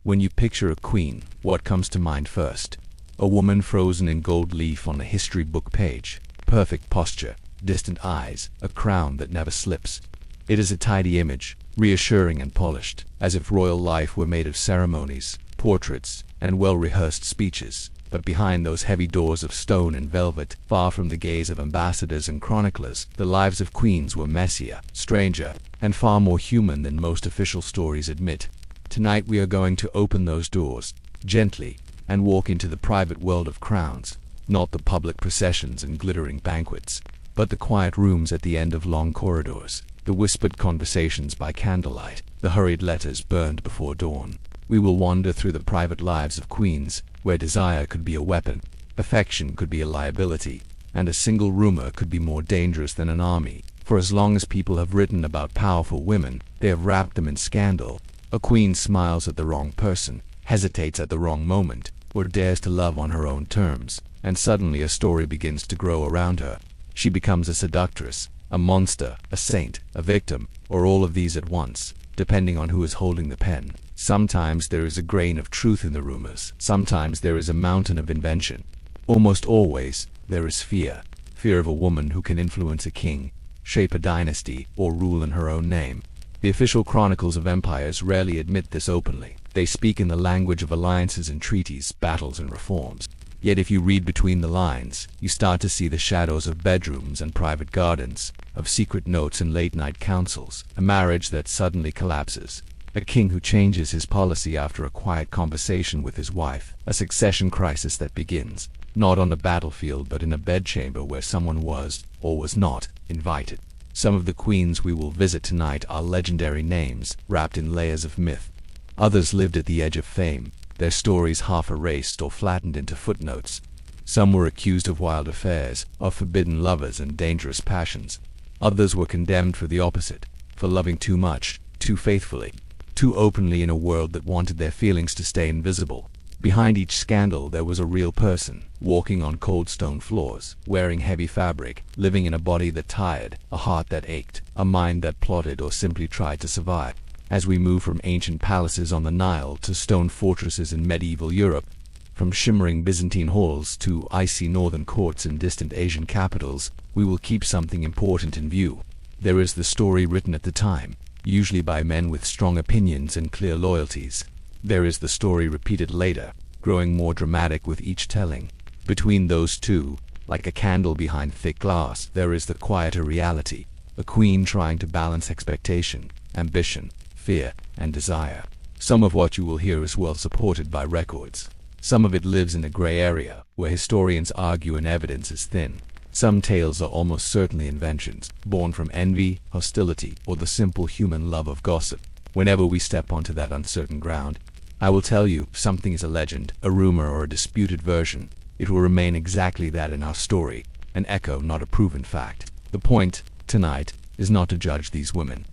When you picture a queen, what comes to mind first? A woman frozen in gold leaf on a history book page. Perfect posture, distant eyes, a crown that never slips. It is a tidy image, reassuring and polished, as if royal life were made of ceremonies, portraits, and well-rehearsed speeches. But behind those heavy doors of stone and velvet, far from the gaze of ambassadors and chroniclers, the lives of queens were messier, stranger, and far more human than most official stories admit. Tonight we are going to open those doors, gently, and walk into the private world of crowns, not the public processions and glittering banquets, but the quiet rooms at the end of long corridors, the whispered conversations by candlelight, the hurried letters burned before dawn. We will wander through the private lives of queens, where desire could be a weapon, affection could be a liability, and a single rumor could be more dangerous than an army. For as long as people have written about powerful women, they have wrapped them in scandal. A queen smiles at the wrong person, hesitates at the wrong moment, or dares to love on her own terms, and suddenly a story begins to grow around her. She becomes a seductress, a monster, a saint, a victim, or all of these at once, depending on who is holding the pen. Sometimes there is a grain of truth in the rumors. Sometimes there is a mountain of invention. Almost always, there is fear. Fear of a woman who can influence a king, shape a dynasty, or rule in her own name. The official chronicles of empires rarely admit this openly. They speak in the language of alliances and treaties, battles and reforms. Yet if you read between the lines, you start to see the shadows of bedrooms and private gardens, of secret notes and late-night councils, a marriage that suddenly collapses, a king who changes his policy after a quiet conversation with his wife, a succession crisis that begins, not on the battlefield but in a bedchamber where someone was, or was not, invited. Some of the queens we will visit tonight are legendary names, wrapped in layers of myth. Others lived at the edge of fame, their stories half erased or flattened into footnotes. Some were accused of wild affairs, of forbidden lovers and dangerous passions. Others were condemned for the opposite, for loving too much, too faithfully, too openly in a world that wanted their feelings to stay invisible. Behind each scandal there was a real person, walking on cold stone floors, wearing heavy fabric, living in a body that tired, a heart that ached, a mind that plotted or simply tried to survive. As we move from ancient palaces on the Nile to stone fortresses in medieval Europe, from shimmering Byzantine halls to icy northern courts in distant Asian capitals, we will keep something important in view. There is the story written at the time, usually by men with strong opinions and clear loyalties. There is the story repeated later, growing more dramatic with each telling. Between those two, like a candle behind thick glass, there is the quieter reality, a queen trying to balance expectation, ambition, fear, and desire. Some of what you will hear is well supported by records. Some of it lives in a gray area, where historians argue and evidence is thin. Some tales are almost certainly inventions, born from envy, hostility, or the simple human love of gossip. Whenever we step onto that uncertain ground, I will tell you, something is a legend, a rumor, or a disputed version. It will remain exactly that in our story, an echo, not a proven fact. The point, tonight, is not to judge these women,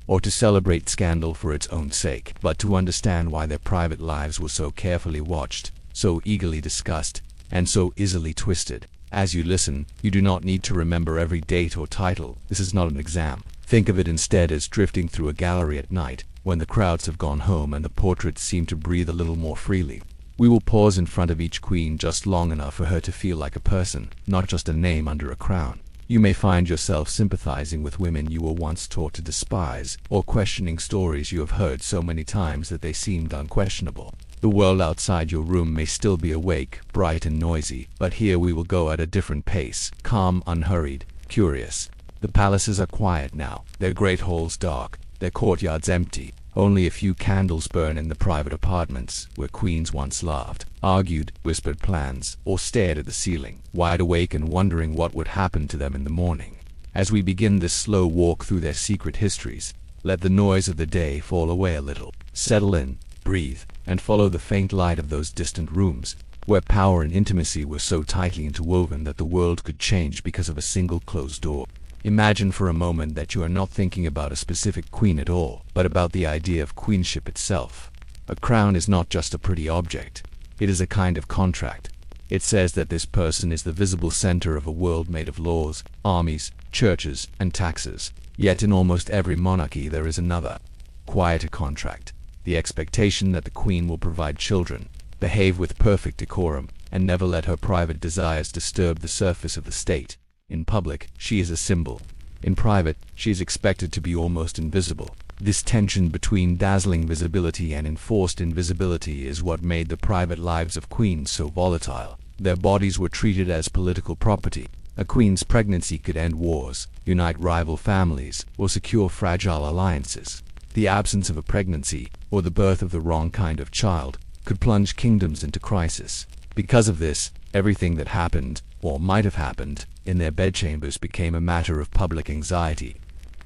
or to celebrate scandal for its own sake, but to understand why their private lives were so carefully watched, so eagerly discussed, and so easily twisted. As you listen, you do not need to remember every date or title. This is not an exam. Think of it instead as drifting through a gallery at night, when the crowds have gone home and the portraits seem to breathe a little more freely. We will pause in front of each queen just long enough for her to feel like a person, not just a name under a crown. You may find yourself sympathizing with women you were once taught to despise, or questioning stories you have heard so many times that they seemed unquestionable. The world outside your room may still be awake, bright and noisy, but here we will go at a different pace, calm, unhurried, curious. The palaces are quiet now, their great halls dark, their courtyards empty. Only a few candles burn in the private apartments, where queens once laughed, argued, whispered plans, or stared at the ceiling, wide awake and wondering what would happen to them in the morning. As we begin this slow walk through their secret histories, let the noise of the day fall away a little. Settle in, breathe, and follow the faint light of those distant rooms, where power and intimacy were so tightly interwoven that the world could change because of a single closed door. Imagine for a moment that you are not thinking about a specific queen at all, but about the idea of queenship itself. A crown is not just a pretty object. It is a kind of contract. It says that this person is the visible center of a world made of laws, armies, churches, and taxes. Yet in almost every monarchy there is another, quieter contract. the expectation that the queen will provide children, behave with perfect decorum, and never let her private desires disturb the surface of the state. In public, she is a symbol. In private, she is expected to be almost invisible. This tension between dazzling visibility and enforced invisibility is what made the private lives of queens so volatile. Their bodies were treated as political property. A queen's pregnancy could end wars, unite rival families, or secure fragile alliances. The absence of a pregnancy, or the birth of the wrong kind of child, could plunge kingdoms into crisis. Because of this, everything that happened, or might have happened, in their bedchambers became a matter of public anxiety.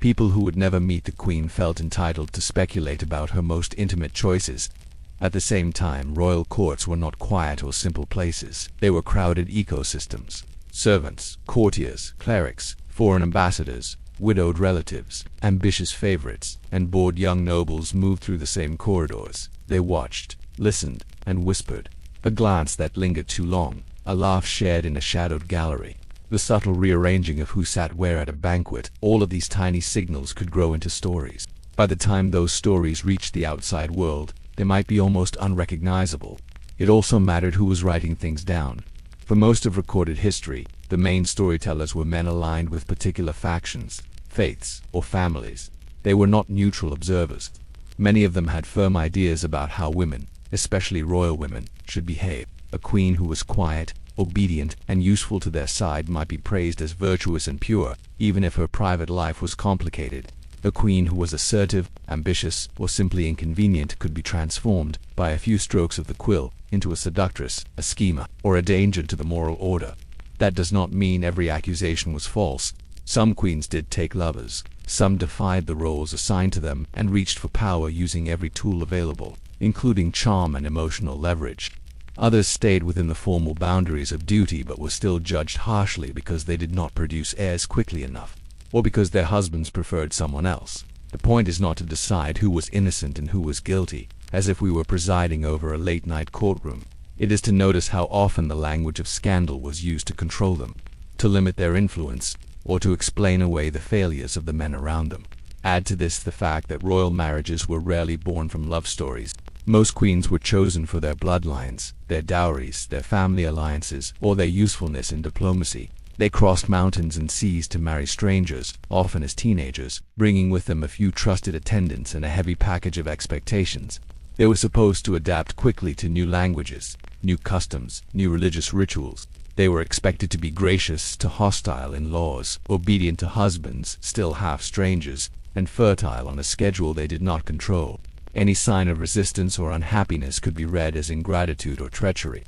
People who would never meet the queen felt entitled to speculate about her most intimate choices. At the same time, royal courts were not quiet or simple places. They were crowded ecosystems. Servants, courtiers, clerics, foreign ambassadors, widowed relatives, ambitious favorites, and bored young nobles moved through the same corridors. They watched, listened, and whispered. A glance that lingered too long, a laugh shared in a shadowed gallery, the subtle rearranging of who sat where at a banquet, all of these tiny signals could grow into stories. By the time those stories reached the outside world, they might be almost unrecognizable. It also mattered who was writing things down. For most of recorded history, the main storytellers were men aligned with particular factions, faiths, or families. They were not neutral observers. Many of them had firm ideas about how women, especially royal women, should behave. A queen who was quiet, obedient, and useful to their side might be praised as virtuous and pure, even if her private life was complicated. A queen who was assertive, ambitious, or simply inconvenient could be transformed, by a few strokes of the quill, into a seductress, a schemer, or a danger to the moral order. That does not mean every accusation was false. Some queens did take lovers. Some defied the roles assigned to them and reached for power using every tool available, including charm and emotional leverage. Others stayed within the formal boundaries of duty but were still judged harshly because they did not produce heirs quickly enough, or because their husbands preferred someone else. The point is not to decide who was innocent and who was guilty, as if we were presiding over a late-night courtroom. It is to notice how often the language of scandal was used to control them, to limit their influence, or to explain away the failures of the men around them. Add to this the fact that royal marriages were rarely born from love stories. Most queens were chosen for their bloodlines, their dowries, their family alliances, or their usefulness in diplomacy. They crossed mountains and seas to marry strangers, often as teenagers, bringing with them a few trusted attendants and a heavy package of expectations. They were supposed to adapt quickly to new languages, new customs, new religious rituals. They were expected to be gracious to hostile in-laws, obedient to husbands, still half strangers, and fertile on a schedule they did not control. Any sign of resistance or unhappiness could be read as ingratitude or treachery.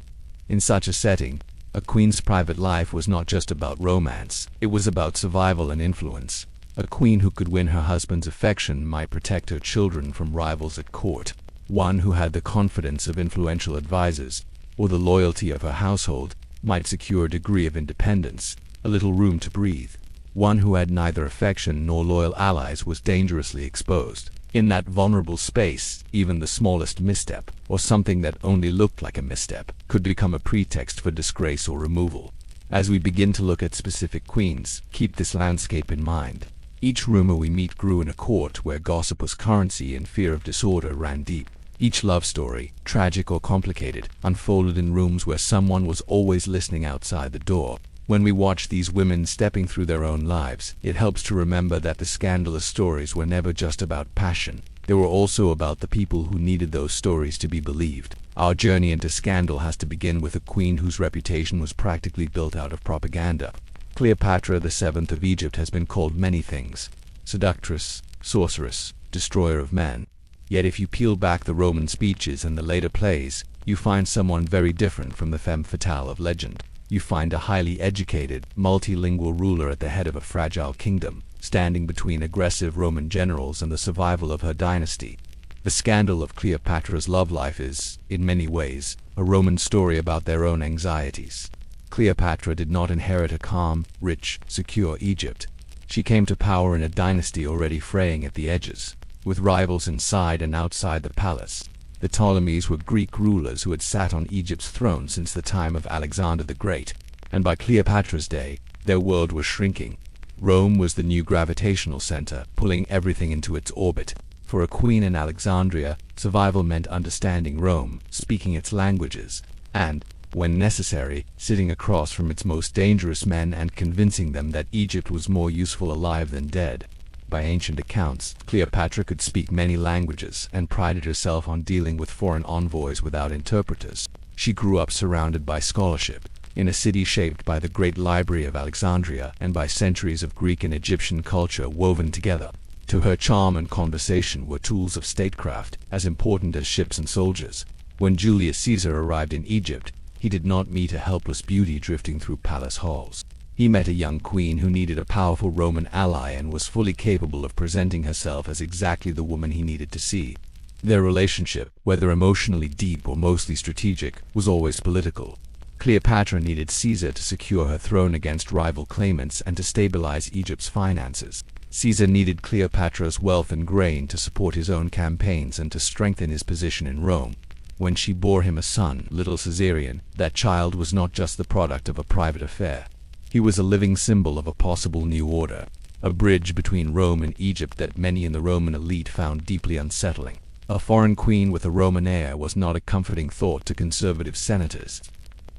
In such a setting, a queen's private life was not just about romance, it was about survival and influence. A queen who could win her husband's affection might protect her children from rivals at court. One who had the confidence of influential advisors, or the loyalty of her household, might secure a degree of independence, a little room to breathe. One who had neither affection nor loyal allies was dangerously exposed. In that vulnerable space, even the smallest misstep, or something that only looked like a misstep, could become a pretext for disgrace or removal. As we begin to look at specific queens, keep this landscape in mind. Each rumor we meet grew in a court where gossip was currency and fear of disorder ran deep. Each love story, tragic or complicated, unfolded in rooms where someone was always listening outside the door. When we watch these women stepping through their own lives, it helps to remember that the scandalous stories were never just about passion. They were also about the people who needed those stories to be believed. Our journey into scandal has to begin with a queen whose reputation was practically built out of propaganda. Cleopatra VII of Egypt has been called many things: seductress, sorceress, destroyer of men. Yet if you peel back the Roman speeches and the later plays, you find someone very different from the femme fatale of legend. You find a highly educated, multilingual ruler at the head of a fragile kingdom, standing between aggressive Roman generals and the survival of her dynasty. The scandal of Cleopatra's love life is, in many ways, a Roman story about their own anxieties. Cleopatra did not inherit a calm, rich, secure Egypt. She came to power in a dynasty already fraying at the edges, with rivals inside and outside the palace. The Ptolemies were Greek rulers who had sat on Egypt's throne since the time of Alexander the Great, and by Cleopatra's day, their world was shrinking. Rome was the new gravitational center, pulling everything into its orbit. For a queen in Alexandria, survival meant understanding Rome, speaking its languages, and, when necessary, sitting across from its most dangerous men and convincing them that Egypt was more useful alive than dead. By ancient accounts, Cleopatra could speak many languages and prided herself on dealing with foreign envoys without interpreters. She grew up surrounded by scholarship, in a city shaped by the great library of Alexandria and by centuries of Greek and Egyptian culture woven together. To her, charm and conversation were tools of statecraft, as important as ships and soldiers. When Julius Caesar arrived in Egypt, he did not meet a helpless beauty drifting through palace halls. He met a young queen who needed a powerful Roman ally and was fully capable of presenting herself as exactly the woman he needed to see. Their relationship, whether emotionally deep or mostly strategic, was always political. Cleopatra needed Caesar to secure her throne against rival claimants and to stabilize Egypt's finances. Caesar needed Cleopatra's wealth and grain to support his own campaigns and to strengthen his position in Rome. When she bore him a son, little Caesarion, that child was not just the product of a private affair. He was a living symbol of a possible new order, a bridge between Rome and Egypt that many in the Roman elite found deeply unsettling. A foreign queen with a Roman heir was not a comforting thought to conservative senators.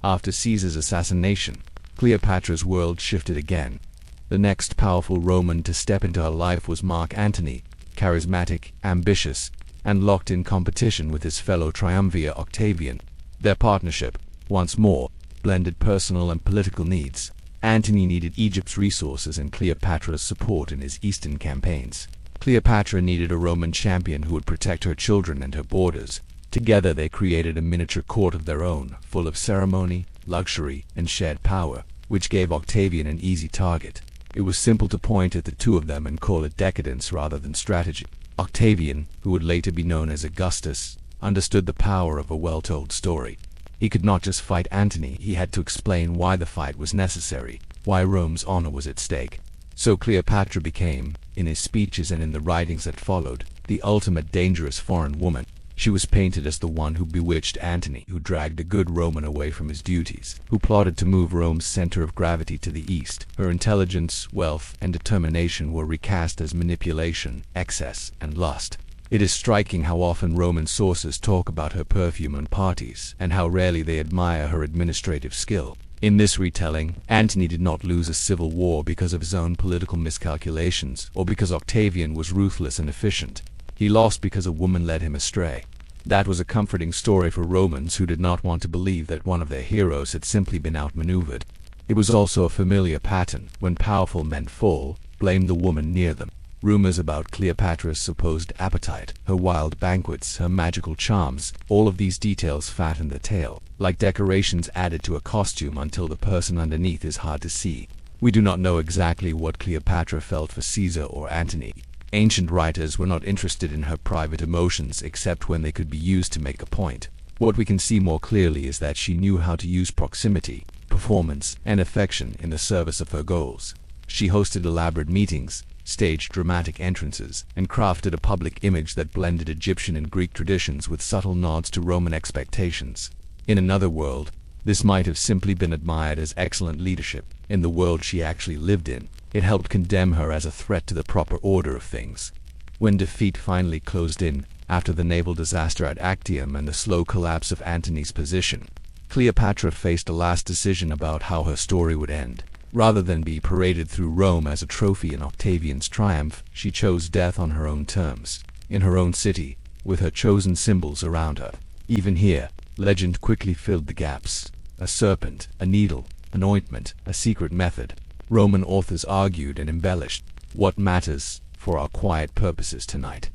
After Caesar's assassination, Cleopatra's world shifted again. The next powerful Roman to step into her life was Mark Antony, charismatic, ambitious, and locked in competition with his fellow triumvir Octavian. Their partnership, once more, blended personal and political needs. Antony needed Egypt's resources and Cleopatra's support in his eastern campaigns. Cleopatra needed a Roman champion who would protect her children and her borders. Together they created a miniature court of their own, full of ceremony, luxury, and shared power, which gave Octavian an easy target. It was simple to point at the two of them and call it decadence rather than strategy. Octavian, who would later be known as Augustus, understood the power of a well-told story. He could not just fight Antony, he had to explain why the fight was necessary, why Rome's honor was at stake. So Cleopatra became, in his speeches and in the writings that followed, the ultimate dangerous foreign woman. She was painted as the one who bewitched Antony, who dragged a good Roman away from his duties, who plotted to move Rome's center of gravity to the east. Her intelligence, wealth, and determination were recast as manipulation, excess, and lust. It is striking how often Roman sources talk about her perfume and parties, and how rarely they admire her administrative skill. In this retelling, Antony did not lose a civil war because of his own political miscalculations, or because Octavian was ruthless and efficient. He lost because a woman led him astray. That was a comforting story for Romans who did not want to believe that one of their heroes had simply been outmaneuvered. It was also a familiar pattern. When powerful men fall, blame the woman near them. Rumors about Cleopatra's supposed appetite, her wild banquets, her magical charms, all of these details fatten the tale, like decorations added to a costume until the person underneath is hard to see. We do not know exactly what Cleopatra felt for Caesar or Antony. Ancient writers were not interested in her private emotions except when they could be used to make a point. What we can see more clearly is that she knew how to use proximity, performance, and affection in the service of her goals. She hosted elaborate meetings, staged dramatic entrances, and crafted a public image that blended Egyptian and Greek traditions with subtle nods to Roman expectations. In another world, this might have simply been admired as excellent leadership. In the world she actually lived in, it helped condemn her as a threat to the proper order of things. When defeat finally closed in, after the naval disaster at Actium and the slow collapse of Antony's position, Cleopatra faced a last decision about how her story would end. Rather than be paraded through Rome as a trophy in Octavian's triumph, she chose death on her own terms, in her own city, with her chosen symbols around her. Even here, legend quickly filled the gaps. A serpent, a needle, an ointment, a secret method. Roman authors argued and embellished. What matters, for our quiet purposes tonight,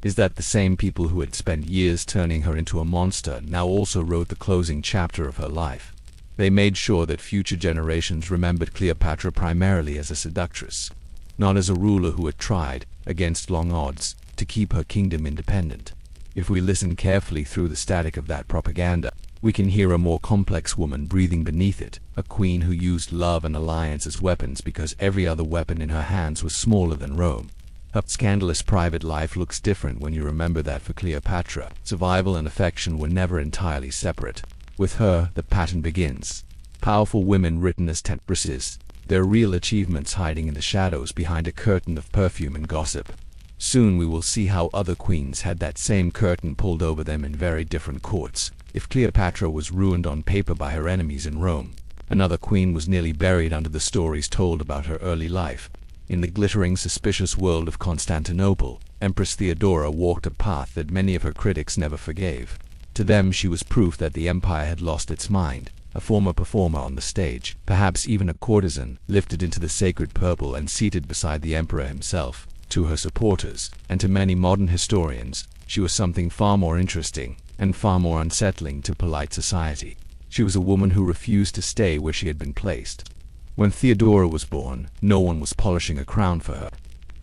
is that the same people who had spent years turning her into a monster now also wrote the closing chapter of her life. They made sure that future generations remembered Cleopatra primarily as a seductress, not as a ruler who had tried, against long odds, to keep her kingdom independent. If we listen carefully through the static of that propaganda, we can hear a more complex woman breathing beneath it, a queen who used love and alliance as weapons because every other weapon in her hands was smaller than Rome. Her scandalous private life looks different when you remember that for Cleopatra, survival and affection were never entirely separate. With her, the pattern begins. Powerful women written as temptresses, their real achievements hiding in the shadows behind a curtain of perfume and gossip. Soon we will see how other queens had that same curtain pulled over them in very different courts. If Cleopatra was ruined on paper by her enemies in Rome, another queen was nearly buried under the stories told about her early life. In the glittering, suspicious world of Constantinople, Empress Theodora walked a path that many of her critics never forgave. To them she was proof that the empire had lost its mind, a former performer on the stage, perhaps even a courtesan, lifted into the sacred purple and seated beside the emperor himself. To her supporters, and to many modern historians, she was something far more interesting, and far more unsettling to polite society. She was a woman who refused to stay where she had been placed. When Theodora was born, no one was polishing a crown for her.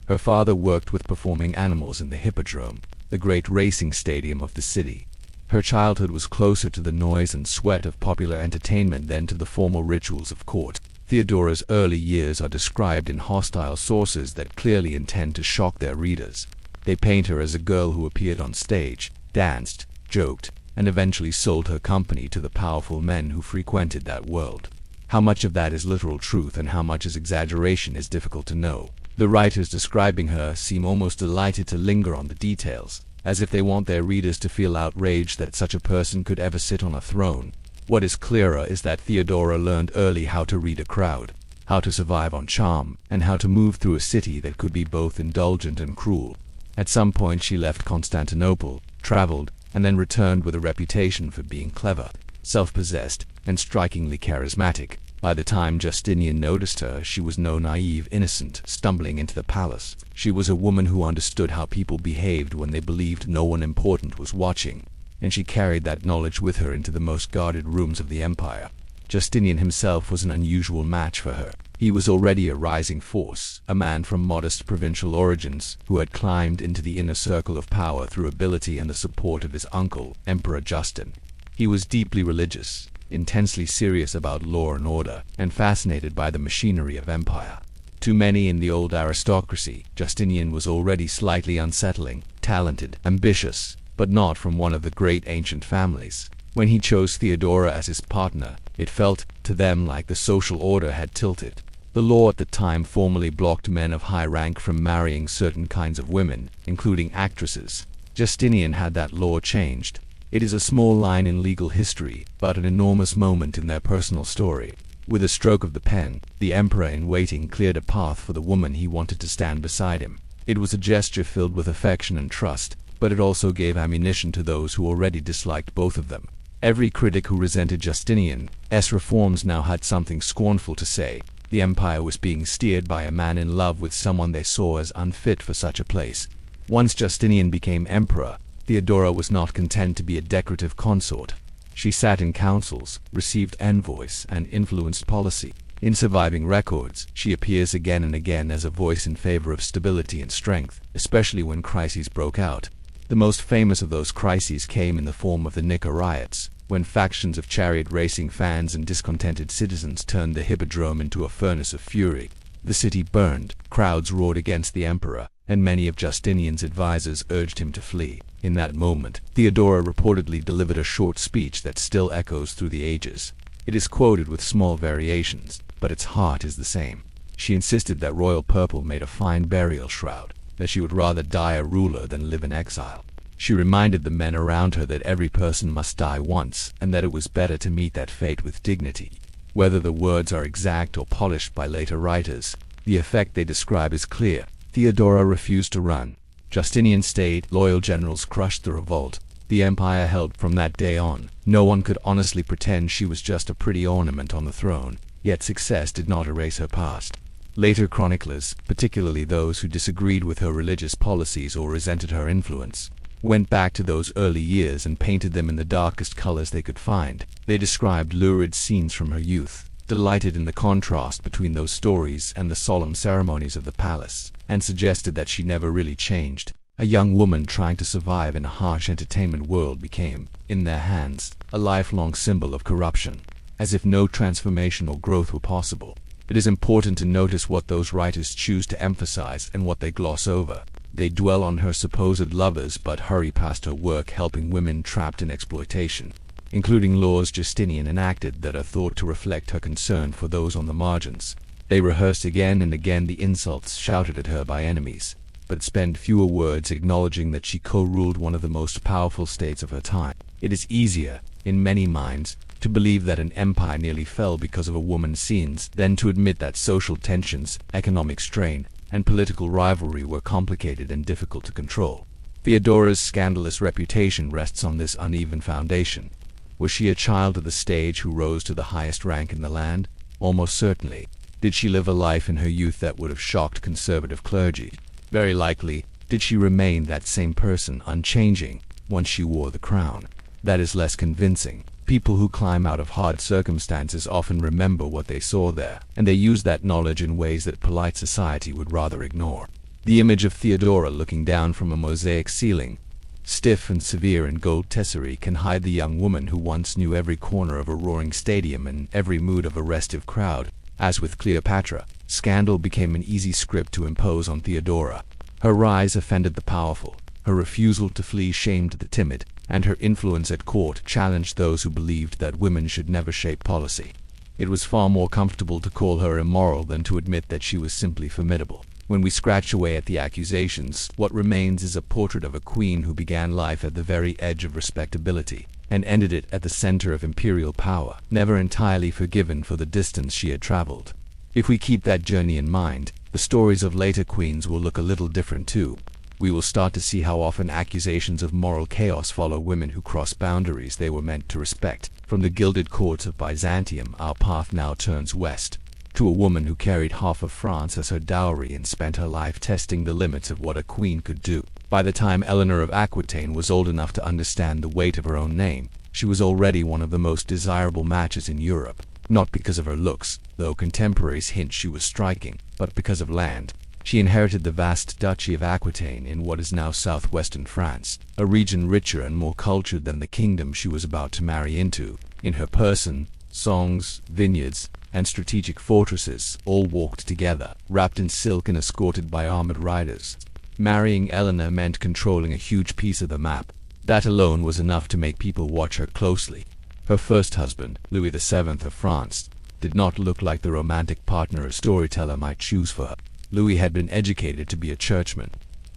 Her father worked with performing animals in the hippodrome, the great racing stadium of the city. Her childhood was closer to the noise and sweat of popular entertainment than to the formal rituals of court. Theodora's early years are described in hostile sources that clearly intend to shock their readers. They paint her as a girl who appeared on stage, danced, joked, and eventually sold her company to the powerful men who frequented that world. How much of that is literal truth and how much is exaggeration is difficult to know. The writers describing her seem almost delighted to linger on the details, as if they want their readers to feel outraged that such a person could ever sit on a throne. What is clearer is that Theodora learned early how to read a crowd, how to survive on charm, and how to move through a city that could be both indulgent and cruel. At some point she left Constantinople, traveled, and then returned with a reputation for being clever, self-possessed, and strikingly charismatic. By the time Justinian noticed her, she was no naive innocent stumbling into the palace. She was a woman who understood how people behaved when they believed no one important was watching, and she carried that knowledge with her into the most guarded rooms of the empire. Justinian himself was an unusual match for her. He was already a rising force, a man from modest provincial origins, who had climbed into the inner circle of power through ability and the support of his uncle, Emperor Justin. He was deeply religious, intensely serious about law and order, and fascinated by the machinery of empire. To many in the old aristocracy, Justinian was already slightly unsettling, talented, ambitious, but not from one of the great ancient families. When he chose Theodora as his partner, it felt to them like the social order had tilted. The law at the time formally blocked men of high rank from marrying certain kinds of women, including actresses. Justinian had that law changed. It is a small line in legal history, but an enormous moment in their personal story. With a stroke of the pen, the emperor-in-waiting cleared a path for the woman he wanted to stand beside him. It was a gesture filled with affection and trust, but it also gave ammunition to those who already disliked both of them. Every critic who resented Justinian's reforms now had something scornful to say. The empire was being steered by a man in love with someone they saw as unfit for such a place. Once Justinian became emperor, Theodora was not content to be a decorative consort. She sat in councils, received envoys, and influenced policy. In surviving records, she appears again and again as a voice in favor of stability and strength, especially when crises broke out. The most famous of those crises came in the form of the Nika riots, when factions of chariot racing fans and discontented citizens turned the hippodrome into a furnace of fury. The city burned, crowds roared against the emperor, and many of Justinian's advisors urged him to flee. In that moment, Theodora reportedly delivered a short speech that still echoes through the ages. It is quoted with small variations, but its heart is the same. She insisted that royal purple made a fine burial shroud, that she would rather die a ruler than live in exile. She reminded the men around her that every person must die once, and that it was better to meet that fate with dignity. Whether the words are exact or polished by later writers, the effect they describe is clear. Theodora refused to run. Justinian stayed. Loyal generals crushed the revolt. The empire held from that day on. No one could honestly pretend she was just a pretty ornament on the throne, yet success did not erase her past. Later chroniclers, particularly those who disagreed with her religious policies or resented her influence, went back to those early years and painted them in the darkest colors they could find. They described lurid scenes from her youth, delighted in the contrast between those stories and the solemn ceremonies of the palace, and suggested that she never really changed. A young woman trying to survive in a harsh entertainment world became, in their hands, a lifelong symbol of corruption, as if no transformation or growth were possible. It is important to notice what those writers choose to emphasize and what they gloss over. They dwell on her supposed lovers but hurry past her work helping women trapped in exploitation, including laws Justinian enacted that are thought to reflect her concern for those on the margins. They rehearsed again and again the insults shouted at her by enemies. but spend fewer words acknowledging that she co-ruled one of the most powerful states of her time. It is easier, in many minds, to believe that an empire nearly fell because of a woman's sins than to admit that social tensions, economic strain, and political rivalry were complicated and difficult to control. Theodora's scandalous reputation rests on this uneven foundation. Was she a child of the stage who rose to the highest rank in the land? Almost certainly. Did she live a life in her youth that would have shocked conservative clergy? Very likely. Did she remain that same person, unchanging, once she wore the crown? That is less convincing. People who climb out of hard circumstances often remember what they saw there, and they use that knowledge in ways that polite society would rather ignore. The image of Theodora looking down from a mosaic ceiling, stiff and severe in gold tesserae, can hide the young woman who once knew every corner of a roaring stadium and every mood of a restive crowd. As with Cleopatra, scandal became an easy script to impose on Theodora. Her rise offended the powerful, her refusal to flee shamed the timid, and her influence at court challenged those who believed that women should never shape policy. It was far more comfortable to call her immoral than to admit that she was simply formidable. When we scratch away at the accusations, what remains is a portrait of a queen who began life at the very edge of respectability and ended it at the center of imperial power, never entirely forgiven for the distance she had traveled. If we keep that journey in mind, the stories of later queens will look a little different too. We will start to see how often accusations of moral chaos follow women who cross boundaries they were meant to respect. From the gilded courts of Byzantium, our path now turns west, to a woman who carried half of France as her dowry and spent her life testing the limits of what a queen could do. By the time Eleanor of Aquitaine was old enough to understand the weight of her own name, she was already one of the most desirable matches in Europe, not because of her looks, though contemporaries hint she was striking, but because of land. She inherited the vast duchy of Aquitaine in what is now southwestern France, a region richer and more cultured than the kingdom she was about to marry into. In her person, songs, vineyards, and strategic fortresses all walked together, wrapped in silk and escorted by armored riders. Marrying Eleanor meant controlling a huge piece of the map. That alone was enough to make people watch her closely. Her first husband, Louis VII of France, did not look like the romantic partner a storyteller might choose for her. Louis had been educated to be a churchman,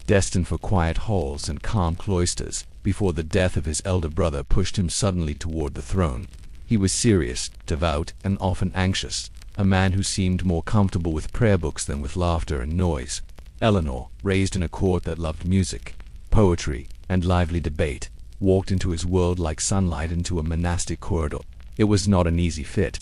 destined for quiet halls and calm cloisters, before the death of his elder brother pushed him suddenly toward the throne. He was serious, devout, and often anxious, a man who seemed more comfortable with prayer books than with laughter and noise. Eleanor, raised in a court that loved music, poetry, and lively debate, walked into his world like sunlight into a monastic corridor. It was not an easy fit.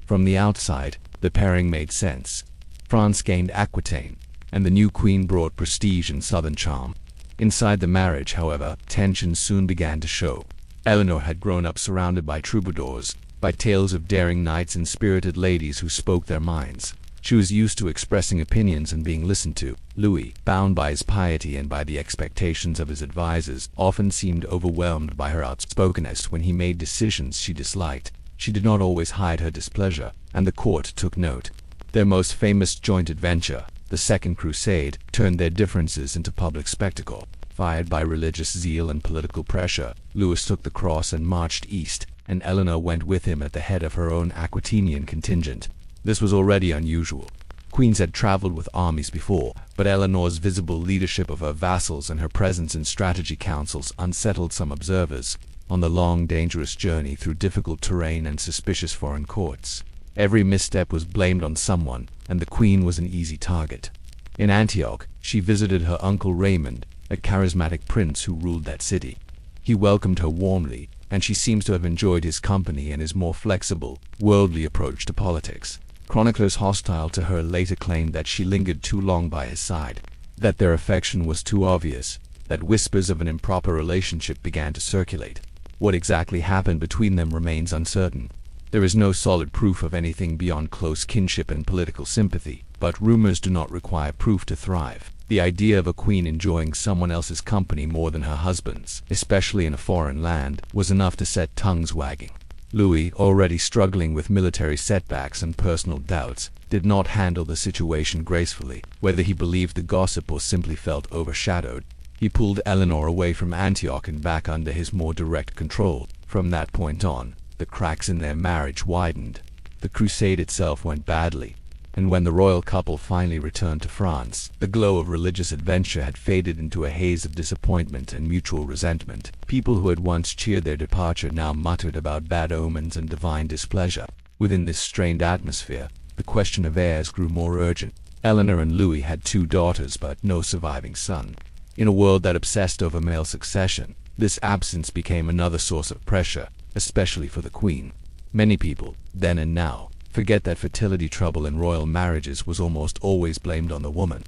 From the outside, the pairing made sense. France gained Aquitaine, and the new queen brought prestige and southern charm. Inside the marriage, however, tensions soon began to show. Eleanor had grown up surrounded by troubadours, by tales of daring knights and spirited ladies who spoke their minds. She was used to expressing opinions and being listened to. Louis, bound by his piety and by the expectations of his advisors, often seemed overwhelmed by her outspokenness when he made decisions she disliked. She did not always hide her displeasure, and the court took note. Their most famous joint adventure, the Second Crusade, turned their differences into public spectacle. Fired by religious zeal and political pressure, Louis took the cross and marched east, and Eleanor went with him at the head of her own Aquitanian contingent. This was already unusual. Queens had traveled with armies before, but Eleanor's visible leadership of her vassals and her presence in strategy councils unsettled some observers. On the long, dangerous journey through difficult terrain and suspicious foreign courts, every misstep was blamed on someone, and the queen was an easy target. In Antioch, she visited her uncle Raymond, a charismatic prince who ruled that city. He welcomed her warmly, and she seems to have enjoyed his company and his more flexible, worldly approach to politics. Chroniclers hostile to her later claimed that she lingered too long by his side, that their affection was too obvious, that whispers of an improper relationship began to circulate. What exactly happened between them remains uncertain. There is no solid proof of anything beyond close kinship and political sympathy, but rumors do not require proof to thrive. The idea of a queen enjoying someone else's company more than her husband's, especially in a foreign land, was enough to set tongues wagging. Louis, already struggling with military setbacks and personal doubts, did not handle the situation gracefully. Whether he believed the gossip or simply felt overshadowed, he pulled Eleanor away from Antioch and back under his more direct control. From that point on, the cracks in their marriage widened. The crusade itself went badly. and when the royal couple finally returned to France, the glow of religious adventure had faded into a haze of disappointment and mutual resentment. People who had once cheered their departure now muttered about bad omens and divine displeasure. Within this strained atmosphere, the question of heirs grew more urgent. Eleanor and Louis had 2 daughters but no surviving son. In a world that obsessed over male succession, this absence became another source of pressure, especially for the Queen. Many people, then and now, forget that fertility trouble in royal marriages was almost always blamed on the woman.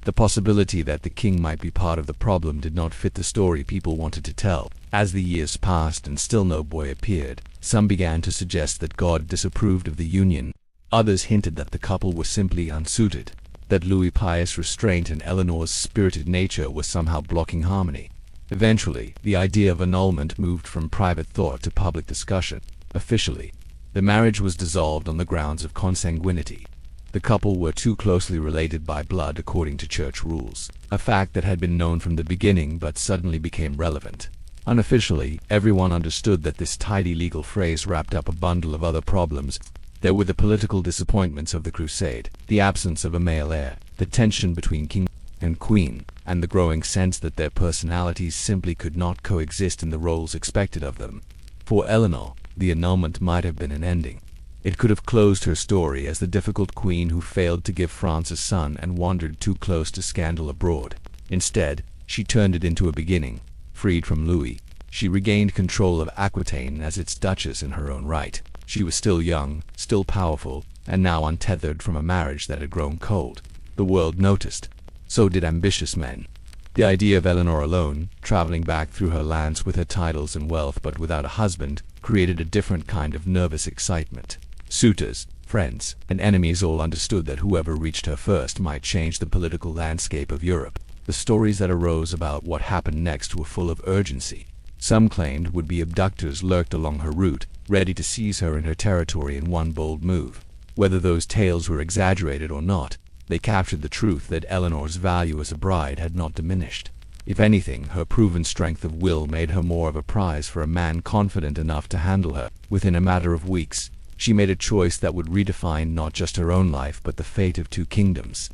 The possibility that the king might be part of the problem did not fit the story people wanted to tell. As the years passed and still no boy appeared, some began to suggest that God disapproved of the union. Others hinted that the couple were simply unsuited, that Louis' pious restraint and Eleanor's spirited nature were somehow blocking harmony. Eventually, the idea of annulment moved from private thought to public discussion. Officially, the marriage was dissolved on the grounds of consanguinity. The couple were too closely related by blood according to church rules, a fact that had been known from the beginning but suddenly became relevant. Unofficially, everyone understood that this tidy legal phrase wrapped up a bundle of other problems. There were the political disappointments of the Crusade, the absence of a male heir, the tension between king and queen, and the growing sense that their personalities simply could not coexist in the roles expected of them. For Eleanor, the annulment might have been an ending. It could have closed her story as the difficult queen who failed to give France a son and wandered too close to scandal abroad. Instead, she turned it into a beginning. Freed from Louis, she regained control of Aquitaine as its duchess in her own right. She was still young, still powerful, and now untethered from a marriage that had grown cold. The world noticed. So did ambitious men. The idea of Eleanor alone, traveling back through her lands with her titles and wealth but without a husband, created a different kind of nervous excitement. Suitors, friends, and enemies all understood that whoever reached her first might change the political landscape of Europe. The stories that arose about what happened next were full of urgency. Some claimed would-be abductors lurked along her route, ready to seize her in her territory in one bold move. Whether those tales were exaggerated or not, they captured the truth that Eleanor's value as a bride had not diminished. If anything, her proven strength of will made her more of a prize for a man confident enough to handle her. Within a matter of weeks, she made a choice that would redefine not just her own life but the fate of 2 kingdoms.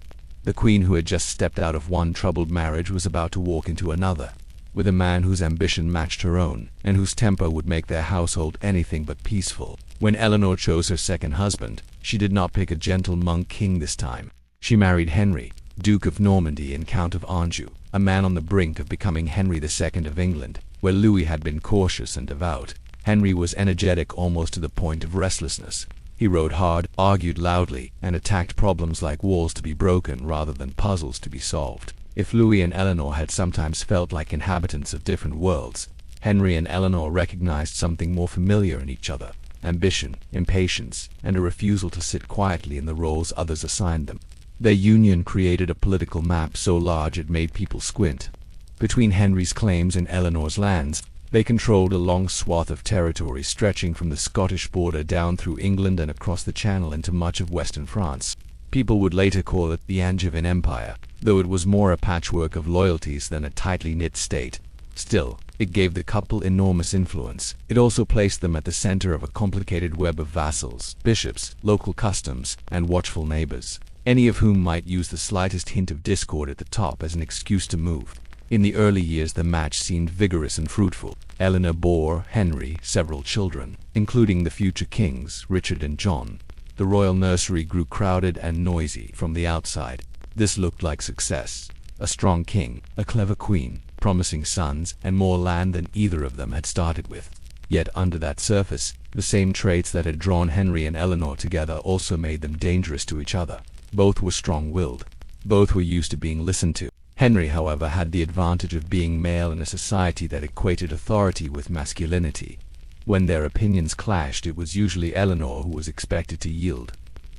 The queen who had just stepped out of one troubled marriage was about to walk into another, with a man whose ambition matched her own, and whose temper would make their household anything but peaceful. When Eleanor chose her second husband, she did not pick a gentle monk king this time. She married Henry, Duke of Normandy and Count of Anjou, a man on the brink of becoming Henry II of England. Where Louis had been cautious and devout, Henry was energetic almost to the point of restlessness. He rode hard, argued loudly, and attacked problems like walls to be broken rather than puzzles to be solved. If Louis and Eleanor had sometimes felt like inhabitants of different worlds, Henry and Eleanor recognized something more familiar in each other: ambition, impatience, and a refusal to sit quietly in the roles others assigned them. Their union created a political map so large it made people squint. Between Henry's claims and Eleanor's lands, they controlled a long swath of territory stretching from the Scottish border down through England and across the Channel into much of western France. People would later call it the Angevin Empire, though it was more a patchwork of loyalties than a tightly knit state. Still, it gave the couple enormous influence. It also placed them at the center of a complicated web of vassals, bishops, local customs, and watchful neighbors, any of whom might use the slightest hint of discord at the top as an excuse to move. In the early years the match seemed vigorous and fruitful. Eleanor bore Henry several children, including the future kings, Richard and John. The royal nursery grew crowded and noisy from the outside. This looked like success. A strong king, a clever queen, promising sons, and more land than either of them had started with. Yet under that surface, the same traits that had drawn Henry and Eleanor together also made them dangerous to each other. Both were strong-willed. Both were used to being listened to. Henry, however, had the advantage of being male in a society that equated authority with masculinity. When their opinions clashed, it was usually Eleanor who was expected to yield.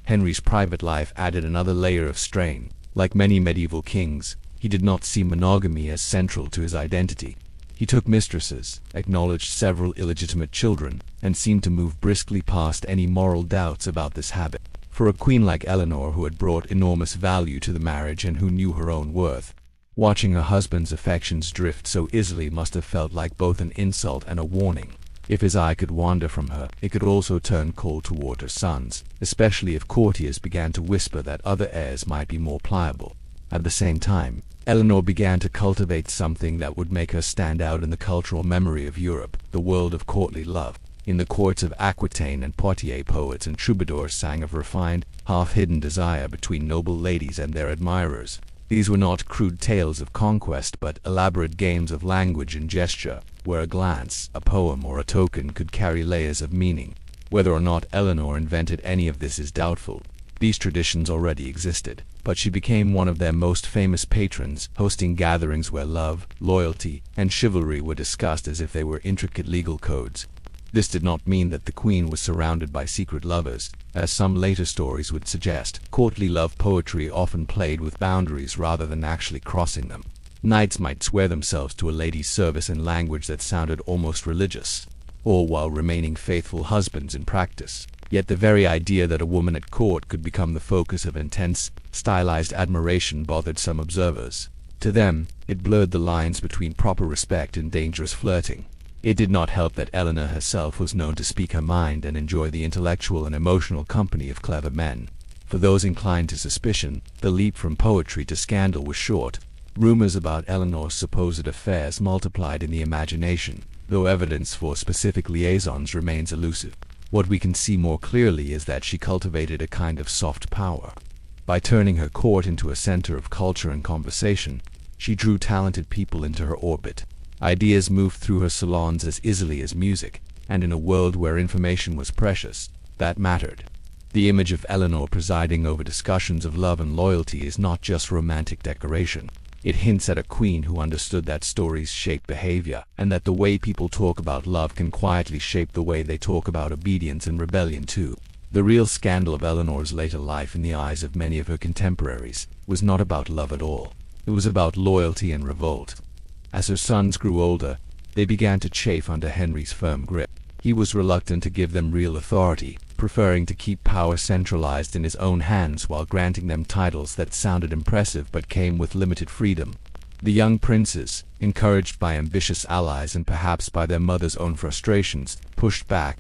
Henry's private life added another layer of strain. Like many medieval kings, he did not see monogamy as central to his identity. He took mistresses, acknowledged several illegitimate children, and seemed to move briskly past any moral doubts about this habit. For a queen like Eleanor, who had brought enormous value to the marriage and who knew her own worth, watching her husband's affections drift so easily must have felt like both an insult and a warning. If his eye could wander from her, it could also turn cold toward her sons, especially if courtiers began to whisper that other heirs might be more pliable. At the same time, Eleanor began to cultivate something that would make her stand out in the cultural memory of Europe, the world of courtly love. In the courts of Aquitaine and Poitiers, poets and troubadours sang of refined, half-hidden desire between noble ladies and their admirers. These were not crude tales of conquest but elaborate games of language and gesture, where a glance, a poem, or a token could carry layers of meaning. Whether or not Eleanor invented any of this is doubtful. These traditions already existed, but she became one of their most famous patrons, hosting gatherings where love, loyalty, and chivalry were discussed as if they were intricate legal codes. This did not mean that the queen was surrounded by secret lovers, as some later stories would suggest. Courtly love poetry often played with boundaries rather than actually crossing them. Knights might swear themselves to a lady's service in language that sounded almost religious, all while remaining faithful husbands in practice. Yet the very idea that a woman at court could become the focus of intense, stylized admiration bothered some observers. To them, it blurred the lines between proper respect and dangerous flirting. It did not help that Eleanor herself was known to speak her mind and enjoy the intellectual and emotional company of clever men. For those inclined to suspicion, the leap from poetry to scandal was short. Rumors about Eleanor's supposed affairs multiplied in the imagination, though evidence for specific liaisons remains elusive. What we can see more clearly is that she cultivated a kind of soft power. By turning her court into a center of culture and conversation, she drew talented people into her orbit. Ideas moved through her salons as easily as music, and in a world where information was precious, that mattered. The image of Eleanor presiding over discussions of love and loyalty is not just romantic decoration. It hints at a queen who understood that stories shape behavior, and that the way people talk about love can quietly shape the way they talk about obedience and rebellion too. The real scandal of Eleanor's later life in the eyes of many of her contemporaries was not about love at all. It was about loyalty and revolt. As her sons grew older, they began to chafe under Henry's firm grip. He was reluctant to give them real authority, preferring to keep power centralized in his own hands while granting them titles that sounded impressive but came with limited freedom. The young princes, encouraged by ambitious allies and perhaps by their mother's own frustrations, pushed back.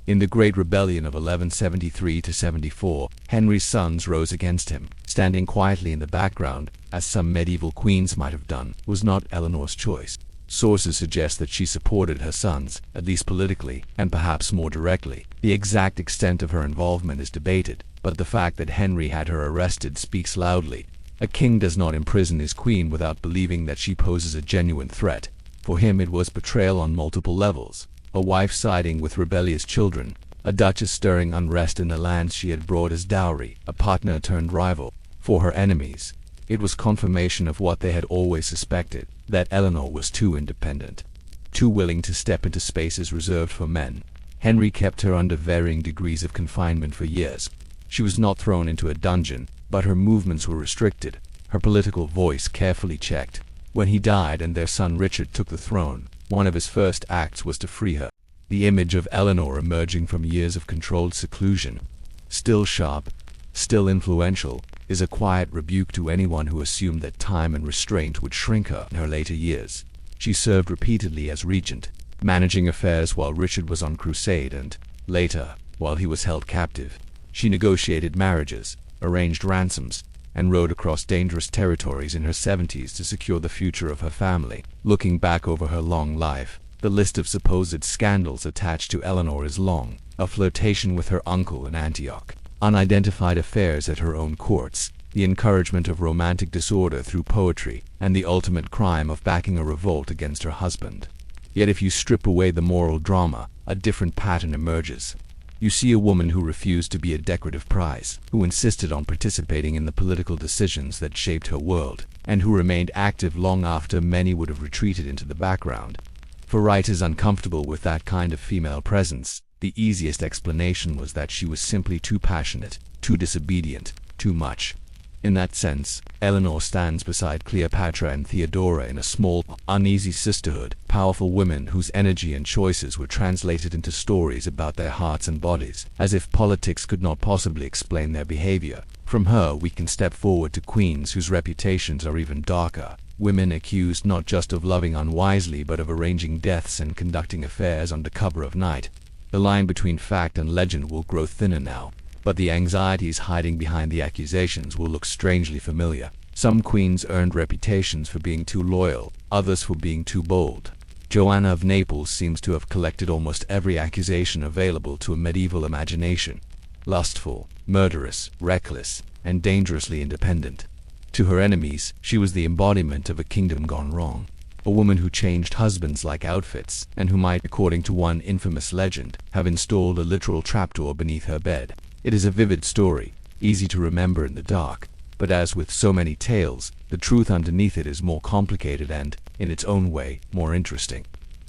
In the Great Rebellion of 1173–74, Henry's sons rose against him. Standing quietly in the background, as some medieval queens might have done, was not Eleanor's choice. Sources suggest that she supported her sons, at least politically, and perhaps more directly. The exact extent of her involvement is debated, but the fact that Henry had her arrested speaks loudly. A king does not imprison his queen without believing that she poses a genuine threat. For him it was betrayal on multiple levels. A wife siding with rebellious children, a duchess stirring unrest in the lands she had brought as dowry, a partner turned rival. For her enemies, it was confirmation of what they had always suspected, that Eleanor was too independent, too willing to step into spaces reserved for men. Henry kept her under varying degrees of confinement for years. She was not thrown into a dungeon, but her movements were restricted, her political voice carefully checked. When he died and their son Richard took the throne, one of his first acts was to free her. The image of Eleanor emerging from years of controlled seclusion, still sharp, still influential, is a quiet rebuke to anyone who assumed that time and restraint would shrink her in her later years. She served repeatedly as regent, managing affairs while Richard was on crusade and, later, while he was held captive. She negotiated marriages, arranged ransoms, and rode across dangerous territories in her 70s to secure the future of her family. Looking back over her long life, the list of supposed scandals attached to Eleanor is long. A flirtation with her uncle in Antioch, unidentified affairs at her own courts, the encouragement of romantic disorder through poetry, and the ultimate crime of backing a revolt against her husband. Yet if you strip away the moral drama, a different pattern emerges. You see a woman who refused to be a decorative prize, who insisted on participating in the political decisions that shaped her world, and who remained active long after many would have retreated into the background. For writers uncomfortable with that kind of female presence, the easiest explanation was that she was simply too passionate, too disobedient, too much. In that sense, Eleanor stands beside Cleopatra and Theodora in a small, uneasy sisterhood, powerful women whose energy and choices were translated into stories about their hearts and bodies, as if politics could not possibly explain their behavior. From her we can step forward to queens whose reputations are even darker, women accused not just of loving unwisely but of arranging deaths and conducting affairs under cover of night. The line between fact and legend will grow thinner now, but the anxieties hiding behind the accusations will look strangely familiar. Some queens earned reputations for being too loyal, others for being too bold. Joanna of Naples seems to have collected almost every accusation available to a medieval imagination. Lustful, murderous, reckless, and dangerously independent. To her enemies, she was the embodiment of a kingdom gone wrong. A woman who changed husbands like outfits, and who might, according to one infamous legend, have installed a literal trapdoor beneath her bed. It is a vivid story, easy to remember in the dark, but as with so many tales, the truth underneath it is more complicated and, in its own way, more interesting.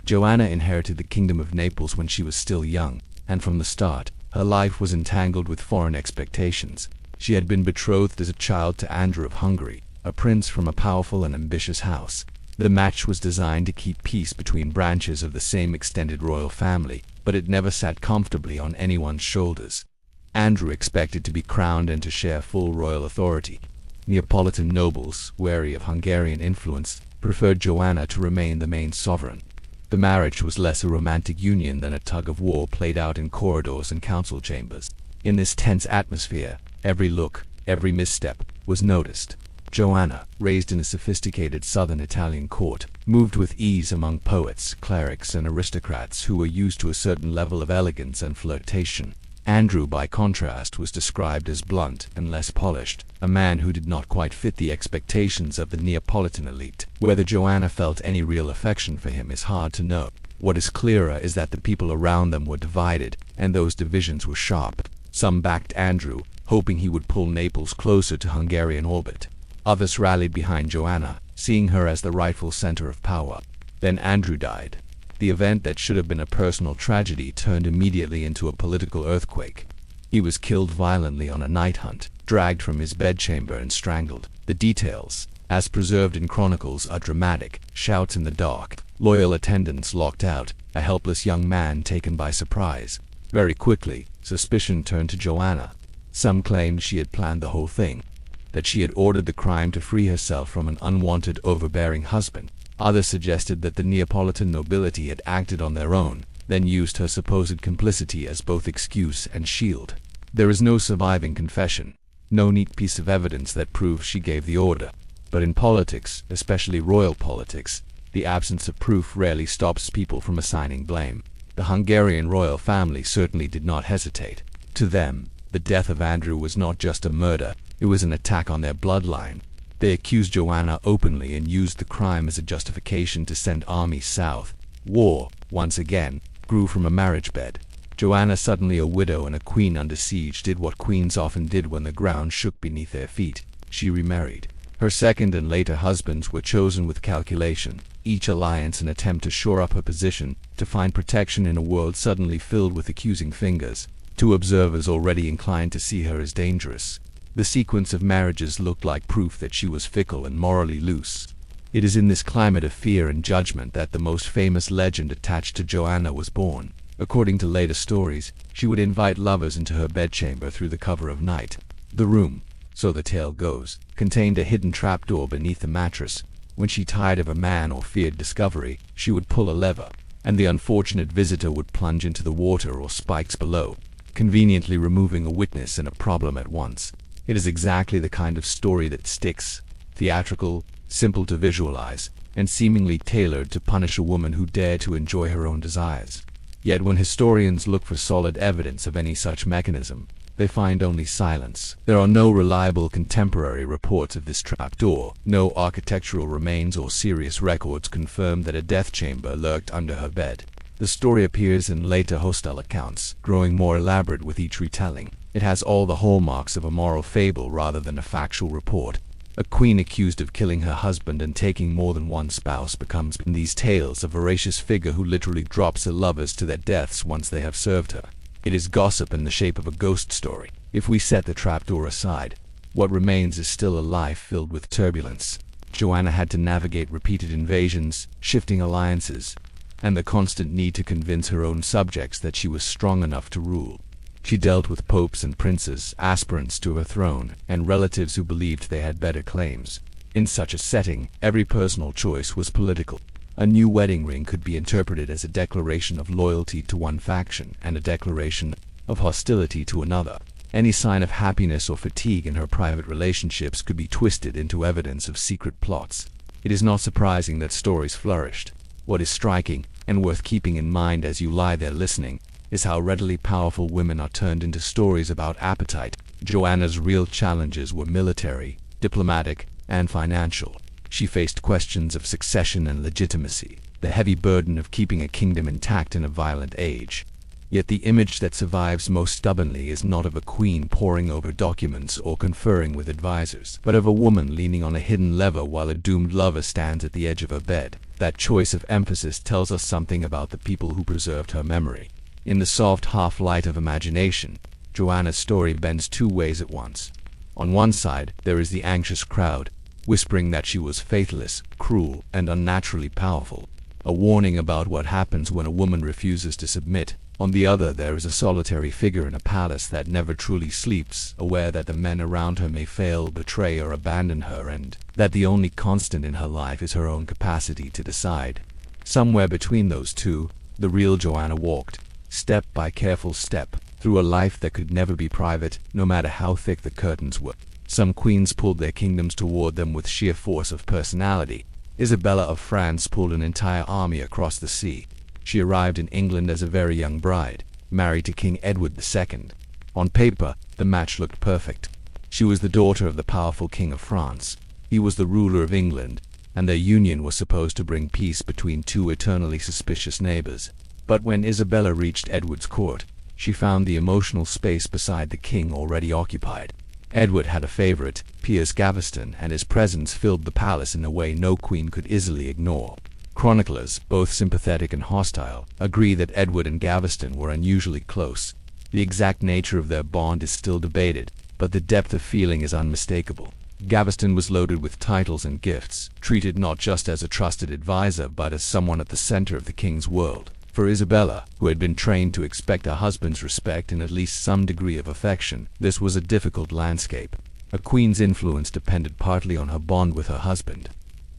Joanna inherited the kingdom of Naples when she was still young, and from the start, her life was entangled with foreign expectations. She had been betrothed as a child to Andrew of Hungary, a prince from a powerful and ambitious house. The match was designed to keep peace between branches of the same extended royal family, but it never sat comfortably on anyone's shoulders. Andrew expected to be crowned and to share full royal authority. Neapolitan nobles, wary of Hungarian influence, preferred Joanna to remain the main sovereign. The marriage was less a romantic union than a tug-of-war played out in corridors and council chambers. In this tense atmosphere, every look, every misstep, was noticed. Joanna, raised in a sophisticated southern Italian court, moved with ease among poets, clerics, and aristocrats who were used to a certain level of elegance and flirtation. Andrew, by contrast, was described as blunt and less polished, a man who did not quite fit the expectations of the Neapolitan elite. Whether Joanna felt any real affection for him is hard to know. What is clearer is that the people around them were divided, and those divisions were sharp. Some backed Andrew, hoping he would pull Naples closer to Hungarian orbit. Others rallied behind Joanna, seeing her as the rightful center of power. Then Andrew died. The event that should have been a personal tragedy turned immediately into a political earthquake. He was killed violently on a night hunt, dragged from his bedchamber and strangled. The details, as preserved in chronicles, are dramatic: shouts in the dark, loyal attendants locked out, a helpless young man taken by surprise. Very quickly, suspicion turned to Joanna. Some claimed she had planned the whole thing, that she had ordered the crime to free herself from an unwanted, overbearing husband. Others suggested that the Neapolitan nobility had acted on their own, then used her supposed complicity as both excuse and shield. There is no surviving confession, no neat piece of evidence that proves she gave the order. But in politics, especially royal politics, the absence of proof rarely stops people from assigning blame. The Hungarian royal family certainly did not hesitate. To them, the death of Andrew was not just a murder, it was an attack on their bloodline. They accused Joanna openly and used the crime as a justification to send armies south. War, once again, grew from a marriage bed. Joanna, suddenly a widow and a queen under siege, did what queens often did when the ground shook beneath their feet. She remarried. Her second and later husbands were chosen with calculation, each alliance an attempt to shore up her position, to find protection in a world suddenly filled with accusing fingers. To observers already inclined to see her as dangerous, the sequence of marriages looked like proof that she was fickle and morally loose. It is in this climate of fear and judgment that the most famous legend attached to Joanna was born. According to later stories, she would invite lovers into her bedchamber through the cover of night. The room, so the tale goes, contained a hidden trapdoor beneath the mattress. When she tired of a man or feared discovery, she would pull a lever, and the unfortunate visitor would plunge into the water or spikes below, conveniently removing a witness and a problem at once. It is exactly the kind of story that sticks: theatrical, simple to visualize, and seemingly tailored to punish a woman who dared to enjoy her own desires. Yet when historians look for solid evidence of any such mechanism, they find only silence. There are no reliable contemporary reports of this trapdoor, no architectural remains or serious records confirm that a death chamber lurked under her bed. The story appears in later hostile accounts, growing more elaborate with each retelling. It has all the hallmarks of a moral fable rather than a factual report. A queen accused of killing her husband and taking more than one spouse becomes, in these tales, a voracious figure who literally drops her lovers to their deaths once they have served her. It is gossip in the shape of a ghost story. If we set the trapdoor aside, what remains is still a life filled with turbulence. Joanna had to navigate repeated invasions, shifting alliances, and the constant need to convince her own subjects that she was strong enough to rule. She dealt with popes and princes, aspirants to her throne, and relatives who believed they had better claims. In such a setting, every personal choice was political. A new wedding ring could be interpreted as a declaration of loyalty to one faction and a declaration of hostility to another. Any sign of happiness or fatigue in her private relationships could be twisted into evidence of secret plots. It is not surprising that stories flourished. What is striking, and worth keeping in mind as you lie there listening, is how readily powerful women are turned into stories about appetite. Joanna's real challenges were military, diplomatic, and financial. She faced questions of succession and legitimacy, the heavy burden of keeping a kingdom intact in a violent age. Yet the image that survives most stubbornly is not of a queen poring over documents or conferring with advisors, but of a woman leaning on a hidden lever while a doomed lover stands at the edge of her bed. That choice of emphasis tells us something about the people who preserved her memory. In the soft half-light of imagination, Joanna's story bends two ways at once. On one side, there is the anxious crowd, whispering that she was faithless, cruel, and unnaturally powerful, a warning about what happens when a woman refuses to submit. On the other, there is a solitary figure in a palace that never truly sleeps, aware that the men around her may fail, betray, or abandon her, and that the only constant in her life is her own capacity to decide. Somewhere between those two, the real Joanna walked, step by careful step, through a life that could never be private, no matter how thick the curtains were. Some queens pulled their kingdoms toward them with sheer force of personality. Isabella of France pulled an entire army across the sea. She arrived in England as a very young bride, married to King Edward II. On paper, the match looked perfect. She was the daughter of the powerful King of France. He was the ruler of England, and their union was supposed to bring peace between two eternally suspicious neighbors. But when Isabella reached Edward's court, she found the emotional space beside the king already occupied. Edward had a favorite, Piers Gaveston, and his presence filled the palace in a way no queen could easily ignore. Chroniclers, both sympathetic and hostile, agree that Edward and Gaveston were unusually close. The exact nature of their bond is still debated, but the depth of feeling is unmistakable. Gaveston was loaded with titles and gifts, treated not just as a trusted advisor but as someone at the center of the king's world. For Isabella, who had been trained to expect a husband's respect and at least some degree of affection, this was a difficult landscape. A queen's influence depended partly on her bond with her husband.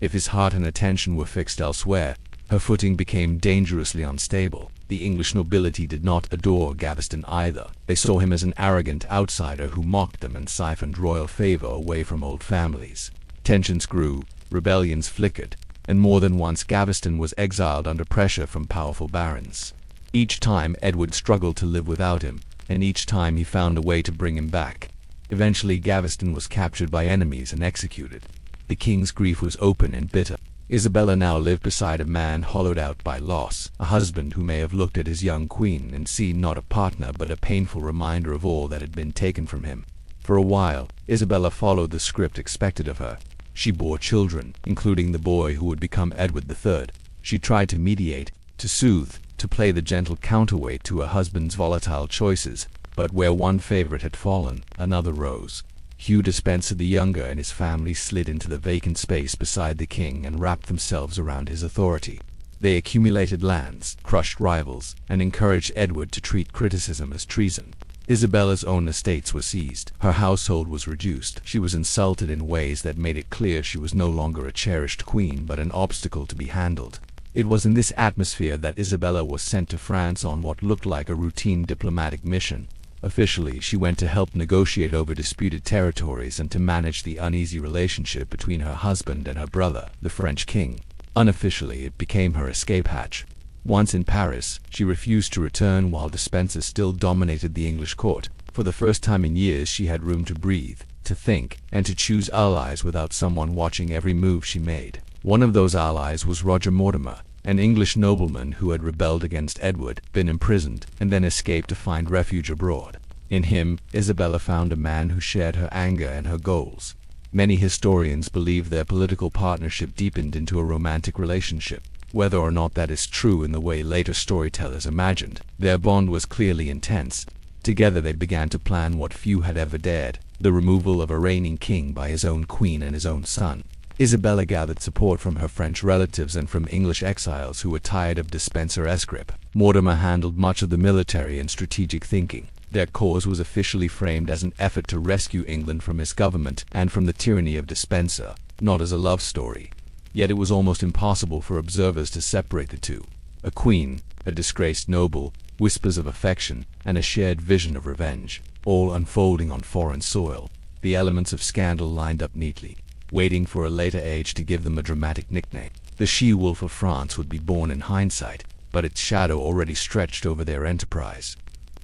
If his heart and attention were fixed elsewhere, her footing became dangerously unstable. The English nobility did not adore Gaveston either. They saw him as an arrogant outsider who mocked them and siphoned royal favor away from old families. Tensions grew, rebellions flickered, and more than once Gaveston was exiled under pressure from powerful barons. Each time Edward struggled to live without him, and each time he found a way to bring him back. Eventually Gaveston was captured by enemies and executed. The king's grief was open and bitter. Isabella now lived beside a man hollowed out by loss, a husband who may have looked at his young queen and seen not a partner but a painful reminder of all that had been taken from him. For a while, Isabella followed the script expected of her. She bore children, including the boy who would become Edward III. She tried to mediate, to soothe, to play the gentle counterweight to her husband's volatile choices, but where one favorite had fallen, another rose. Hugh Despenser the Younger and his family slid into the vacant space beside the king and wrapped themselves around his authority. They accumulated lands, crushed rivals, and encouraged Edward to treat criticism as treason. Isabella's own estates were seized. Her household was reduced. She was insulted in ways that made it clear she was no longer a cherished queen but an obstacle to be handled. It was in this atmosphere that Isabella was sent to France on what looked like a routine diplomatic mission. Officially, she went to help negotiate over disputed territories and to manage the uneasy relationship between her husband and her brother, the French king. Unofficially, it became her escape hatch. Once in Paris, she refused to return while Despenser still dominated the English court. For the first time in years, she had room to breathe, to think, and to choose allies without someone watching every move she made. One of those allies was Roger Mortimer, an English nobleman who had rebelled against Edward, been imprisoned, and then escaped to find refuge abroad. In him, Isabella found a man who shared her anger and her goals. Many historians believe their political partnership deepened into a romantic relationship. Whether or not that is true in the way later storytellers imagined, their bond was clearly intense. Together they began to plan what few had ever dared, the removal of a reigning king by his own queen and his own son. Isabella gathered support from her French relatives and from English exiles who were tired of Despenser's grip. Mortimer handled much of the military and strategic thinking. Their cause was officially framed as an effort to rescue England from misgovernment and from the tyranny of Despenser. not as a love story. Yet it was almost impossible for observers to separate the two. A queen, a disgraced noble, whispers of affection, and a shared vision of revenge, all unfolding on foreign soil. The elements of scandal lined up neatly, waiting for a later age to give them a dramatic nickname. The she-wolf of France would be born in hindsight, but its shadow already stretched over their enterprise.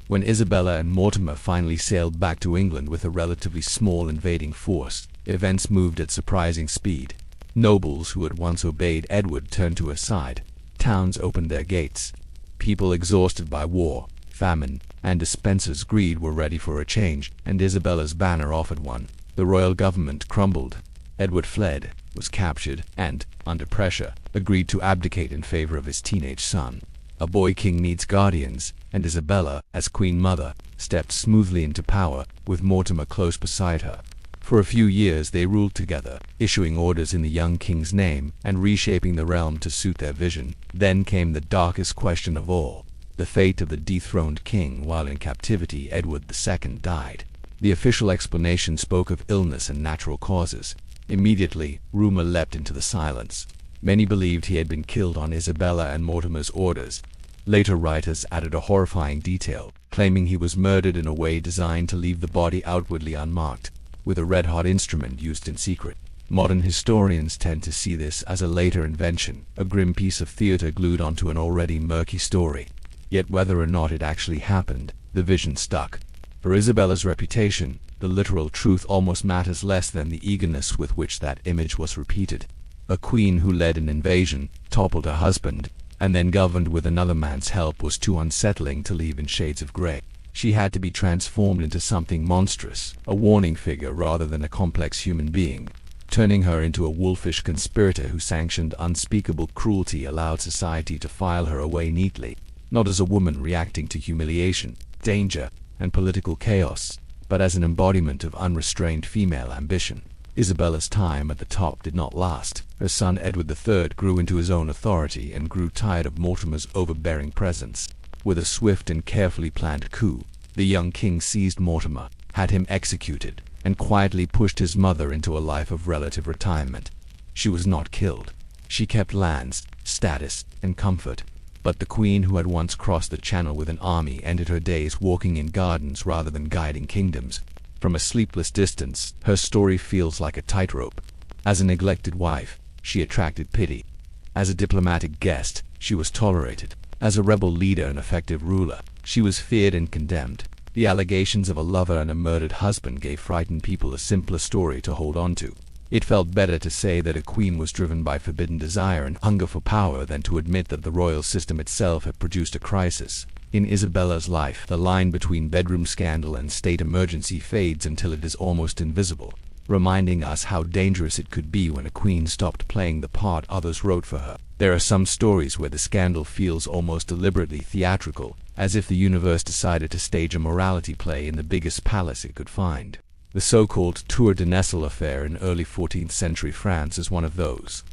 When Isabella and Mortimer finally sailed back to England with a relatively small invading force, events moved at surprising speed. Nobles who had once obeyed Edward turned to his side. Towns opened their gates. People exhausted by war, famine, and Despenser's greed were ready for a change, and Isabella's banner offered one. The royal government crumbled. Edward fled, was captured, and, under pressure, agreed to abdicate in favor of his teenage son. A boy king needs guardians, and Isabella, as queen mother, stepped smoothly into power, with Mortimer close beside her. For a few years they ruled together, issuing orders in the young king's name and reshaping the realm to suit their vision. Then came the darkest question of all, the fate of the dethroned king. While in captivity, Edward II died. The official explanation spoke of illness and natural causes. Immediately, rumor leapt into the silence. Many believed he had been killed on Isabella and Mortimer's orders. Later writers added a horrifying detail, claiming he was murdered in a way designed to leave the body outwardly unmarked, with a red-hot instrument used in secret. Modern historians tend to see this as a later invention, a grim piece of theater glued onto an already murky story. Yet whether or not it actually happened, the vision stuck. For Isabella's reputation, the literal truth almost matters less than the eagerness with which that image was repeated. A queen who led an invasion, toppled her husband, and then governed with another man's help was too unsettling to leave in shades of gray. She had to be transformed into something monstrous, a warning figure rather than a complex human being. Turning her into a wolfish conspirator who sanctioned unspeakable cruelty allowed society to file her away neatly, not as a woman reacting to humiliation, danger, and political chaos, but as an embodiment of unrestrained female ambition. Isabella's time at the top did not last. Her son Edward III grew into his own authority and grew tired of Mortimer's overbearing presence. With a swift and carefully planned coup, the young king seized Mortimer, had him executed, and quietly pushed his mother into a life of relative retirement. She was not killed. She kept lands, status, and comfort. But the queen who had once crossed the channel with an army ended her days walking in gardens rather than guiding kingdoms. From a sleepless distance, her story feels like a tightrope. As a neglected wife, she attracted pity. As a diplomatic guest, she was tolerated. As a rebel leader and effective ruler, she was feared and condemned. The allegations of a lover and a murdered husband gave frightened people a simpler story to hold on to. It felt better to say that a queen was driven by forbidden desire and hunger for power than to admit that the royal system itself had produced a crisis. In Isabella's life, the line between bedroom scandal and state emergency fades until it is almost invisible, reminding us how dangerous it could be when a queen stopped playing the part others wrote for her. There are some stories where the scandal feels almost deliberately theatrical, as if the universe decided to stage a morality play in the biggest palace it could find. The so-called Tour de Nesle affair in early 14th century France is one of those.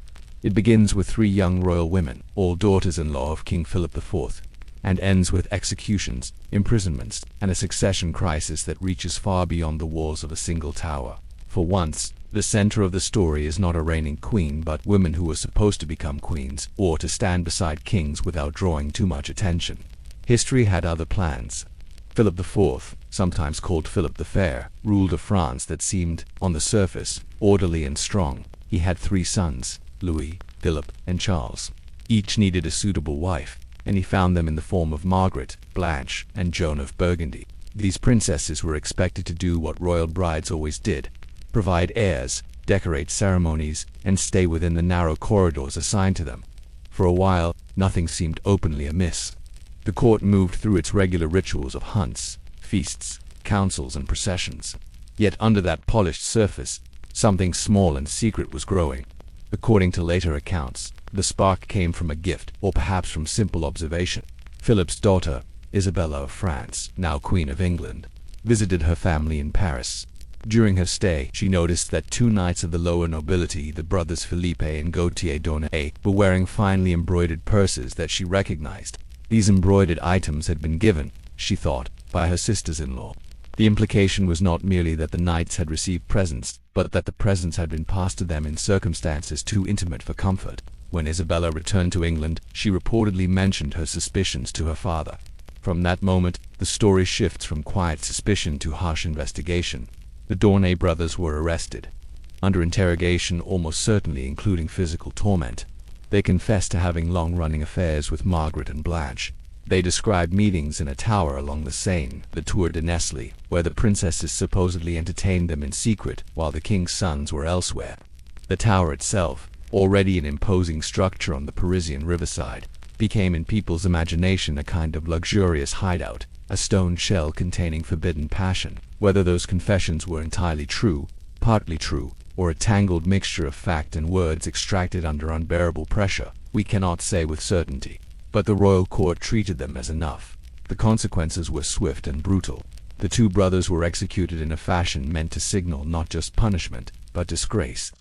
It begins with 3 young royal women, all daughters-in-law of King Philip IV, and ends with executions, imprisonments, and a succession crisis that reaches far beyond the walls of a single tower. For once, the center of the story is not a reigning queen but women who were supposed to become queens, or to stand beside kings without drawing too much attention. History had other plans. Philip IV, sometimes called Philip the Fair, ruled a France that seemed, on the surface, orderly and strong. He had 3 sons, Louis, Philip, and Charles. Each needed a suitable wife, and he found them in the form of Margaret, Blanche, and Joan of Burgundy. These princesses were expected to do what royal brides always did: provide heirs, decorate ceremonies, and stay within the narrow corridors assigned to them. For a while, nothing seemed openly amiss. The court moved through its regular rituals of hunts, feasts, councils, and processions. Yet under that polished surface, something small and secret was growing. According to later accounts, the spark came from a gift, or perhaps from simple observation. Philip's daughter, Isabella of France, now Queen of England, visited her family in Paris. During her stay, she noticed that 2 knights of the lower nobility, the brothers Philippe and Gautier d'Aunay, were wearing finely embroidered purses that she recognized. These embroidered items had been given, she thought, by her sisters-in-law. The implication was not merely that the knights had received presents, but that the presents had been passed to them in circumstances too intimate for comfort. When Isabella returned to England, she reportedly mentioned her suspicions to her father. From that moment, the story shifts from quiet suspicion to harsh investigation. The Dornay brothers were arrested. Under interrogation, almost certainly including physical torment, they confessed to having long-running affairs with Margaret and Blanche. They described meetings in a tower along the Seine, the Tour de Nesle, where the princesses supposedly entertained them in secret while the king's sons were elsewhere. The tower itself, already an imposing structure on the Parisian riverside, became in people's imagination a kind of luxurious hideout, a stone shell containing forbidden passion. Whether those confessions were entirely true, partly true, or a tangled mixture of fact and words extracted under unbearable pressure, we cannot say with certainty. But the royal court treated them as enough. The consequences were swift and brutal. The two brothers were executed in a fashion meant to signal not just punishment, but disgrace.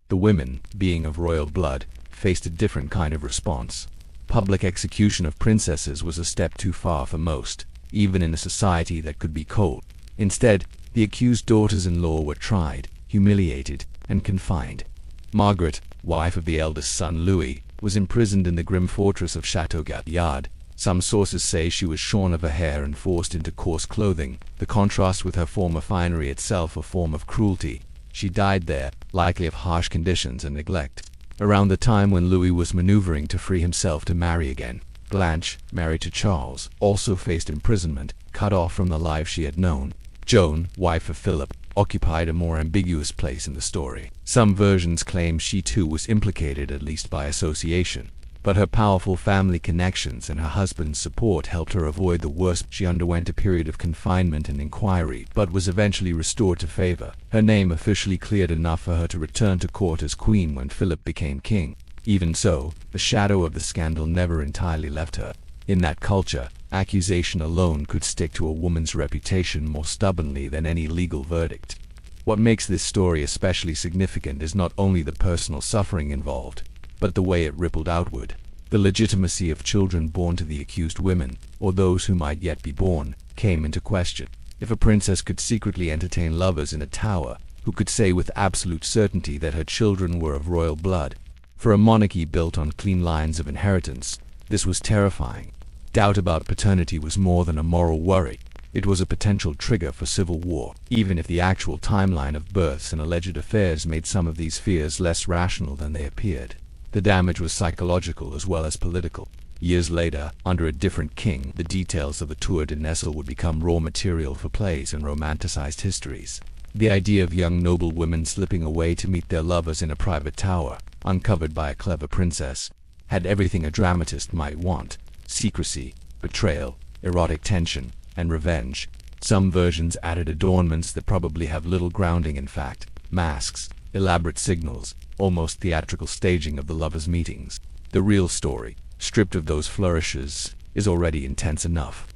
The women, being of royal blood, faced a different kind of response. Public execution of princesses was a step too far for most, even in a society that could be cold. Instead, the accused daughters-in-law were tried, humiliated, and confined. Margaret, wife of the eldest son Louis, was imprisoned in the grim fortress of Château Gaillard. Some sources say she was shorn of her hair and forced into coarse clothing, the contrast with her former finery itself a form of cruelty. She died there, likely of harsh conditions and neglect. Around the time when Louis was maneuvering to free himself to marry again, Blanche, married to Charles, also faced imprisonment, cut off from the life she had known. Joan, wife of Philip, occupied a more ambiguous place in the story. Some versions claim she too was implicated, at least by association, but her powerful family connections and her husband's support helped her avoid the worst. She underwent a period of confinement and inquiry, but was eventually restored to favor. Her name officially cleared enough for her to return to court as queen when Philip became king. Even so, the shadow of the scandal never entirely left her. In that culture, accusation alone could stick to a woman's reputation more stubbornly than any legal verdict. What makes this story especially significant is not only the personal suffering involved, but the way it rippled outward. The legitimacy of children born to the accused women, or those who might yet be born, came into question. If a princess could secretly entertain lovers in a tower, who could say with absolute certainty that her children were of royal blood? For a monarchy built on clean lines of inheritance, this was terrifying. Doubt about paternity was more than a moral worry. It was a potential trigger for civil war, even if the actual timeline of births and alleged affairs made some of these fears less rational than they appeared. The damage was psychological as well as political. Years later, under a different king, the details of the Tour de Nesle would become raw material for plays and romanticized histories. The idea of young noble women slipping away to meet their lovers in a private tower, uncovered by a clever princess, had everything a dramatist might want: secrecy, betrayal, erotic tension, and revenge. Some versions added adornments that probably have little grounding in fact: masks, elaborate signals, almost theatrical staging of the lovers' meetings. The real story, stripped of those flourishes, is already intense enough.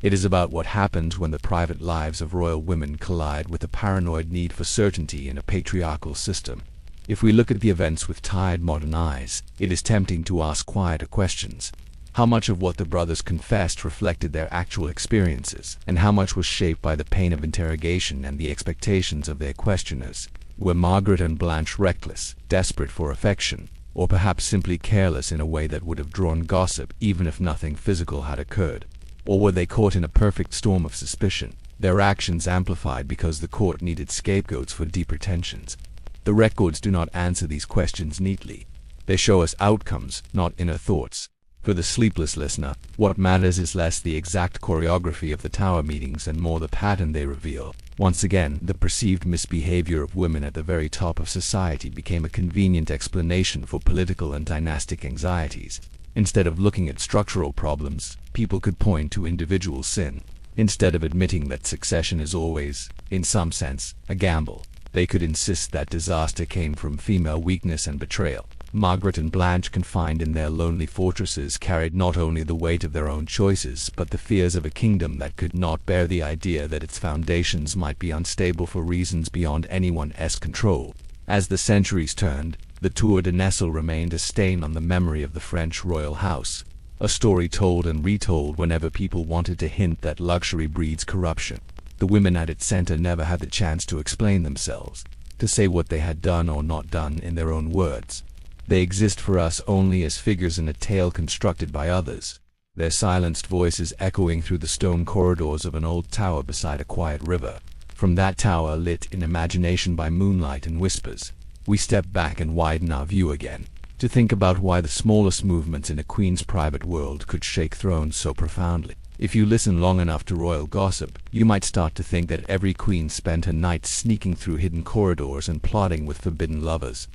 It is about what happens when the private lives of royal women collide with the paranoid need for certainty in a patriarchal system. If we look at the events with tired modern eyes, it is tempting to ask quieter questions. How much of what the brothers confessed reflected their actual experiences, and how much was shaped by the pain of interrogation and the expectations of their questioners? Were Margaret and Blanche reckless, desperate for affection, or perhaps simply careless in a way that would have drawn gossip even if nothing physical had occurred? Or were they caught in a perfect storm of suspicion, their actions amplified because the court needed scapegoats for deeper tensions? The records do not answer these questions neatly. They show us outcomes, not inner thoughts. For the sleepless listener, what matters is less the exact choreography of the tower meetings and more the pattern they reveal. Once again, the perceived misbehavior of women at the very top of society became a convenient explanation for political and dynastic anxieties. Instead of looking at structural problems, people could point to individual sin. Instead of admitting that succession is always, in some sense, a gamble, they could insist that disaster came from female weakness and betrayal. Margaret and Blanche, confined in their lonely fortresses, carried not only the weight of their own choices, but the fears of a kingdom that could not bear the idea that its foundations might be unstable for reasons beyond anyone's control. As the centuries turned, the Tour de Nesle remained a stain on the memory of the French royal house, a story told and retold whenever people wanted to hint that luxury breeds corruption. The women at its center never had the chance to explain themselves, to say what they had done or not done in their own words. They exist for us only as figures in a tale constructed by others, their silenced voices echoing through the stone corridors of an old tower beside a quiet river. From that tower, lit in imagination by moonlight and whispers, we step back and widen our view again, to think about why the smallest movements in a queen's private world could shake thrones so profoundly. If you listen long enough to royal gossip, you might start to think that every queen spent her nights sneaking through hidden corridors and plotting with forbidden lovers.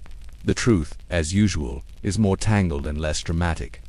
The truth, as usual, is more tangled and less dramatic.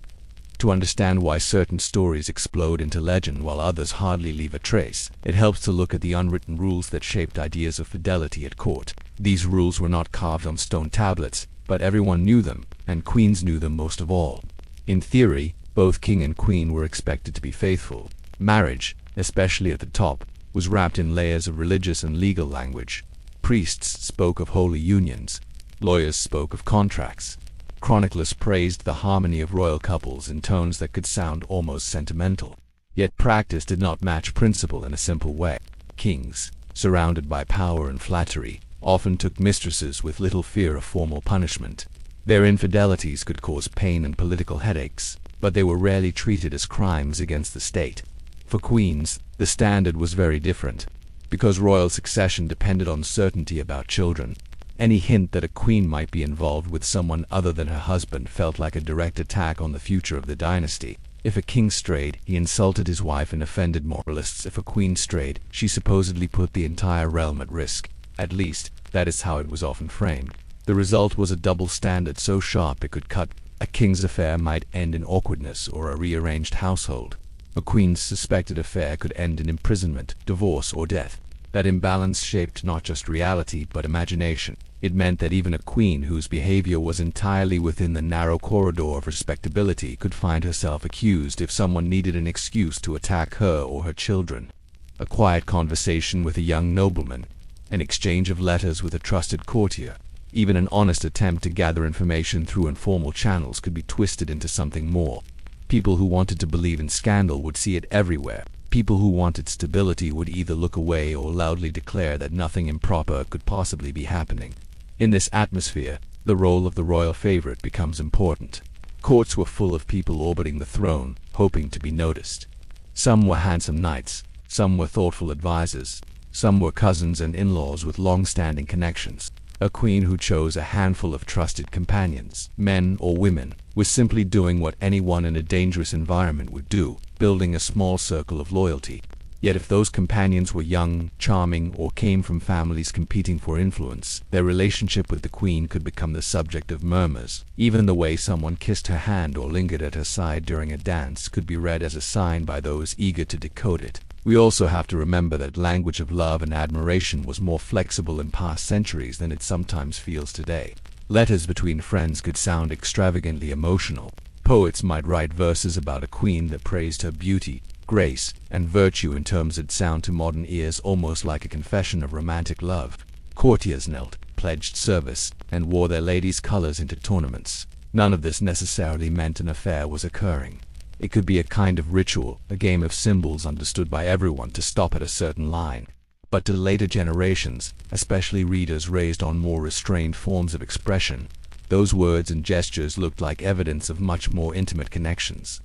To understand why certain stories explode into legend while others hardly leave a trace, it helps to look at the unwritten rules that shaped ideas of fidelity at court. These rules were not carved on stone tablets, but everyone knew them, and queens knew them most of all. In theory, both king and queen were expected to be faithful. Marriage, especially at the top, was wrapped in layers of religious and legal language. Priests spoke of holy unions. Lawyers spoke of contracts. Chroniclers praised the harmony of royal couples in tones that could sound almost sentimental. Yet practice did not match principle in a simple way. Kings, surrounded by power and flattery, often took mistresses with little fear of formal punishment. Their infidelities could cause pain and political headaches, but they were rarely treated as crimes against the state. For queens, the standard was very different. Because royal succession depended on certainty about children, any hint that a queen might be involved with someone other than her husband felt like a direct attack on the future of the dynasty. If a king strayed, he insulted his wife and offended moralists. If a queen strayed, she supposedly put the entire realm at risk. At least, that is how it was often framed. The result was a double standard so sharp it could cut. A king's affair might end in awkwardness or a rearranged household. A queen's suspected affair could end in imprisonment, divorce, or death. That imbalance shaped not just reality but imagination. It meant that even a queen whose behavior was entirely within the narrow corridor of respectability could find herself accused if someone needed an excuse to attack her or her children. A quiet conversation with a young nobleman, an exchange of letters with a trusted courtier, even an honest attempt to gather information through informal channels could be twisted into something more. People who wanted to believe in scandal would see it everywhere. People who wanted stability would either look away or loudly declare that nothing improper could possibly be happening. In this atmosphere, the role of the royal favorite becomes important. Courts were full of people orbiting the throne, hoping to be noticed. Some were handsome knights, some were thoughtful advisors, some were cousins and in-laws with long-standing connections. A queen who chose a handful of trusted companions, men or women, was simply doing what anyone in a dangerous environment would do, building a small circle of loyalty. Yet if those companions were young, charming, or came from families competing for influence, their relationship with the queen could become the subject of murmurs. Even the way someone kissed her hand or lingered at her side during a dance could be read as a sign by those eager to decode it. We also have to remember that language of love and admiration was more flexible in past centuries than it sometimes feels today. Letters between friends could sound extravagantly emotional. Poets might write verses about a queen that praised her beauty, grace, and virtue in terms that sound to modern ears almost like a confession of romantic love. Courtiers knelt, pledged service, and wore their ladies' colors into tournaments. None of this necessarily meant an affair was occurring. It could be a kind of ritual, a game of symbols understood by everyone to stop at a certain line. But to later generations, especially readers raised on more restrained forms of expression, those words and gestures looked like evidence of much more intimate connections.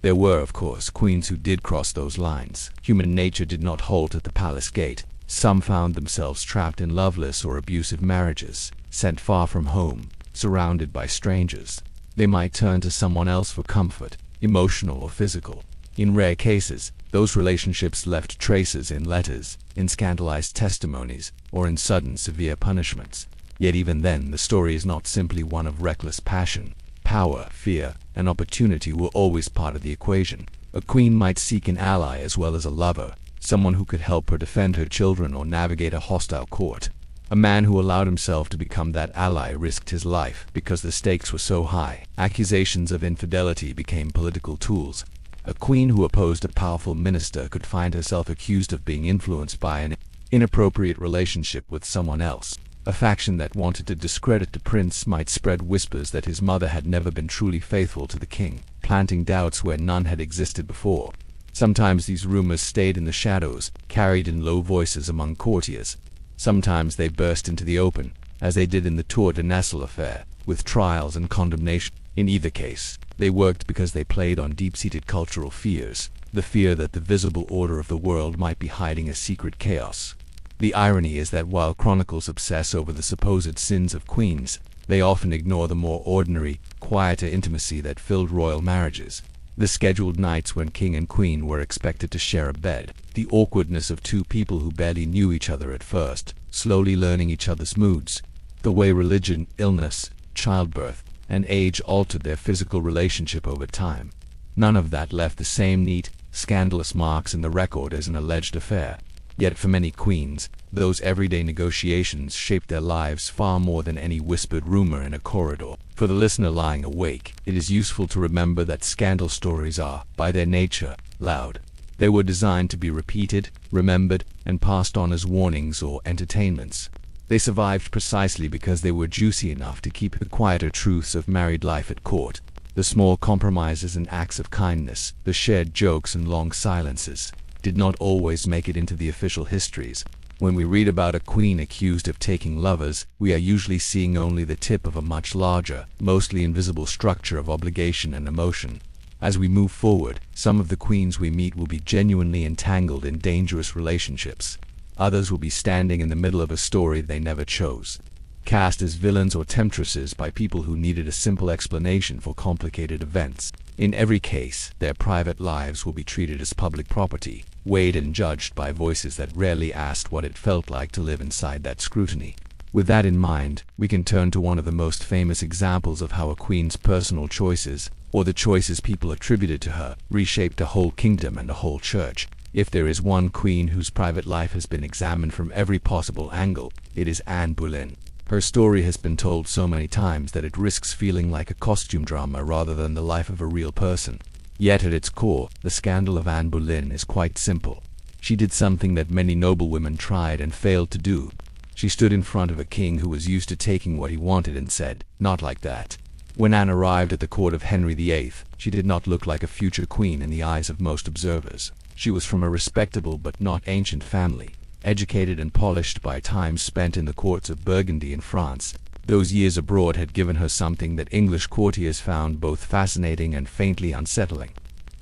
There were, of course, queens who did cross those lines. Human nature did not halt at the palace gate. Some found themselves trapped in loveless or abusive marriages, sent far from home, surrounded by strangers. They might turn to someone else for comfort, emotional or physical. In rare cases, those relationships left traces in letters, in scandalized testimonies, or in sudden severe punishments. Yet even then, the story is not simply one of reckless passion. Power, fear, and opportunity were always part of the equation. A queen might seek an ally as well as a lover, someone who could help her defend her children or navigate a hostile court. A man who allowed himself to become that ally risked his life because the stakes were so high. Accusations of infidelity became political tools. A queen who opposed a powerful minister could find herself accused of being influenced by an inappropriate relationship with someone else. A faction that wanted to discredit the prince might spread whispers that his mother had never been truly faithful to the king, planting doubts where none had existed before. Sometimes these rumors stayed in the shadows, carried in low voices among courtiers. Sometimes they burst into the open, as they did in the Tour de Nesle affair, with trials and condemnation. In either case, they worked because they played on deep-seated cultural fears, the fear that the visible order of the world might be hiding a secret chaos. The irony is that while chronicles obsess over the supposed sins of queens, they often ignore the more ordinary, quieter intimacy that filled royal marriages. The scheduled nights when king and queen were expected to share a bed, the awkwardness of two people who barely knew each other at first, slowly learning each other's moods, the way religion, illness, childbirth, and age altered their physical relationship over time. None of that left the same neat, scandalous marks in the record as an alleged affair. Yet for many queens, those everyday negotiations shaped their lives far more than any whispered rumor in a corridor. For the listener lying awake, it is useful to remember that scandal stories are, by their nature, loud. They were designed to be repeated, remembered, and passed on as warnings or entertainments. They survived precisely because they were juicy enough to keep the quieter truths of married life at court. The small compromises and acts of kindness, the shared jokes and long silences, did not always make it into the official histories. When we read about a queen accused of taking lovers, we are usually seeing only the tip of a much larger, mostly invisible structure of obligation and emotion. As we move forward, some of the queens we meet will be genuinely entangled in dangerous relationships. Others will be standing in the middle of a story they never chose, cast as villains or temptresses by people who needed a simple explanation for complicated events. In every case, their private lives will be treated as public property, weighed and judged by voices that rarely asked what it felt like to live inside that scrutiny. With that in mind, we can turn to one of the most famous examples of how a queen's personal choices, or the choices people attributed to her, reshaped a whole kingdom and a whole church. If there is one queen whose private life has been examined from every possible angle, it is Anne Boleyn. Her story has been told so many times that it risks feeling like a costume drama rather than the life of a real person. Yet at its core, the scandal of Anne Boleyn is quite simple. She did something that many noblewomen tried and failed to do. She stood in front of a king who was used to taking what he wanted and said, "Not like that." When Anne arrived at the court of Henry VIII, she did not look like a future queen in the eyes of most observers. She was from a respectable but not ancient family, educated and polished by time spent in the courts of Burgundy and France. Those years abroad had given her something that English courtiers found both fascinating and faintly unsettling: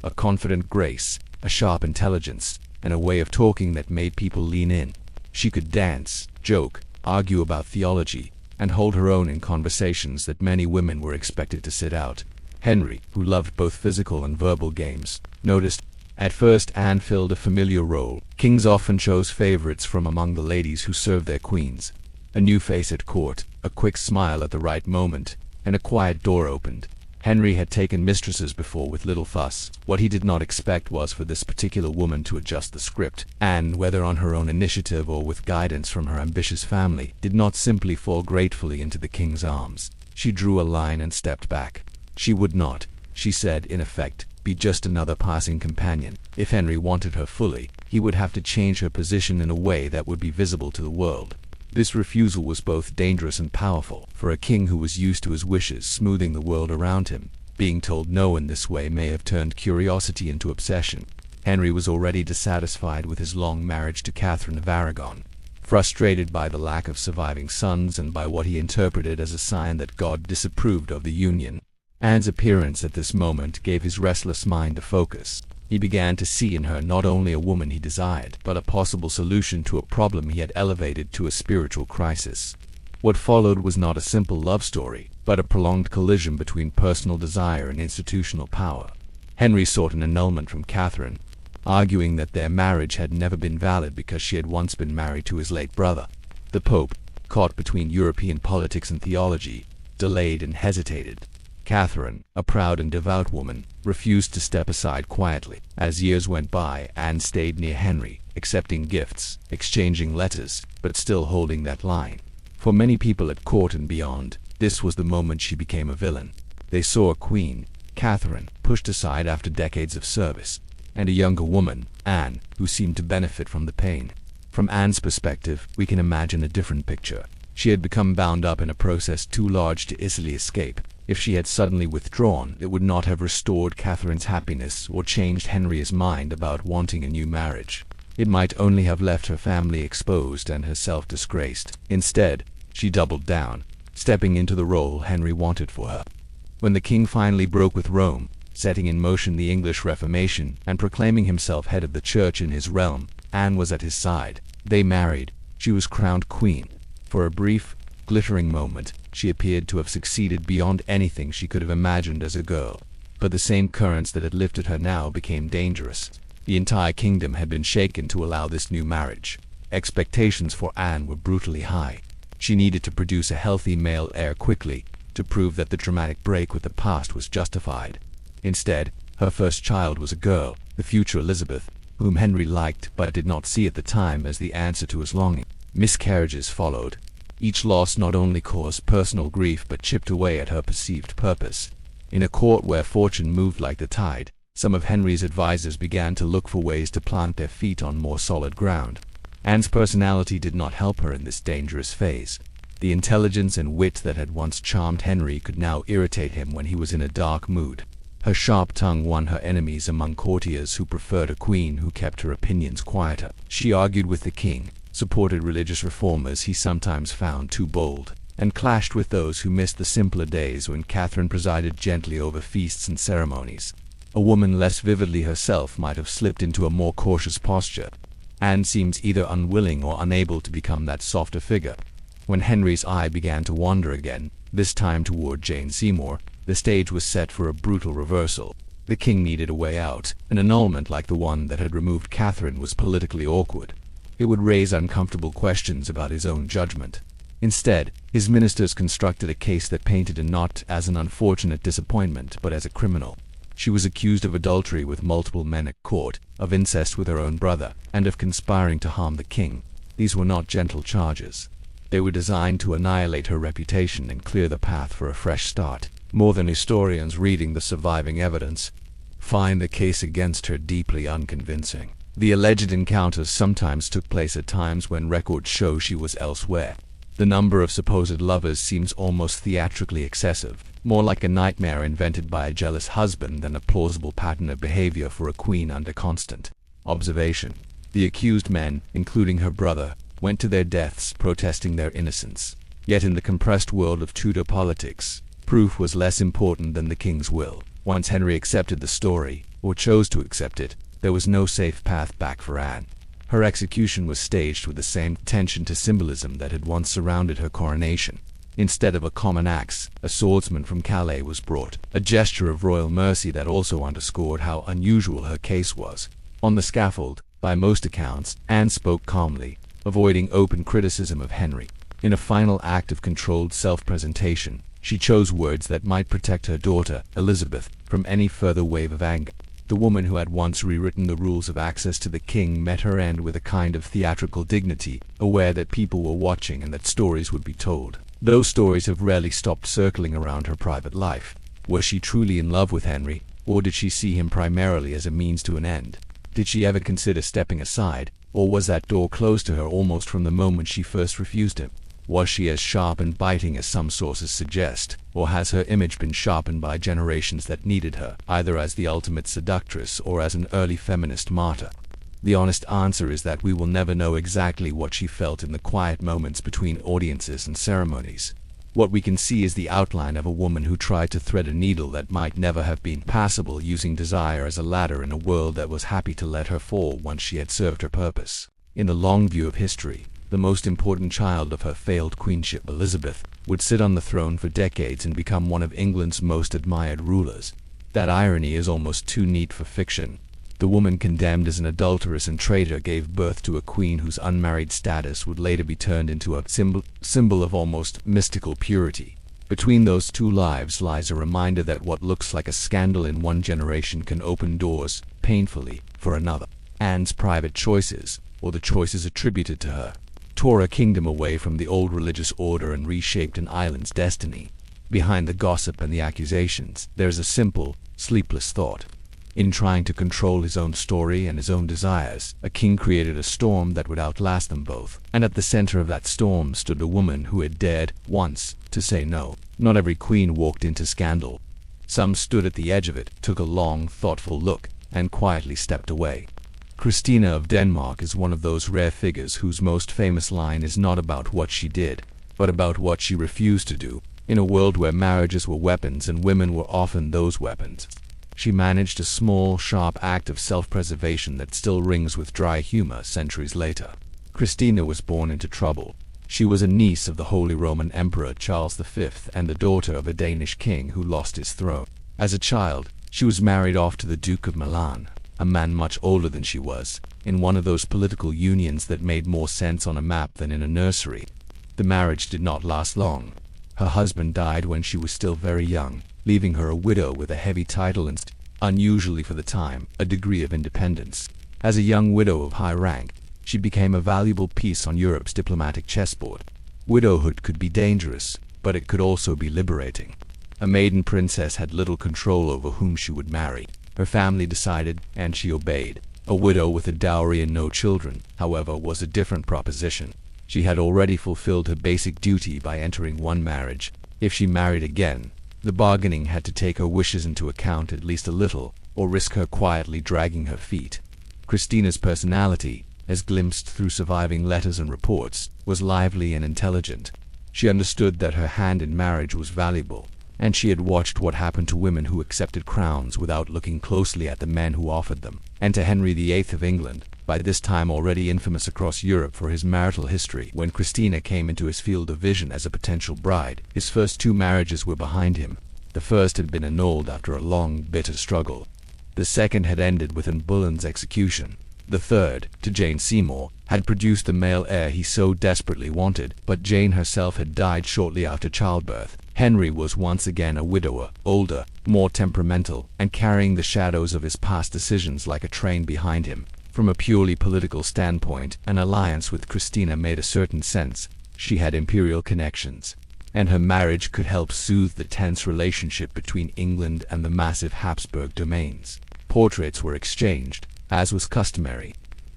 a confident grace, a sharp intelligence, and a way of talking that made people lean in. She could dance, joke, argue about theology, and hold her own in conversations that many women were expected to sit out. Henry, who loved both physical and verbal games, noticed. At first, Anne filled a familiar role. Kings often chose favorites from among the ladies who served their queens. A new face at court, a quick smile at the right moment, and a quiet door opened. Henry had taken mistresses before with little fuss. What he did not expect was for this particular woman to adjust the script. Anne, whether on her own initiative or with guidance from her ambitious family, did not simply fall gratefully into the king's arms. She drew a line and stepped back. She would not, she said in effect, be just another passing companion. If Henry wanted her fully, he would have to change her position in a way that would be visible to the world. This refusal was both dangerous and powerful, for a king who was used to his wishes smoothing the world around him. Being told no in this way may have turned curiosity into obsession. Henry was already dissatisfied with his long marriage to Catherine of Aragon, frustrated by the lack of surviving sons and by what he interpreted as a sign that God disapproved of the union. Anne's appearance at this moment gave his restless mind a focus. He began to see in her not only a woman he desired, but a possible solution to a problem he had elevated to a spiritual crisis. What followed was not a simple love story, but a prolonged collision between personal desire and institutional power. Henry sought an annulment from Catherine, arguing that their marriage had never been valid because she had once been married to his late brother. The Pope, caught between European politics and theology, delayed and hesitated. Catherine, a proud and devout woman, refused to step aside quietly. As years went by, Anne stayed near Henry, accepting gifts, exchanging letters, but still holding that line. For many people at court and beyond, this was the moment she became a villain. They saw a queen, Catherine, pushed aside after decades of service, and a younger woman, Anne, who seemed to benefit from the pain. From Anne's perspective, we can imagine a different picture. She had become bound up in a process too large to easily escape. If she had suddenly withdrawn, it would not have restored Catherine's happiness or changed Henry's mind about wanting a new marriage. It might only have left her family exposed and herself disgraced. Instead, she doubled down, stepping into the role Henry wanted for her. When the king finally broke with Rome, setting in motion the English Reformation and proclaiming himself head of the church in his realm, Anne was at his side. They married. She was crowned queen. For a brief, glittering moment, she appeared to have succeeded beyond anything she could have imagined as a girl. But the same currents that had lifted her now became dangerous. The entire kingdom had been shaken to allow this new marriage. Expectations for Anne were brutally high. She needed to produce a healthy male heir quickly, to prove that the dramatic break with the past was justified. Instead, her first child was a girl, the future Elizabeth, whom Henry liked but did not see at the time as the answer to his longing. Miscarriages followed. Each loss not only caused personal grief but chipped away at her perceived purpose. In a court where fortune moved like the tide, some of Henry's advisors began to look for ways to plant their feet on more solid ground. Anne's personality did not help her in this dangerous phase. The intelligence and wit that had once charmed Henry could now irritate him when he was in a dark mood. Her sharp tongue won her enemies among courtiers who preferred a queen who kept her opinions quieter. She argued with the king, supported religious reformers he sometimes found too bold, and clashed with those who missed the simpler days when Catherine presided gently over feasts and ceremonies. A woman less vividly herself might have slipped into a more cautious posture. Anne seems either unwilling or unable to become that softer figure. When Henry's eye began to wander again, this time toward Jane Seymour, the stage was set for a brutal reversal. The king needed a way out. An annulment like the one that had removed Catherine was politically awkward. It would raise uncomfortable questions about his own judgment. Instead, his ministers constructed a case that painted her not as an unfortunate disappointment, but as a criminal. She was accused of adultery with multiple men at court, of incest with her own brother, and of conspiring to harm the king. These were not gentle charges. They were designed to annihilate her reputation and clear the path for a fresh start. More than historians reading the surviving evidence find the case against her deeply unconvincing. The alleged encounters sometimes took place at times when records show she was elsewhere. The number of supposed lovers seems almost theatrically excessive, more like a nightmare invented by a jealous husband than a plausible pattern of behavior for a queen under constant observation. The accused men, including her brother, went to their deaths protesting their innocence. Yet in the compressed world of Tudor politics, proof was less important than the king's will. Once Henry accepted the story, or chose to accept it, there was no safe path back for Anne. Her execution was staged with the same attention to symbolism that had once surrounded her coronation. Instead of a common axe, a swordsman from Calais was brought, a gesture of royal mercy that also underscored how unusual her case was. On the scaffold, by most accounts, Anne spoke calmly, avoiding open criticism of Henry. In a final act of controlled self-presentation, she chose words that might protect her daughter, Elizabeth, from any further wave of anger. The woman who had once rewritten the rules of access to the king met her end with a kind of theatrical dignity, aware that people were watching and that stories would be told. Those stories have rarely stopped circling around her private life. Was she truly in love with Henry, or did she see him primarily as a means to an end? Did she ever consider stepping aside, or was that door closed to her almost from the moment she first refused him? Was she as sharp and biting as some sources suggest, or has her image been sharpened by generations that needed her, either as the ultimate seductress or as an early feminist martyr? The honest answer is that we will never know exactly what she felt in the quiet moments between audiences and ceremonies. What we can see is the outline of a woman who tried to thread a needle that might never have been passable, using desire as a ladder in a world that was happy to let her fall once she had served her purpose. In the long view of history, the most important child of her failed queenship, Elizabeth, would sit on the throne for decades and become one of England's most admired rulers. That irony is almost too neat for fiction. The woman condemned as an adulteress and traitor gave birth to a queen whose unmarried status would later be turned into a symbol of almost mystical purity. Between those two lives lies a reminder that what looks like a scandal in one generation can open doors, painfully, for another. Anne's private choices, or the choices attributed to her, tore a kingdom away from the old religious order and reshaped an island's destiny. Behind the gossip and the accusations, there is a simple, sleepless thought. In trying to control his own story and his own desires, a king created a storm that would outlast them both. And at the center of that storm stood a woman who had dared, once, to say no. Not every queen walked into scandal. Some stood at the edge of it, took a long, thoughtful look, and quietly stepped away. Christina of Denmark is one of those rare figures whose most famous line is not about what she did, but about what she refused to do. In a world where marriages were weapons and women were often those weapons, she managed a small, sharp act of self-preservation that still rings with dry humor centuries later. Christina was born into trouble. She was a niece of the Holy Roman Emperor Charles V and the daughter of a Danish king who lost his throne. As a child, she was married off to the Duke of Milan, a man much older than she was, in one of those political unions that made more sense on a map than in a nursery. The marriage did not last long. Her husband died when she was still very young, leaving her a widow with a heavy title and, unusually for the time, a degree of independence. As a young widow of high rank, she became a valuable piece on Europe's diplomatic chessboard. Widowhood could be dangerous, but it could also be liberating. A maiden princess had little control over whom she would marry. Her family decided, and she obeyed. A widow with a dowry and no children, however, was a different proposition. She had already fulfilled her basic duty by entering one marriage. If she married again, the bargaining had to take her wishes into account at least a little, or risk her quietly dragging her feet. Christina's personality, as glimpsed through surviving letters and reports, was lively and intelligent. She understood that her hand in marriage was valuable, and she had watched what happened to women who accepted crowns without looking closely at the men who offered them. And to Henry VIII of England, by this time already infamous across Europe for his marital history, when Christina came into his field of vision as a potential bride, his first 2 marriages were behind him. The first had been annulled after a long, bitter struggle. The second had ended with Anne Boleyn's execution. The third, to Jane Seymour, had produced the male heir he so desperately wanted, but Jane herself had died shortly after childbirth. Henry was once again a widower, older, more temperamental, and carrying the shadows of his past decisions like a train behind him. From a purely political standpoint, an alliance with Christina made a certain sense. She had imperial connections, and her marriage could help soothe the tense relationship between England and the massive Habsburg domains. Portraits were exchanged, as was customary.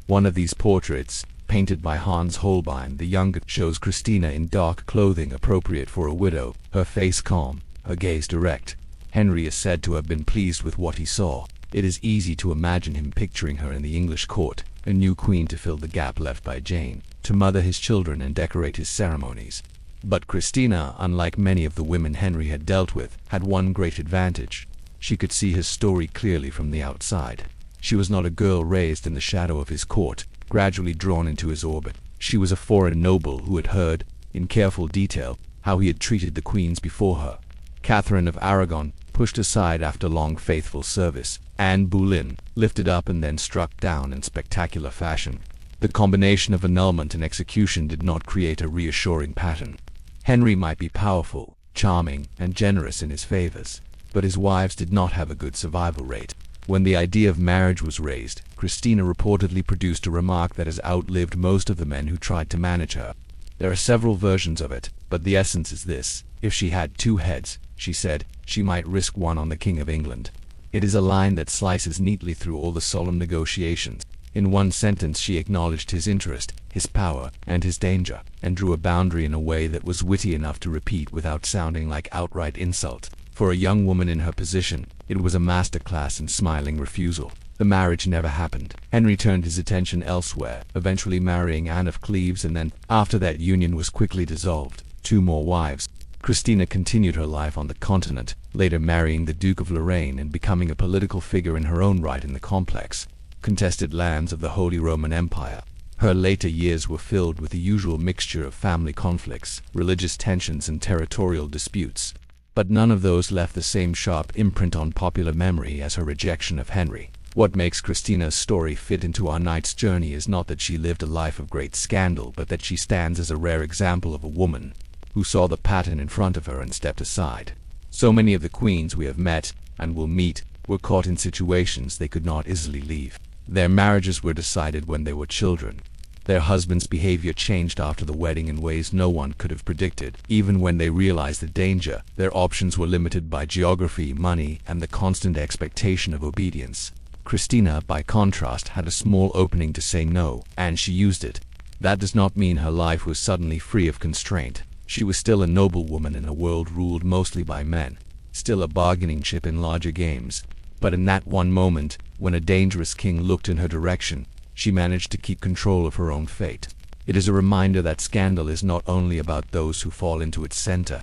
One of these portraits, painted by Hans Holbein the Younger, shows Christina in dark clothing appropriate for a widow, her face calm, her gaze direct. Henry is said to have been pleased with what he saw. It is easy to imagine him picturing her in the English court, a new queen to fill the gap left by Jane, to mother his children and decorate his ceremonies. But Christina, unlike many of the women Henry had dealt with, had one great advantage. She could see his story clearly from the outside. She was not a girl raised in the shadow of his court, gradually drawn into his orbit. She was a foreign noble who had heard, in careful detail, how he had treated the queens before her. Catherine of Aragon, pushed aside after long faithful service. Anne Boleyn, lifted up and then struck down in spectacular fashion. The combination of annulment and execution did not create a reassuring pattern. Henry might be powerful, charming, and generous in his favors, but his wives did not have a good survival rate. When the idea of marriage was raised, Christina reportedly produced a remark that has outlived most of the men who tried to manage her. There are several versions of it, but the essence is this: if she had 2 heads, she said, she might risk one on the King of England. It is a line that slices neatly through all the solemn negotiations. In one sentence she acknowledged his interest, his power, and his danger, and drew a boundary in a way that was witty enough to repeat without sounding like outright insult. For a young woman in her position, it was a masterclass in smiling refusal. The marriage never happened. Henry turned his attention elsewhere, eventually marrying Anne of Cleves, and then, after that union was quickly dissolved, 2 more wives. Christina continued her life on the continent, later marrying the Duke of Lorraine and becoming a political figure in her own right in the complex, contested lands of the Holy Roman Empire. Her later years were filled with the usual mixture of family conflicts, religious tensions, and territorial disputes. But none of those left the same sharp imprint on popular memory as her rejection of Henry. What makes Christina's story fit into our knight's journey is not that she lived a life of great scandal, but that she stands as a rare example of a woman who saw the pattern in front of her and stepped aside. So many of the queens we have met, and will meet, were caught in situations they could not easily leave. Their marriages were decided when they were children. Their husbands' behavior changed after the wedding in ways no one could have predicted. Even when they realized the danger, their options were limited by geography, money, and the constant expectation of obedience. Christina, by contrast, had a small opening to say no, and she used it. That does not mean her life was suddenly free of constraint. She was still a noblewoman in a world ruled mostly by men, still a bargaining chip in larger games. But in that one moment, when a dangerous king looked in her direction, she managed to keep control of her own fate. It is a reminder that scandal is not only about those who fall into its center,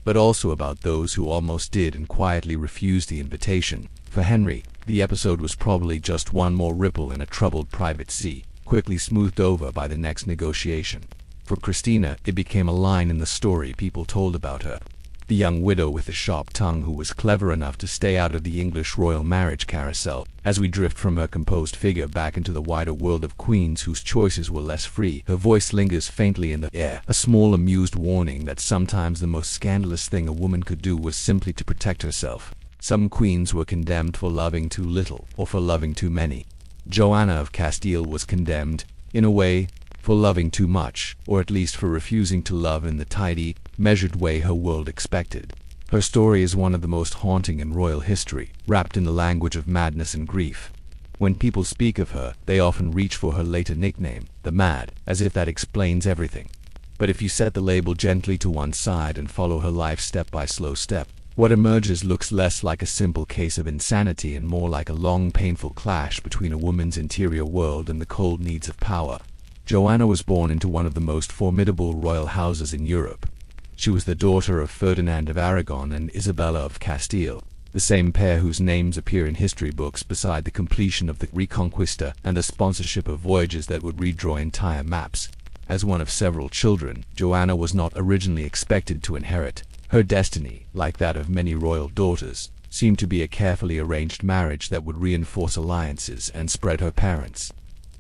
but also about those who almost did and quietly refused the invitation. For Henry, the episode was probably just one more ripple in a troubled private sea, quickly smoothed over by the next negotiation. For Christina, it became a line in the story people told about her. The young widow with the sharp tongue who was clever enough to stay out of the English royal marriage carousel. As we drift from her composed figure back into the wider world of queens whose choices were less free, her voice lingers faintly in the air, a small amused warning that sometimes the most scandalous thing a woman could do was simply to protect herself. Some queens were condemned for loving too little, or for loving too many. Joanna of Castile was condemned, in a way, for loving too much, or at least for refusing to love in the tidy, measured way her world expected. Her story is one of the most haunting in royal history, wrapped in the language of madness and grief. When people speak of her, they often reach for her later nickname, the Mad, as if that explains everything. But if you set the label gently to one side and follow her life step by slow step, what emerges looks less like a simple case of insanity and more like a long, painful clash between a woman's interior world and the cold needs of power. Joanna was born into one of the most formidable royal houses in Europe. She was the daughter of Ferdinand of Aragon and Isabella of Castile, the same pair whose names appear in history books beside the completion of the Reconquista and the sponsorship of voyages that would redraw entire maps. As one of several children, Joanna was not originally expected to inherit. Her destiny, like that of many royal daughters, seemed to be a carefully arranged marriage that would reinforce alliances and spread her parents'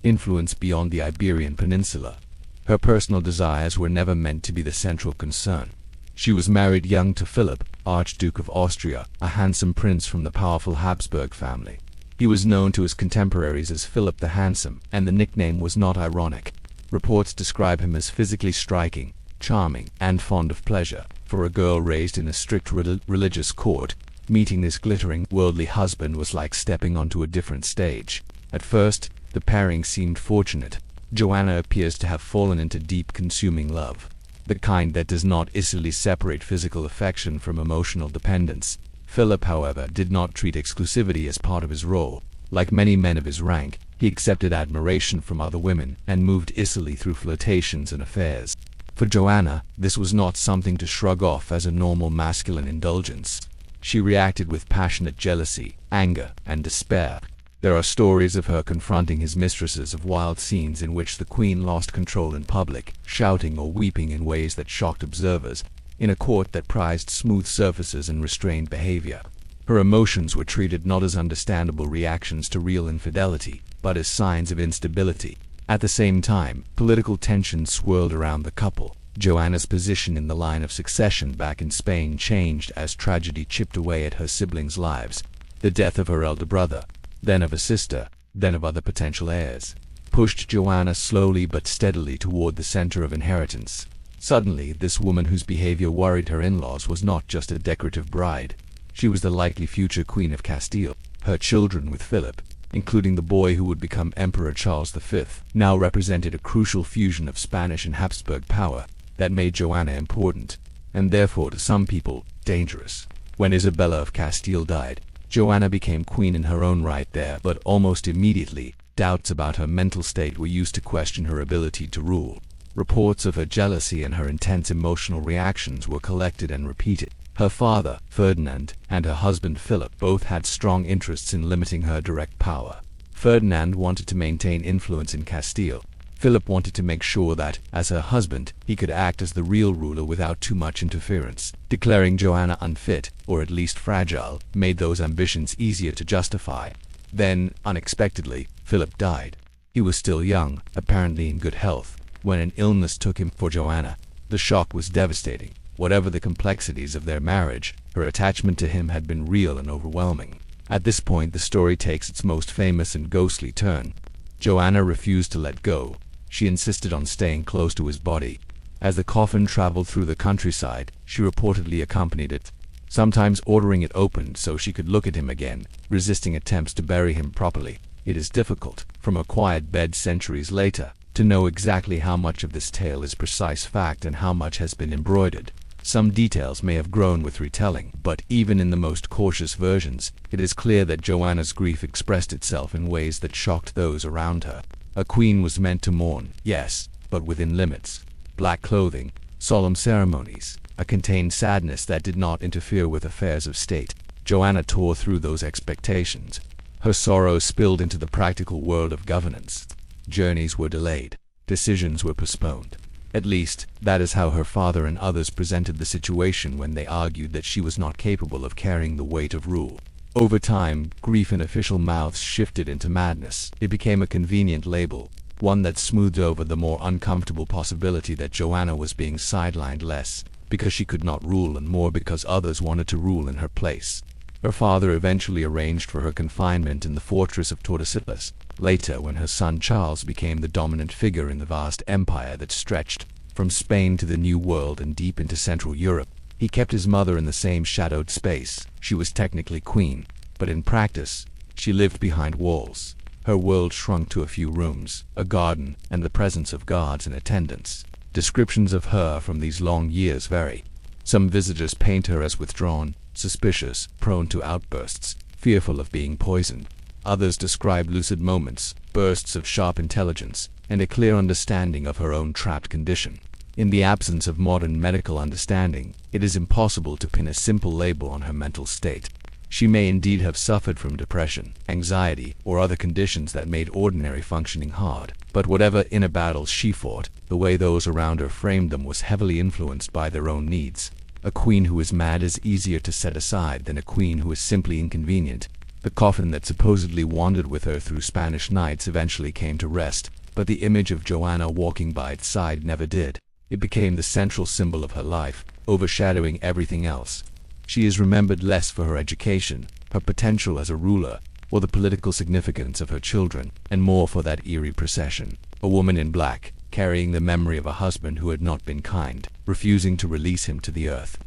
influence beyond the Iberian Peninsula. Her personal desires were never meant to be the central concern. She was married young to Philip, Archduke of Austria, a handsome prince from the powerful Habsburg family. He was known to his contemporaries as Philip the Handsome, and the nickname was not ironic. Reports describe him as physically striking, charming, and fond of pleasure. For a girl raised in a strict religious court, meeting this glittering, worldly husband was like stepping onto a different stage. At first, the pairing seemed fortunate. Joanna appears to have fallen into deep, consuming love, the kind that does not easily separate physical affection from emotional dependence. Philip, however, did not treat exclusivity as part of his role. Like many men of his rank, he accepted admiration from other women and moved easily through flirtations and affairs. For Joanna, this was not something to shrug off as a normal masculine indulgence. She reacted with passionate jealousy, anger, and despair. There are stories of her confronting his mistresses of wild scenes in which the queen lost control in public, shouting or weeping in ways that shocked observers, in a court that prized smooth surfaces and restrained behavior. Her emotions were treated not as understandable reactions to real infidelity, but as signs of instability. At the same time, political tensions swirled around the couple. Joanna's position in the line of succession back in Spain changed as tragedy chipped away at her siblings' lives. The death of her elder brother, then of a sister, then of other potential heirs, pushed Joanna slowly but steadily toward the center of inheritance. Suddenly, this woman whose behavior worried her in-laws was not just a decorative bride. She was the likely future Queen of Castile. Her children with Philip, including the boy who would become Emperor Charles V, now represented a crucial fusion of Spanish and Habsburg power that made Joanna important, and therefore to some people, dangerous. When Isabella of Castile died, Joanna became queen in her own right there, but almost immediately, doubts about her mental state were used to question her ability to rule. Reports of her jealousy and her intense emotional reactions were collected and repeated. Her father, Ferdinand, and her husband Philip both had strong interests in limiting her direct power. Ferdinand wanted to maintain influence in Castile. Philip wanted to make sure that, as her husband, he could act as the real ruler without too much interference. Declaring Joanna unfit, or at least fragile, made those ambitions easier to justify. Then, unexpectedly, Philip died. He was still young, apparently in good health, when an illness took him. For Joanna, the shock was devastating. Whatever the complexities of their marriage, her attachment to him had been real and overwhelming. At this point, the story takes its most famous and ghostly turn. Joanna refused to let go. She insisted on staying close to his body. As the coffin traveled through the countryside, she reportedly accompanied it, sometimes ordering it opened so she could look at him again, resisting attempts to bury him properly. It is difficult, from a quiet bed centuries later, to know exactly how much of this tale is precise fact and how much has been embroidered. Some details may have grown with retelling, but even in the most cautious versions, it is clear that Joanna's grief expressed itself in ways that shocked those around her. A queen was meant to mourn, yes, but within limits. Black clothing, solemn ceremonies, a contained sadness that did not interfere with affairs of state. Joanna tore through those expectations. Her sorrows spilled into the practical world of governance. Journeys were delayed. Decisions were postponed. At least, that is how her father and others presented the situation when they argued that she was not capable of carrying the weight of rule. Over time, grief in official mouths shifted into madness. It became a convenient label, one that smoothed over the more uncomfortable possibility that Joanna was being sidelined less because she could not rule and more because others wanted to rule in her place. Her father eventually arranged for her confinement in the fortress of Tordesillas. Later, when her son Charles became the dominant figure in the vast empire that stretched from Spain to the New World and deep into Central Europe, he kept his mother in the same shadowed space. She was technically queen, but in practice, she lived behind walls. Her world shrunk to a few rooms, a garden, and the presence of guards in attendance. Descriptions of her from these long years vary. Some visitors paint her as withdrawn, suspicious, prone to outbursts, fearful of being poisoned. Others describe lucid moments, bursts of sharp intelligence, and a clear understanding of her own trapped condition. In the absence of modern medical understanding, it is impossible to pin a simple label on her mental state. She may indeed have suffered from depression, anxiety, or other conditions that made ordinary functioning hard. But whatever inner battles she fought, the way those around her framed them was heavily influenced by their own needs. A queen who is mad is easier to set aside than a queen who is simply inconvenient. The coffin that supposedly wandered with her through Spanish nights eventually came to rest, but the image of Joanna walking by its side never did. It became the central symbol of her life, overshadowing everything else. She is remembered less for her education, her potential as a ruler, or the political significance of her children, and more for that eerie procession. A woman in black, carrying the memory of a husband who had not been kind, refusing to release him to the earth.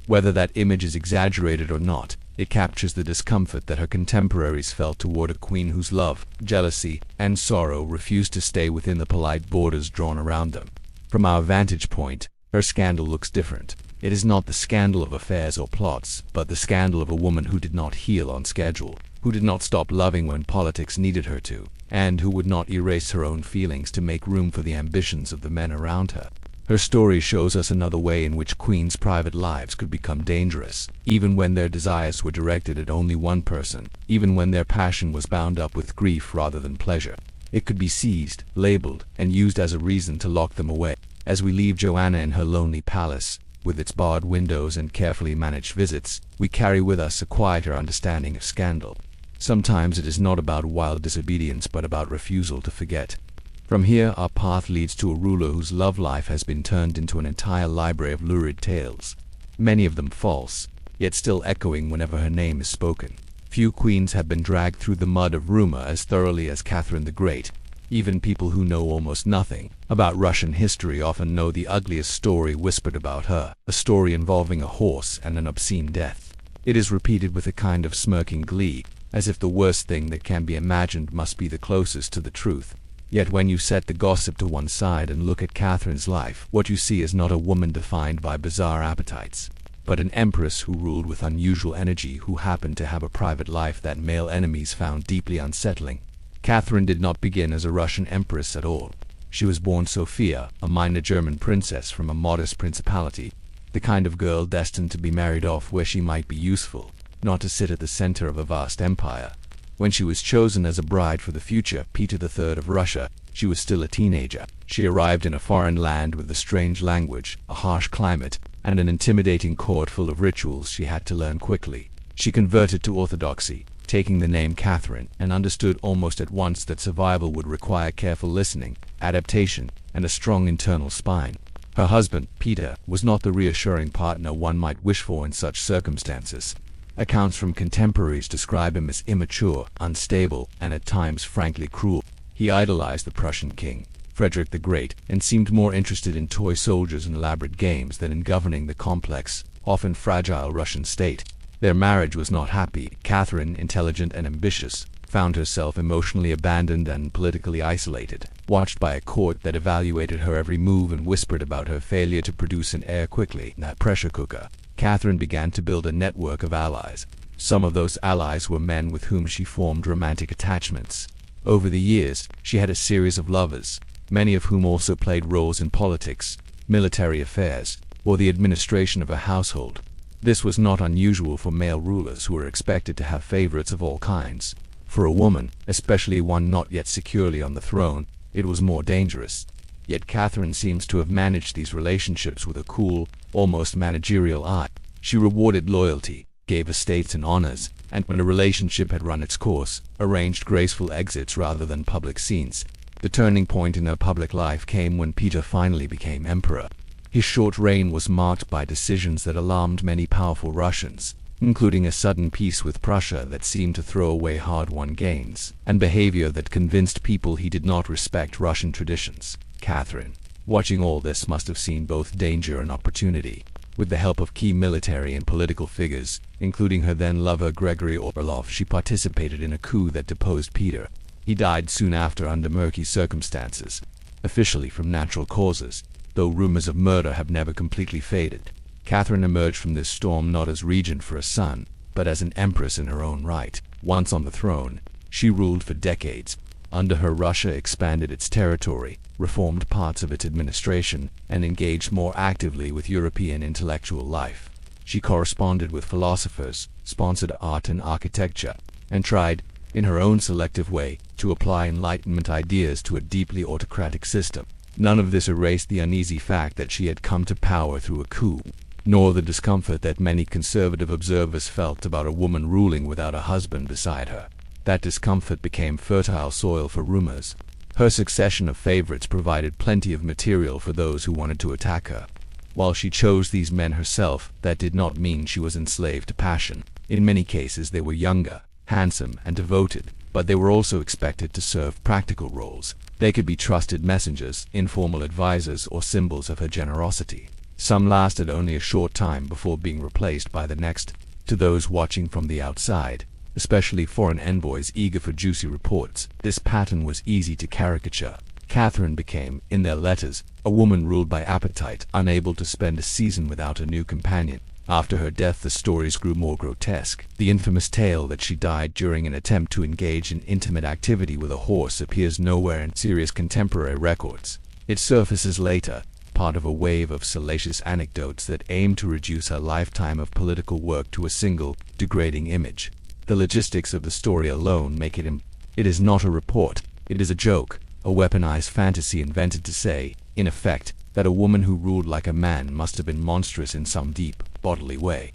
Whether that image is exaggerated or not, it captures the discomfort that her contemporaries felt toward a queen whose love, jealousy, and sorrow refused to stay within the polite borders drawn around them. From our vantage point, her scandal looks different. It is not the scandal of affairs or plots, but the scandal of a woman who did not heal on schedule, who did not stop loving when politics needed her to, and who would not erase her own feelings to make room for the ambitions of the men around her. Her story shows us another way in which queens' private lives could become dangerous, even when their desires were directed at only one person, even when their passion was bound up with grief rather than pleasure. It could be seized, labeled, and used as a reason to lock them away. As we leave Joanna in her lonely palace, with its barred windows and carefully managed visits, we carry with us a quieter understanding of scandal. Sometimes it is not about wild disobedience but about refusal to forget. From here, our path leads to a ruler whose love life has been turned into an entire library of lurid tales, many of them false, yet still echoing whenever her name is spoken. Few queens have been dragged through the mud of rumor as thoroughly as Catherine the Great. Even people who know almost nothing about Russian history often know the ugliest story whispered about her, a story involving a horse and an obscene death. It is repeated with a kind of smirking glee, as if the worst thing that can be imagined must be the closest to the truth. Yet when you set the gossip to one side and look at Catherine's life, what you see is not a woman defined by bizarre appetites, but an empress who ruled with unusual energy, who happened to have a private life that male enemies found deeply unsettling. Catherine did not begin as a Russian empress at all. She was born Sophia, a minor German princess from a modest principality, the kind of girl destined to be married off where she might be useful, not to sit at the center of a vast empire. When she was chosen as a bride for the future Peter III of Russia, she was still a teenager. She arrived in a foreign land with a strange language, a harsh climate, and an intimidating court full of rituals she had to learn quickly. She converted to orthodoxy, taking the name Catherine, and understood almost at once that survival would require careful listening, adaptation, and a strong internal spine. Her husband, Peter, was not the reassuring partner one might wish for in such circumstances. Accounts from contemporaries describe him as immature, unstable, and at times frankly cruel. He idolized the Prussian king, Frederick the Great, and seemed more interested in toy soldiers and elaborate games than in governing the complex, often fragile Russian state. Their marriage was not happy. Catherine, intelligent and ambitious, found herself emotionally abandoned and politically isolated, watched by a court that evaluated her every move and whispered about her failure to produce an heir quickly. In that pressure cooker, Catherine began to build a network of allies. Some of those allies were men with whom she formed romantic attachments. Over the years, she had a series of lovers, many of whom also played roles in politics, military affairs, or the administration of a household. This was not unusual for male rulers who were expected to have favorites of all kinds. For a woman, especially one not yet securely on the throne, it was more dangerous. Yet Catherine seems to have managed these relationships with a cool, almost managerial eye. She rewarded loyalty, gave estates and honors, and when a relationship had run its course, arranged graceful exits rather than public scenes. The turning point in her public life came when Peter finally became emperor. His short reign was marked by decisions that alarmed many powerful Russians, including a sudden peace with Prussia that seemed to throw away hard-won gains, and behavior that convinced people he did not respect Russian traditions. Catherine, watching all this, must have seen both danger and opportunity. With the help of key military and political figures, including her then-lover Gregory Orlov, she participated in a coup that deposed Peter. He died soon after under murky circumstances, officially from natural causes, though rumors of murder have never completely faded. Catherine emerged from this storm not as regent for a son, but as an empress in her own right. Once on the throne, she ruled for decades. Under her, Russia expanded its territory, reformed parts of its administration, and engaged more actively with European intellectual life. She corresponded with philosophers, sponsored art and architecture, and tried, in her own selective way, to apply Enlightenment ideas to a deeply autocratic system. None of this erased the uneasy fact that she had come to power through a coup, nor the discomfort that many conservative observers felt about a woman ruling without a husband beside her. That discomfort became fertile soil for rumors. Her succession of favorites provided plenty of material for those who wanted to attack her. While she chose these men herself, that did not mean she was enslaved to passion. In many cases they were younger, handsome, and devoted, but they were also expected to serve practical roles. They could be trusted messengers, informal advisors, or symbols of her generosity. Some lasted only a short time before being replaced by the next. To those watching from the outside, especially foreign envoys eager for juicy reports, this pattern was easy to caricature. Catherine became, in their letters, a woman ruled by appetite, unable to spend a season without a new companion. After her death, the stories grew more grotesque. The infamous tale that she died during an attempt to engage in intimate activity with a horse appears nowhere in serious contemporary records. It surfaces later, part of a wave of salacious anecdotes that aim to reduce her lifetime of political work to a single, degrading image. The logistics of the story alone make it It is not a report, it is a joke, a weaponized fantasy invented to say, in effect, that a woman who ruled like a man must have been monstrous in some deep, bodily way.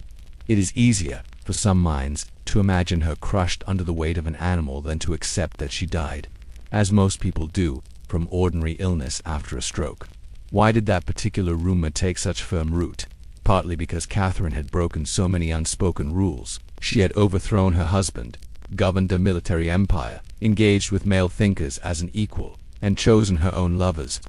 It is easier, for some minds, to imagine her crushed under the weight of an animal than to accept that she died, as most people do, from ordinary illness after a stroke. Why did that particular rumor take such firm root? Partly because Catherine had broken so many unspoken rules. She had overthrown her husband, governed a military empire, engaged with male thinkers as an equal, and chosen her own lovers.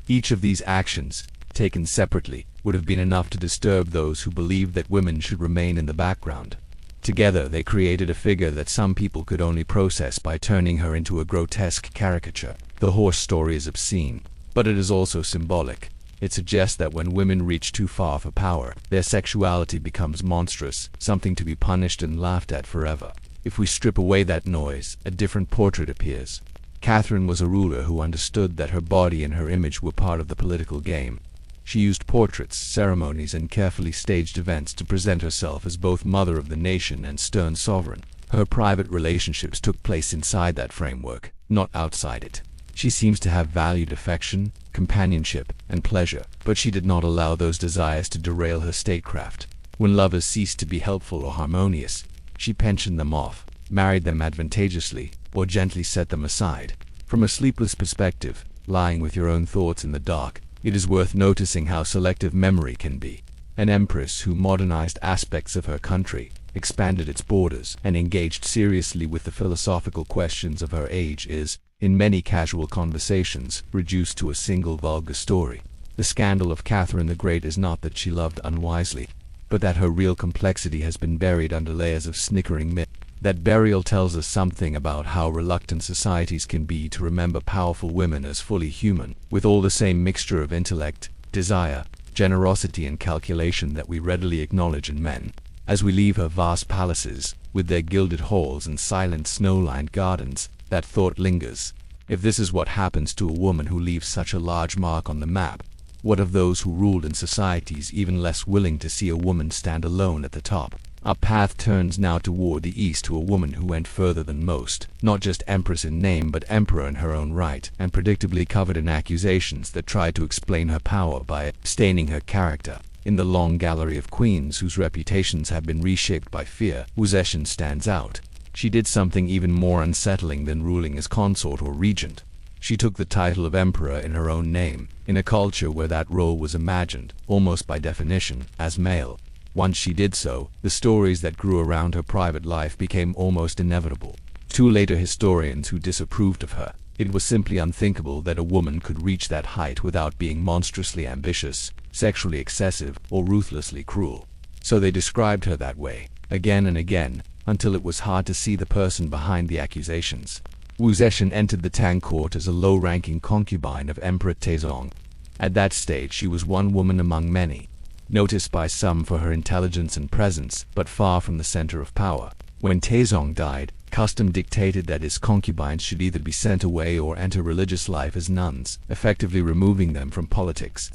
Each of these actions, taken separately, would have been enough to disturb those who believed that women should remain in the background. Together they created a figure that some people could only process by turning her into a grotesque caricature. The horse story is obscene, but it is also symbolic. It suggests that when women reach too far for power, their sexuality becomes monstrous, something to be punished and laughed at forever. If we strip away that noise, a different portrait appears. Catherine was a ruler who understood that her body and her image were part of the political game. She used portraits, ceremonies, and carefully staged events to present herself as both mother of the nation and stern sovereign. Her private relationships took place inside that framework, not outside it. She seems to have valued affection, companionship, and pleasure, but she did not allow those desires to derail her statecraft. When lovers ceased to be helpful or harmonious, she pensioned them off, married them advantageously, or gently set them aside. From a sleepless perspective, lying with your own thoughts in the dark, it is worth noticing how selective memory can be. An empress who modernized aspects of her country, expanded its borders, and engaged seriously with the philosophical questions of her age is, in many casual conversations, reduced to a single vulgar story. The scandal of Catherine the Great is not that she loved unwisely, but that her real complexity has been buried under layers of snickering myth. That burial tells us something about how reluctant societies can be to remember powerful women as fully human, with all the same mixture of intellect, desire, generosity and calculation that we readily acknowledge in men. As we leave her vast palaces, with their gilded halls and silent snow-lined gardens, that thought lingers. If this is what happens to a woman who leaves such a large mark on the map, what of those who ruled in societies even less willing to see a woman stand alone at the top? Our path turns now toward the east, to a woman who went further than most, not just empress in name but emperor in her own right, and predictably covered in accusations that tried to explain her power by staining her character. In the long gallery of queens whose reputations have been reshaped by fear, Wuxia stands out. She did something even more unsettling than ruling as consort or regent. She took the title of emperor in her own name, in a culture where that role was imagined, almost by definition, as male. Once she did so, the stories that grew around her private life became almost inevitable. To later historians who disapproved of her, it was simply unthinkable that a woman could reach that height without being monstrously ambitious, sexually excessive, or ruthlessly cruel. So they described her that way, again and again, until it was hard to see the person behind the accusations. Wuxia entered the Tang court as a low-ranking concubine of Emperor Taizong. At that stage she was one woman among many, noticed by some for her intelligence and presence, but far from the center of power. When Taizong died, custom dictated that his concubines should either be sent away or enter religious life as nuns, effectively removing them from politics.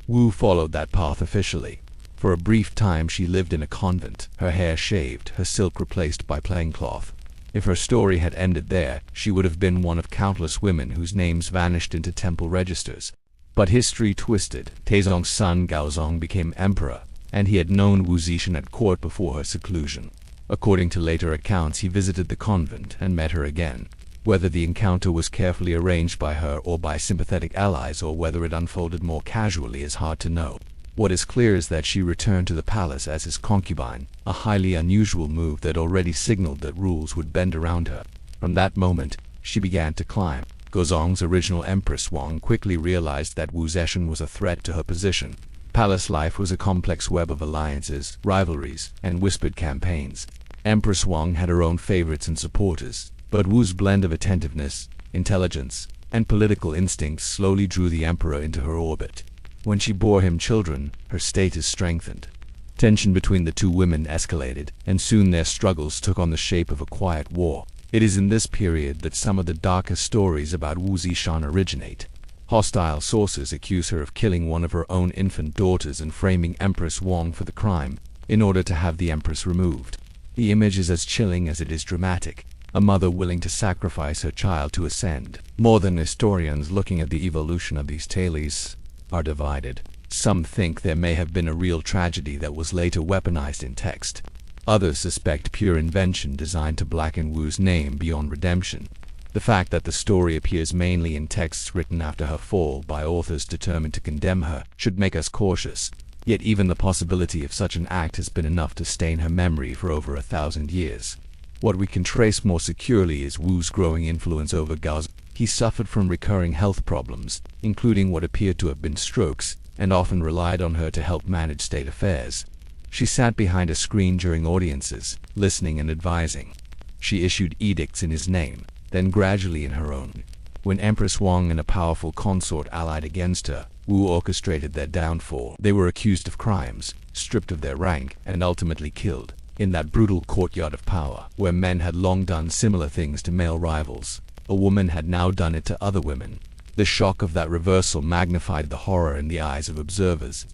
Wu followed that path officially. For a brief time she lived in a convent, her hair shaved, her silk replaced by plain cloth. If her story had ended there, she would have been one of countless women whose names vanished into temple registers. But history twisted. Taizong's son Gaozong became emperor, and he had known Wuxia at court before her seclusion. According to later accounts, he visited the convent and met her again. Whether the encounter was carefully arranged by her or by sympathetic allies, or whether it unfolded more casually, is hard to know. What is clear is that she returned to the palace as his concubine, a highly unusual move that already signaled that rules would bend around her. From that moment, she began to climb. Gaozong's original Empress Wang quickly realized that Wuxia was a threat to her position. Palace life was a complex web of alliances, rivalries, and whispered campaigns. Empress Wang had her own favorites and supporters, but Wu's blend of attentiveness, intelligence, and political instincts slowly drew the emperor into her orbit. When she bore him children, her status strengthened. Tension between the two women escalated, and soon their struggles took on the shape of a quiet war. It is in this period that some of the darkest stories about Wuxia originate. Hostile sources accuse her of killing one of her own infant daughters and framing Empress Wang for the crime, in order to have the empress removed. The image is as chilling as it is dramatic. A mother willing to sacrifice her child to ascend. Modern historians looking at the evolution of these tales are divided. Some think there may have been a real tragedy that was later weaponized in text. Others suspect pure invention designed to blacken Wu's name beyond redemption. The fact that the story appears mainly in texts written after her fall by authors determined to condemn her should make us cautious. Yet even the possibility of such an act has been enough to stain her memory for over 1,000 years. What we can trace more securely is Wu's growing influence over Gaozong. He suffered from recurring health problems, including what appeared to have been strokes, and often relied on her to help manage state affairs. She sat behind a screen during audiences, listening and advising. She issued edicts in his name, then gradually in her own. When Empress Wang and a powerful consort allied against her, Wu orchestrated their downfall. They were accused of crimes, stripped of their rank, and ultimately killed. In that brutal courtyard of power, where men had long done similar things to male rivals, a woman had now done it to other women. The shock of that reversal magnified the horror in the eyes of observers.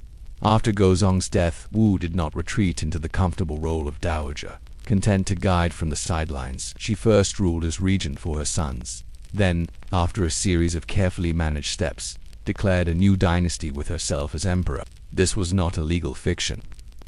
After Gaozong's death, Wu did not retreat into the comfortable role of dowager. Content to guide from the sidelines, she first ruled as regent for her sons. Then, after a series of carefully managed steps, declared a new dynasty with herself as emperor. This was not a legal fiction.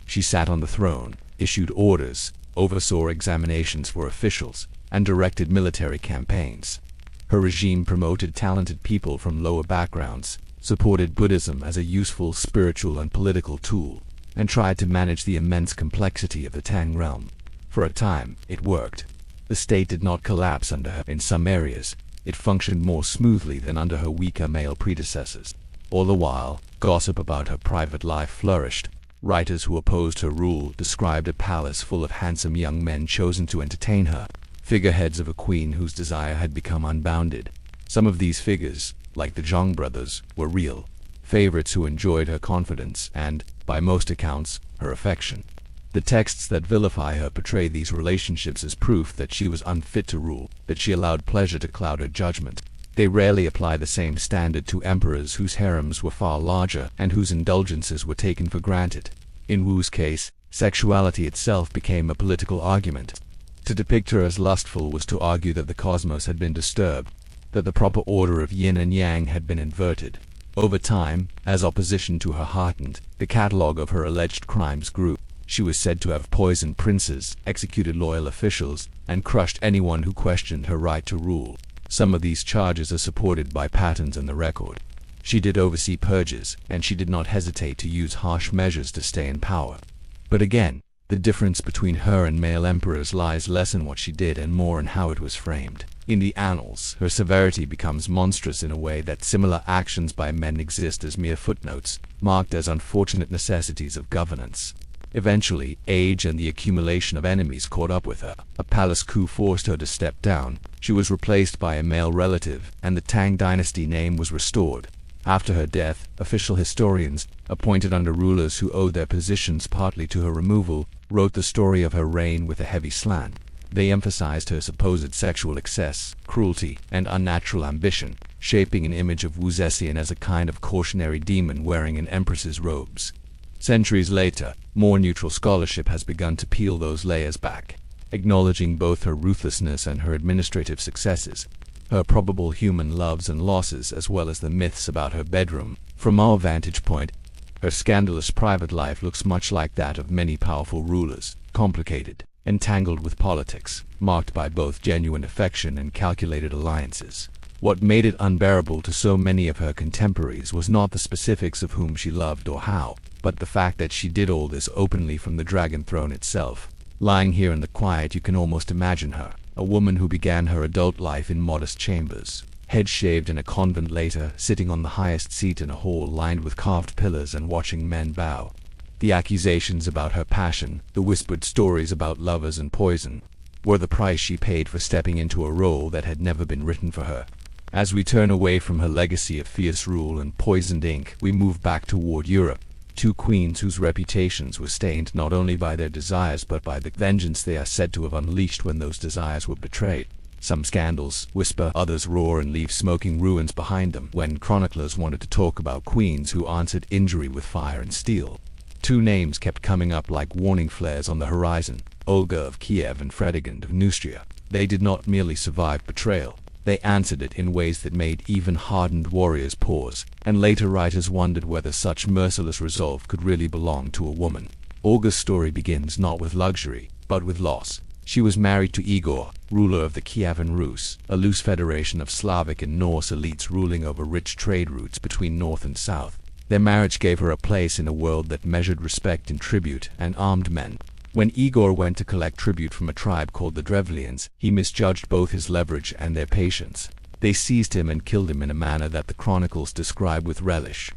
She sat on the throne, issued orders, oversaw examinations for officials, and directed military campaigns. Her regime promoted talented people from lower backgrounds, supported Buddhism as a useful spiritual and political tool, and tried to manage the immense complexity of the Tang realm. For a time, it worked. The state did not collapse under her. In some areas, it functioned more smoothly than under her weaker male predecessors. All the while, gossip about her private life flourished. Writers who opposed her rule described a palace full of handsome young men chosen to entertain her, figureheads of a queen whose desire had become unbounded. Some of these figures, like the Zhang brothers, were real favorites who enjoyed her confidence and, by most accounts, her affection. The texts that vilify her portray these relationships as proof that she was unfit to rule, that she allowed pleasure to cloud her judgment. They rarely apply the same standard to emperors whose harems were far larger and whose indulgences were taken for granted. In Wu's case, sexuality itself became a political argument. To depict her as lustful was to argue that the cosmos had been disturbed, that the proper order of yin and yang had been inverted. Over time, as opposition to her heightened, the catalogue of her alleged crimes grew. She was said to have poisoned princes, executed loyal officials, and crushed anyone who questioned her right to rule. Some of these charges are supported by patterns in the record. She did oversee purges, and she did not hesitate to use harsh measures to stay in power. But again, the difference between her and male emperors lies less in what she did and more in how it was framed. In the annals, her severity becomes monstrous in a way that similar actions by men exist as mere footnotes, marked as unfortunate necessities of governance. Eventually, age and the accumulation of enemies caught up with her. A palace coup forced her to step down. She was replaced by a male relative, and the Tang dynasty name was restored. After her death, official historians, appointed under rulers who owed their positions partly to her removal, wrote the story of her reign with a heavy slant. They emphasized her supposed sexual excess, cruelty, and unnatural ambition, shaping an image of Wu Zetian as a kind of cautionary demon wearing an empress's robes. Centuries later, more neutral scholarship has begun to peel those layers back, acknowledging both her ruthlessness and her administrative successes, her probable human loves and losses, as well as the myths about her bedroom. From our vantage point, her scandalous private life looks much like that of many powerful rulers, complicated, entangled with politics, marked by both genuine affection and calculated alliances. What made it unbearable to so many of her contemporaries was not the specifics of whom she loved or how, but the fact that she did all this openly from the dragon throne itself. Lying here in the quiet, you can almost imagine her, a woman who began her adult life in modest chambers, head shaved in a convent, later sitting on the highest seat in a hall lined with carved pillars and watching men bow. The accusations about her passion, the whispered stories about lovers and poison, were the price she paid for stepping into a role that had never been written for her. As we turn away from her legacy of fierce rule and poisoned ink, we move back toward Europe. Two queens whose reputations were stained not only by their desires but by the vengeance they are said to have unleashed when those desires were betrayed. Some scandals whisper, others roar and leave smoking ruins behind them. When chroniclers wanted to talk about queens who answered injury with fire and steel, two names kept coming up like warning flares on the horizon: Olga of Kiev and Fredegund of Neustria. They did not merely survive betrayal. They answered it in ways that made even hardened warriors pause, and later writers wondered whether such merciless resolve could really belong to a woman. Olga's story begins not with luxury, but with loss. She was married to Igor, ruler of the Kievan Rus, a loose federation of Slavic and Norse elites ruling over rich trade routes between north and south. Their marriage gave her a place in a world that measured respect in tribute and armed men. When Igor went to collect tribute from a tribe called the Drevlians, he misjudged both his leverage and their patience. They seized him and killed him in a manner that the chronicles describe with relish,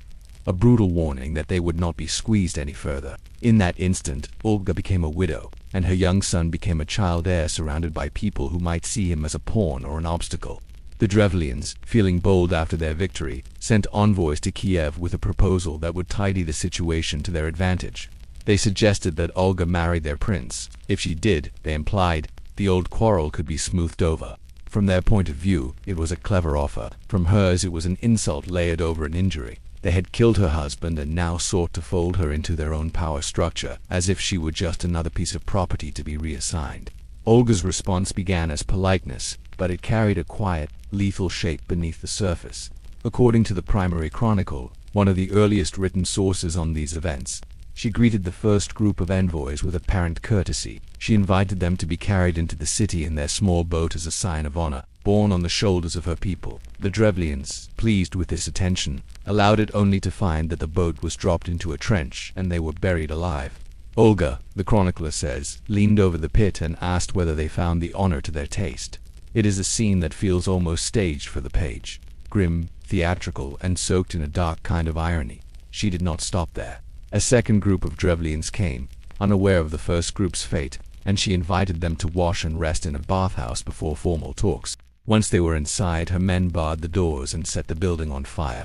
a brutal warning that they would not be squeezed any further. In that instant, Olga became a widow, and her young son became a child heir surrounded by people who might see him as a pawn or an obstacle. The Drevlians, feeling bold after their victory, sent envoys to Kiev with a proposal that would tidy the situation to their advantage. They suggested that Olga marry their prince. If she did, they implied, the old quarrel could be smoothed over. From their point of view, it was a clever offer. From hers, it was an insult layered over an injury. They had killed her husband and now sought to fold her into their own power structure, as if she were just another piece of property to be reassigned. Olga's response began as politeness, but it carried a quiet, lethal shape beneath the surface. According to the primary chronicle, one of the earliest written sources on these events, she greeted the first group of envoys with apparent courtesy. She invited them to be carried into the city in their small boat as a sign of honor, borne on the shoulders of her people. The Drevlians, pleased with this attention, allowed it only to find that the boat was dropped into a trench and they were buried alive. Olga, the chronicler says, leaned over the pit and asked whether they found the honor to their taste. It is a scene that feels almost staged for the page, grim, theatrical, and soaked in a dark kind of irony. She did not stop there. A second group of Drevlians came, unaware of the first group's fate, and she invited them to wash and rest in a bathhouse before formal talks. Once they were inside, her men barred the doors and set the building on fire.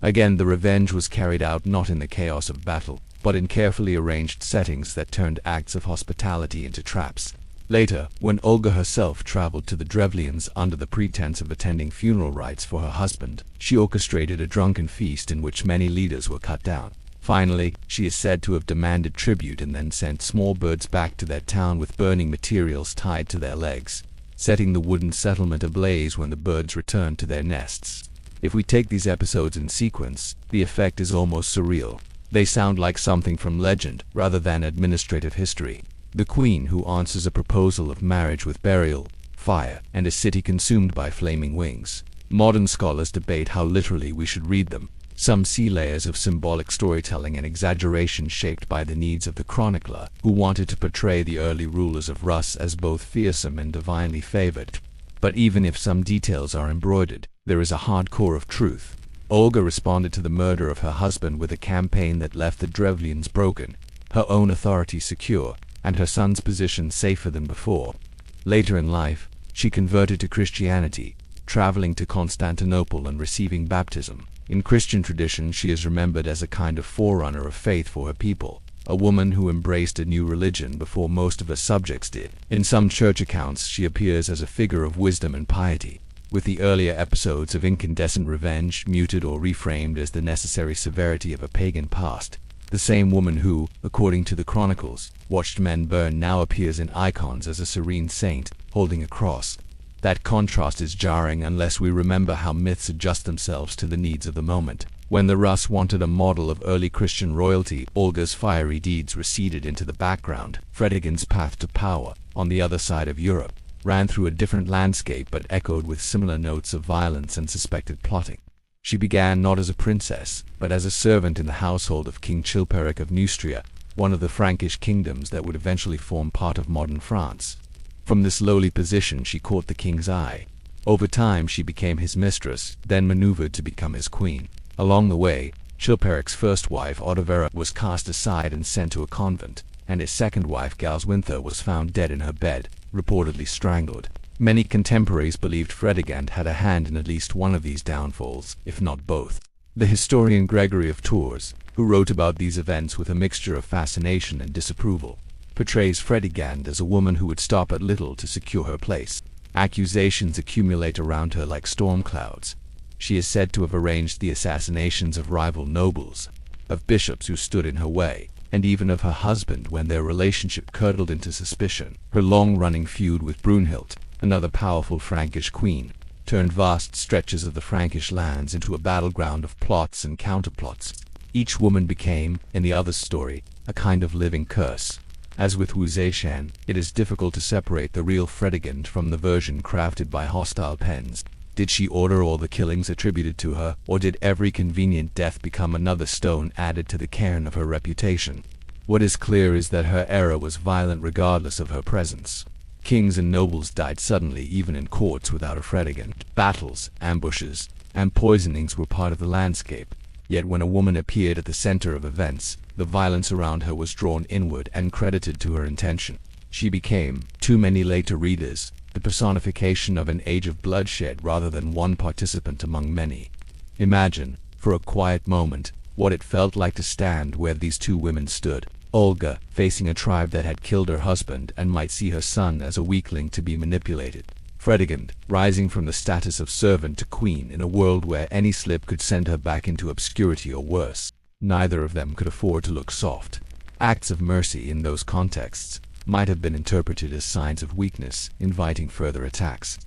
Again, the revenge was carried out not in the chaos of battle, but in carefully arranged settings that turned acts of hospitality into traps. Later, when Olga herself traveled to the Drevlians under the pretense of attending funeral rites for her husband, she orchestrated a drunken feast in which many leaders were cut down. Finally, she is said to have demanded tribute and then sent small birds back to their town with burning materials tied to their legs, setting the wooden settlement ablaze when the birds returned to their nests. If we take these episodes in sequence, the effect is almost surreal. They sound like something from legend rather than administrative history. The queen who answers a proposal of marriage with burial, fire, and a city consumed by flaming wings. Modern scholars debate how literally we should read them. Some see layers of symbolic storytelling and exaggeration shaped by the needs of the chronicler, who wanted to portray the early rulers of Rus as both fearsome and divinely favored. But even if some details are embroidered, there is a hard core of truth. Olga responded to the murder of her husband with a campaign that left the Drevlians broken, her own authority secure, and her son's position safer than before. Later in life, she converted to Christianity, traveling to Constantinople and receiving baptism. In Christian tradition, she is remembered as a kind of forerunner of faith for her people, a woman who embraced a new religion before most of her subjects did. In some church accounts, she appears as a figure of wisdom and piety, with the earlier episodes of incandescent revenge muted or reframed as the necessary severity of a pagan past. The same woman who, according to the chronicles, watched men burn now appears in icons as a serene saint, holding a cross. That contrast is jarring unless we remember how myths adjust themselves to the needs of the moment. When the Rus wanted a model of early Christian royalty, Olga's fiery deeds receded into the background. Fredegund's path to power, on the other side of Europe, ran through a different landscape but echoed with similar notes of violence and suspected plotting. She began not as a princess, but as a servant in the household of King Chilperic of Neustria, one of the Frankish kingdoms that would eventually form part of modern France. From this lowly position she caught the king's eye. Over time she became his mistress, then maneuvered to become his queen. Along the way, Chilperic's first wife Odovera was cast aside and sent to a convent, and his second wife Galswintha was found dead in her bed, reportedly strangled. Many contemporaries believed Fredegund had a hand in at least one of these downfalls, if not both. The historian Gregory of Tours, who wrote about these events with a mixture of fascination and disapproval, portrays Fredegund as a woman who would stop at little to secure her place. Accusations accumulate around her like storm clouds. She is said to have arranged the assassinations of rival nobles, of bishops who stood in her way, and even of her husband when their relationship curdled into suspicion. Her long-running feud with Brunhild, another powerful Frankish queen, turned vast stretches of the Frankish lands into a battleground of plots and counterplots. Each woman became, in the other's story, a kind of living curse. As with Wu Zeishan, it is difficult to separate the real Fredegund from the version crafted by hostile pens. Did she order all the killings attributed to her, or did every convenient death become another stone added to the cairn of her reputation? What is clear is that her era was violent regardless of her presence. Kings and nobles died suddenly even in courts without a Fredegund. Battles, ambushes, and poisonings were part of the landscape. Yet when a woman appeared at the center of events, the violence around her was drawn inward and credited to her intention. She became, to many later readers, the personification of an age of bloodshed rather than one participant among many. Imagine, for a quiet moment, what it felt like to stand where these two women stood. Olga, facing a tribe that had killed her husband and might see her son as a weakling to be manipulated. Fredegund, rising from the status of servant to queen in a world where any slip could send her back into obscurity or worse. Neither of them could afford to look soft. Acts of mercy in those contexts might have been interpreted as signs of weakness, inviting further attacks.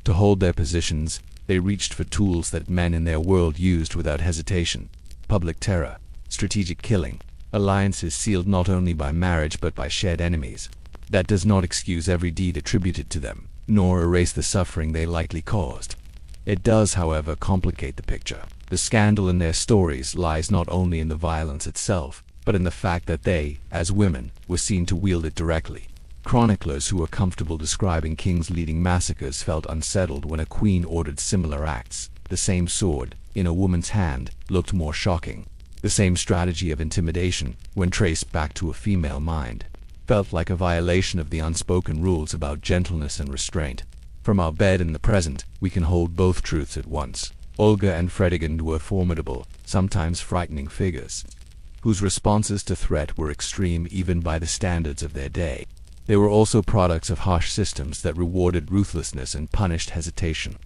To hold their positions, they reached for tools that men in their world used without hesitation: public terror, strategic killing, alliances sealed not only by marriage but by shared enemies. That does not excuse every deed attributed to them, nor erase the suffering they likely caused. It does, however, complicate the picture. The scandal in their stories lies not only in the violence itself, but in the fact that they, as women, were seen to wield it directly. Chroniclers who were comfortable describing kings leading massacres felt unsettled when a queen ordered similar acts. The same sword, in a woman's hand, looked more shocking. The same strategy of intimidation, when traced back to a female mind, felt like a violation of the unspoken rules about gentleness and restraint. From our bed in the present, we can hold both truths at once. Olga and Fredegund were formidable, sometimes frightening figures, whose responses to threat were extreme even by the standards of their day. They were also products of harsh systems that rewarded ruthlessness and punished hesitation.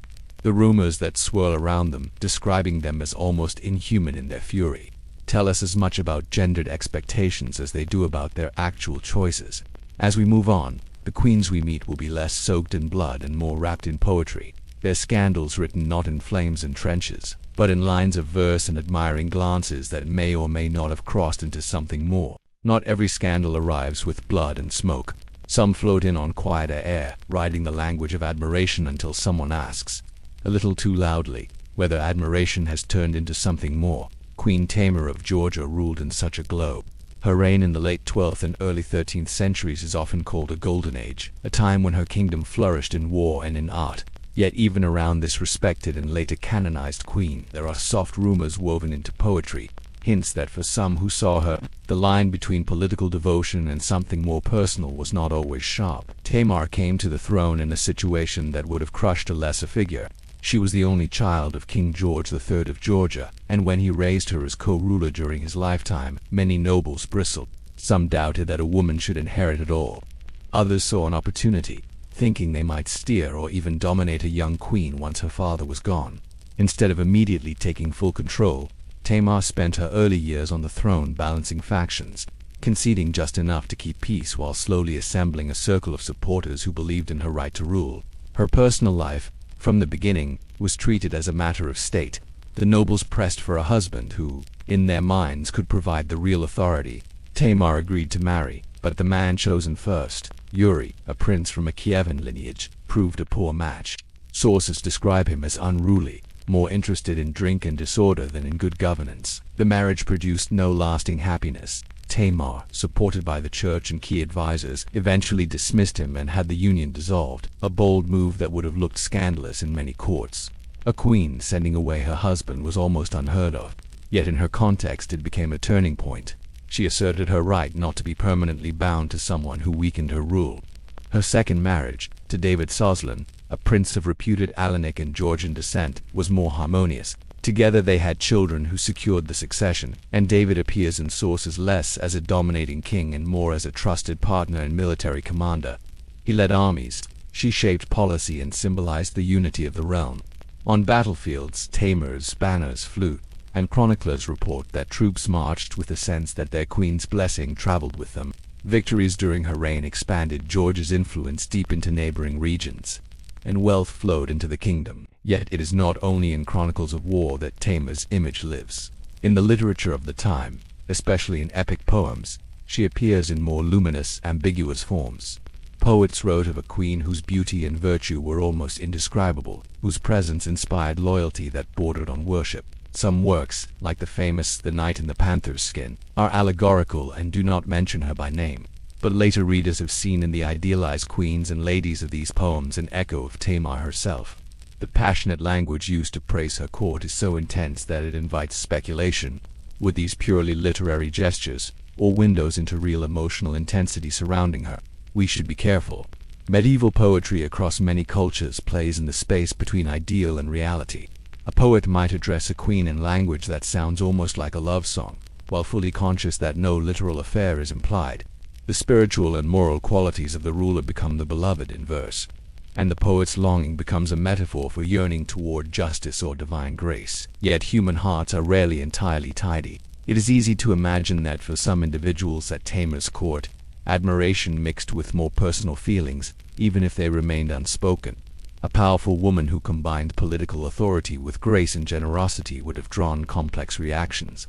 The rumors that swirl around them, describing them as almost inhuman in their fury, tell us as much about gendered expectations as they do about their actual choices. As we move on, the queens we meet will be less soaked in blood and more wrapped in poetry, their scandals written not in flames and trenches, but in lines of verse and admiring glances that may or may not have crossed into something more. Not every scandal arrives with blood and smoke. Some float in on quieter air, writing the language of admiration until someone asks, a little too loudly, whether admiration has turned into something more. Queen Tamar of Georgia ruled in such a globe. Her reign in the late 12th and early 13th centuries is often called a golden age, a time when her kingdom flourished in war and in art. Yet even around this respected and later canonized queen, there are soft rumors woven into poetry, hints that for some who saw her, the line between political devotion and something more personal was not always sharp. Tamar came to the throne in a situation that would have crushed a lesser figure. She was the only child of King George III of Georgia, and when he raised her as co-ruler during his lifetime, many nobles bristled. Some doubted that a woman should inherit it all. Others saw an opportunity, thinking they might steer or even dominate a young queen once her father was gone. Instead of immediately taking full control, Tamar spent her early years on the throne balancing factions, conceding just enough to keep peace while slowly assembling a circle of supporters who believed in her right to rule. Her personal life, from the beginning, was treated as a matter of state. The nobles pressed for a husband who, in their minds, could provide the real authority. Tamar agreed to marry, but the man chosen first, Yuri, a prince from a Kievan lineage, proved a poor match. Sources describe him as unruly, more interested in drink and disorder than in good governance. The marriage produced no lasting happiness. Tamar, supported by the church and key advisors, eventually dismissed him and had the union dissolved, a bold move that would have looked scandalous in many courts. A queen sending away her husband was almost unheard of, yet in her context it became a turning point. She asserted her right not to be permanently bound to someone who weakened her rule. Her second marriage, to David Soslan, a prince of reputed Alanic and Georgian descent, was more harmonious. Together they had children who secured the succession, and David appears in sources less as a dominating king and more as a trusted partner and military commander. He led armies, she shaped policy and symbolized the unity of the realm. On battlefields, Tamar's banners flew, and chroniclers report that troops marched with a sense that their queen's blessing traveled with them. Victories during her reign expanded Georgia's influence deep into neighboring regions, and wealth flowed into the kingdom. Yet it is not only in chronicles of war that Tamar's image lives. In the literature of the time, especially in epic poems, she appears in more luminous, ambiguous forms. Poets wrote of a queen whose beauty and virtue were almost indescribable, whose presence inspired loyalty that bordered on worship. Some works, like the famous The Knight in the Panther's Skin, are allegorical and do not mention her by name. But later readers have seen in the idealized queens and ladies of these poems an echo of Tamar herself. The passionate language used to praise her court is so intense that it invites speculation. Were these purely literary gestures, or windows into real emotional intensity surrounding her? We should be careful. Medieval poetry across many cultures plays in the space between ideal and reality. A poet might address a queen in language that sounds almost like a love song, while fully conscious that no literal affair is implied. The spiritual and moral qualities of the ruler become the beloved in verse, and the poet's longing becomes a metaphor for yearning toward justice or divine grace. Yet human hearts are rarely entirely tidy. It is easy to imagine that for some individuals at Tamar's court, admiration mixed with more personal feelings, even if they remained unspoken. A powerful woman who combined political authority with grace and generosity would have drawn complex reactions.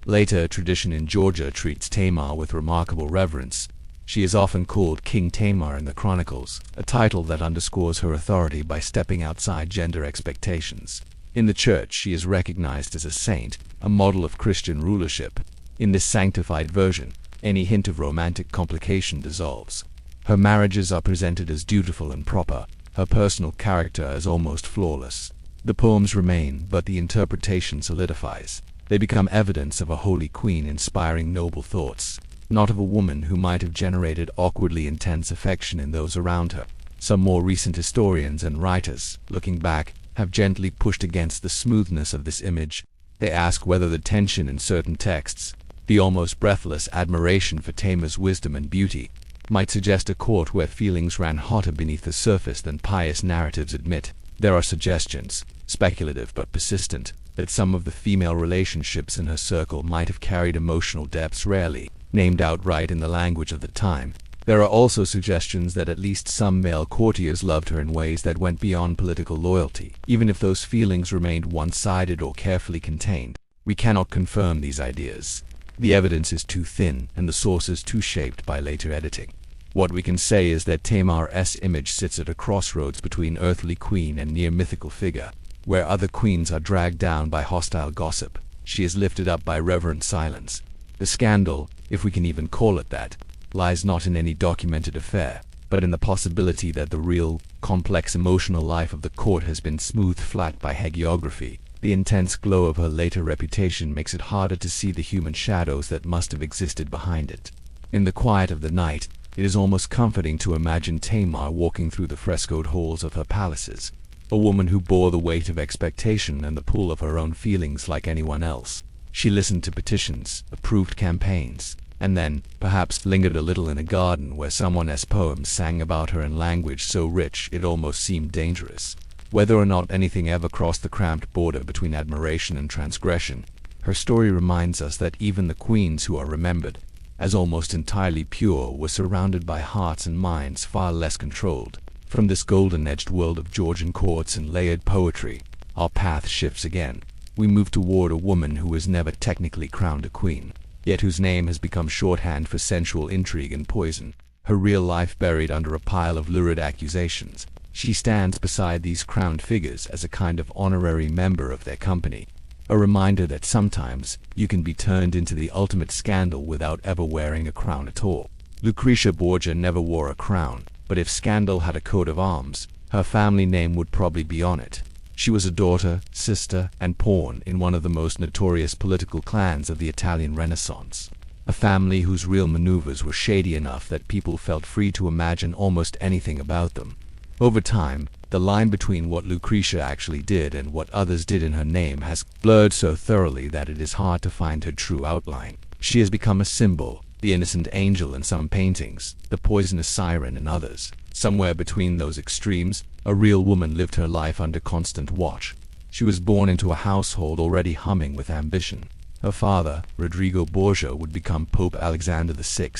Later, tradition in Georgia treats Tamar with remarkable reverence. She is often called King Tamar in the chronicles, a title that underscores her authority by stepping outside gender expectations. In the church, she is recognized as a saint, a model of Christian rulership. In this sanctified version, any hint of romantic complication dissolves. Her marriages are presented as dutiful and proper, her personal character as almost flawless. The poems remain, but the interpretation solidifies. They become evidence of a holy queen inspiring noble thoughts, not of a woman who might have generated awkwardly intense affection in those around her. Some more recent historians and writers, looking back, have gently pushed against the smoothness of this image. They ask whether the tension in certain texts, the almost breathless admiration for Tamar's wisdom and beauty, might suggest a court where feelings ran hotter beneath the surface than pious narratives admit. There are suggestions, speculative but persistent, that some of the female relationships in her circle might have carried emotional depths rarely named outright in the language of the time. There are also suggestions that at least some male courtiers loved her in ways that went beyond political loyalty, even if those feelings remained one-sided or carefully contained. We cannot confirm these ideas. The evidence is too thin, and the sources too shaped by later editing. What we can say is that Tamar's image sits at a crossroads between earthly queen and near mythical figure. Where other queens are dragged down by hostile gossip, she is lifted up by reverent silence. The scandal, if we can even call it that, lies not in any documented affair, but in the possibility that the real, complex emotional life of the court has been smoothed flat by hagiography. The intense glow of her later reputation makes it harder to see the human shadows that must have existed behind it. In the quiet of the night, it is almost comforting to imagine Tamar walking through the frescoed halls of her palaces, a woman who bore the weight of expectation and the pull of her own feelings like anyone else. She listened to petitions, approved campaigns, and then, perhaps, lingered a little in a garden where someone's poems sang about her in language so rich it almost seemed dangerous. Whether or not anything ever crossed the cramped border between admiration and transgression, her story reminds us that even the queens who are remembered as almost entirely pure were surrounded by hearts and minds far less controlled. From this golden-edged world of Georgian courts and layered poetry, our path shifts again. We move toward a woman who was never technically crowned a queen, yet whose name has become shorthand for sensual intrigue and poison, her real life buried under a pile of lurid accusations. She stands beside these crowned figures as a kind of honorary member of their company, a reminder that sometimes you can be turned into the ultimate scandal without ever wearing a crown at all. Lucretia Borgia never wore a crown, but if scandal had a coat of arms, her family name would probably be on it. She was a daughter, sister, and pawn in one of the most notorious political clans of the Italian Renaissance, a family whose real maneuvers were shady enough that people felt free to imagine almost anything about them. Over time, the line between what Lucretia actually did and what others did in her name has blurred so thoroughly that it is hard to find her true outline. She has become a symbol, the innocent angel in some paintings, the poisonous siren in others. Somewhere between those extremes, a real woman lived her life under constant watch. She was born into a household already humming with ambition. Her father, Rodrigo Borgia, would become Pope Alexander VI,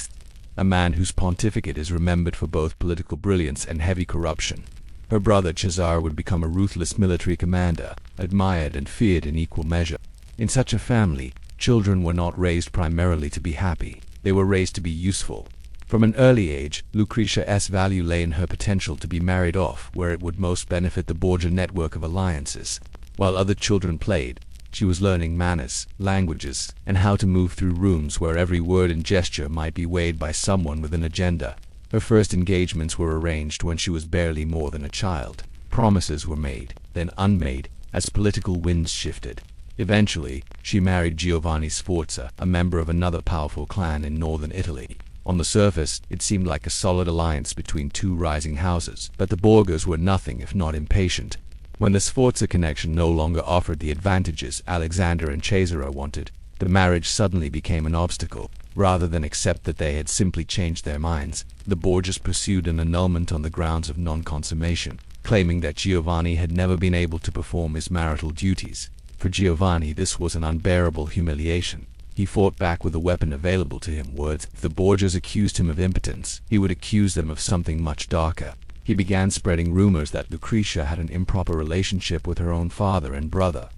a man whose pontificate is remembered for both political brilliance and heavy corruption. Her brother Cesare would become a ruthless military commander, admired and feared in equal measure. In such a family, children were not raised primarily to be happy. They were raised to be useful. From an early age, Lucretia's value lay in her potential to be married off where it would most benefit the Borgia network of alliances. While other children played, she was learning manners, languages, and how to move through rooms where every word and gesture might be weighed by someone with an agenda. Her first engagements were arranged when she was barely more than a child. Promises were made, then unmade, as political winds shifted. Eventually, she married Giovanni Sforza, a member of another powerful clan in northern Italy. On the surface, it seemed like a solid alliance between two rising houses, but the Borgias were nothing if not impatient. When the Sforza connection no longer offered the advantages Alexander and Cesare wanted, the marriage suddenly became an obstacle. Rather than accept that they had simply changed their minds, the Borgias pursued an annulment on the grounds of non-consummation, claiming that Giovanni had never been able to perform his marital duties. For Giovanni, this was an unbearable humiliation. He fought back with the weapon available to him. Words. If the Borgias accused him of impotence, he would accuse them of something much darker. He began spreading rumors that Lucretia had an improper relationship with her own father and brother,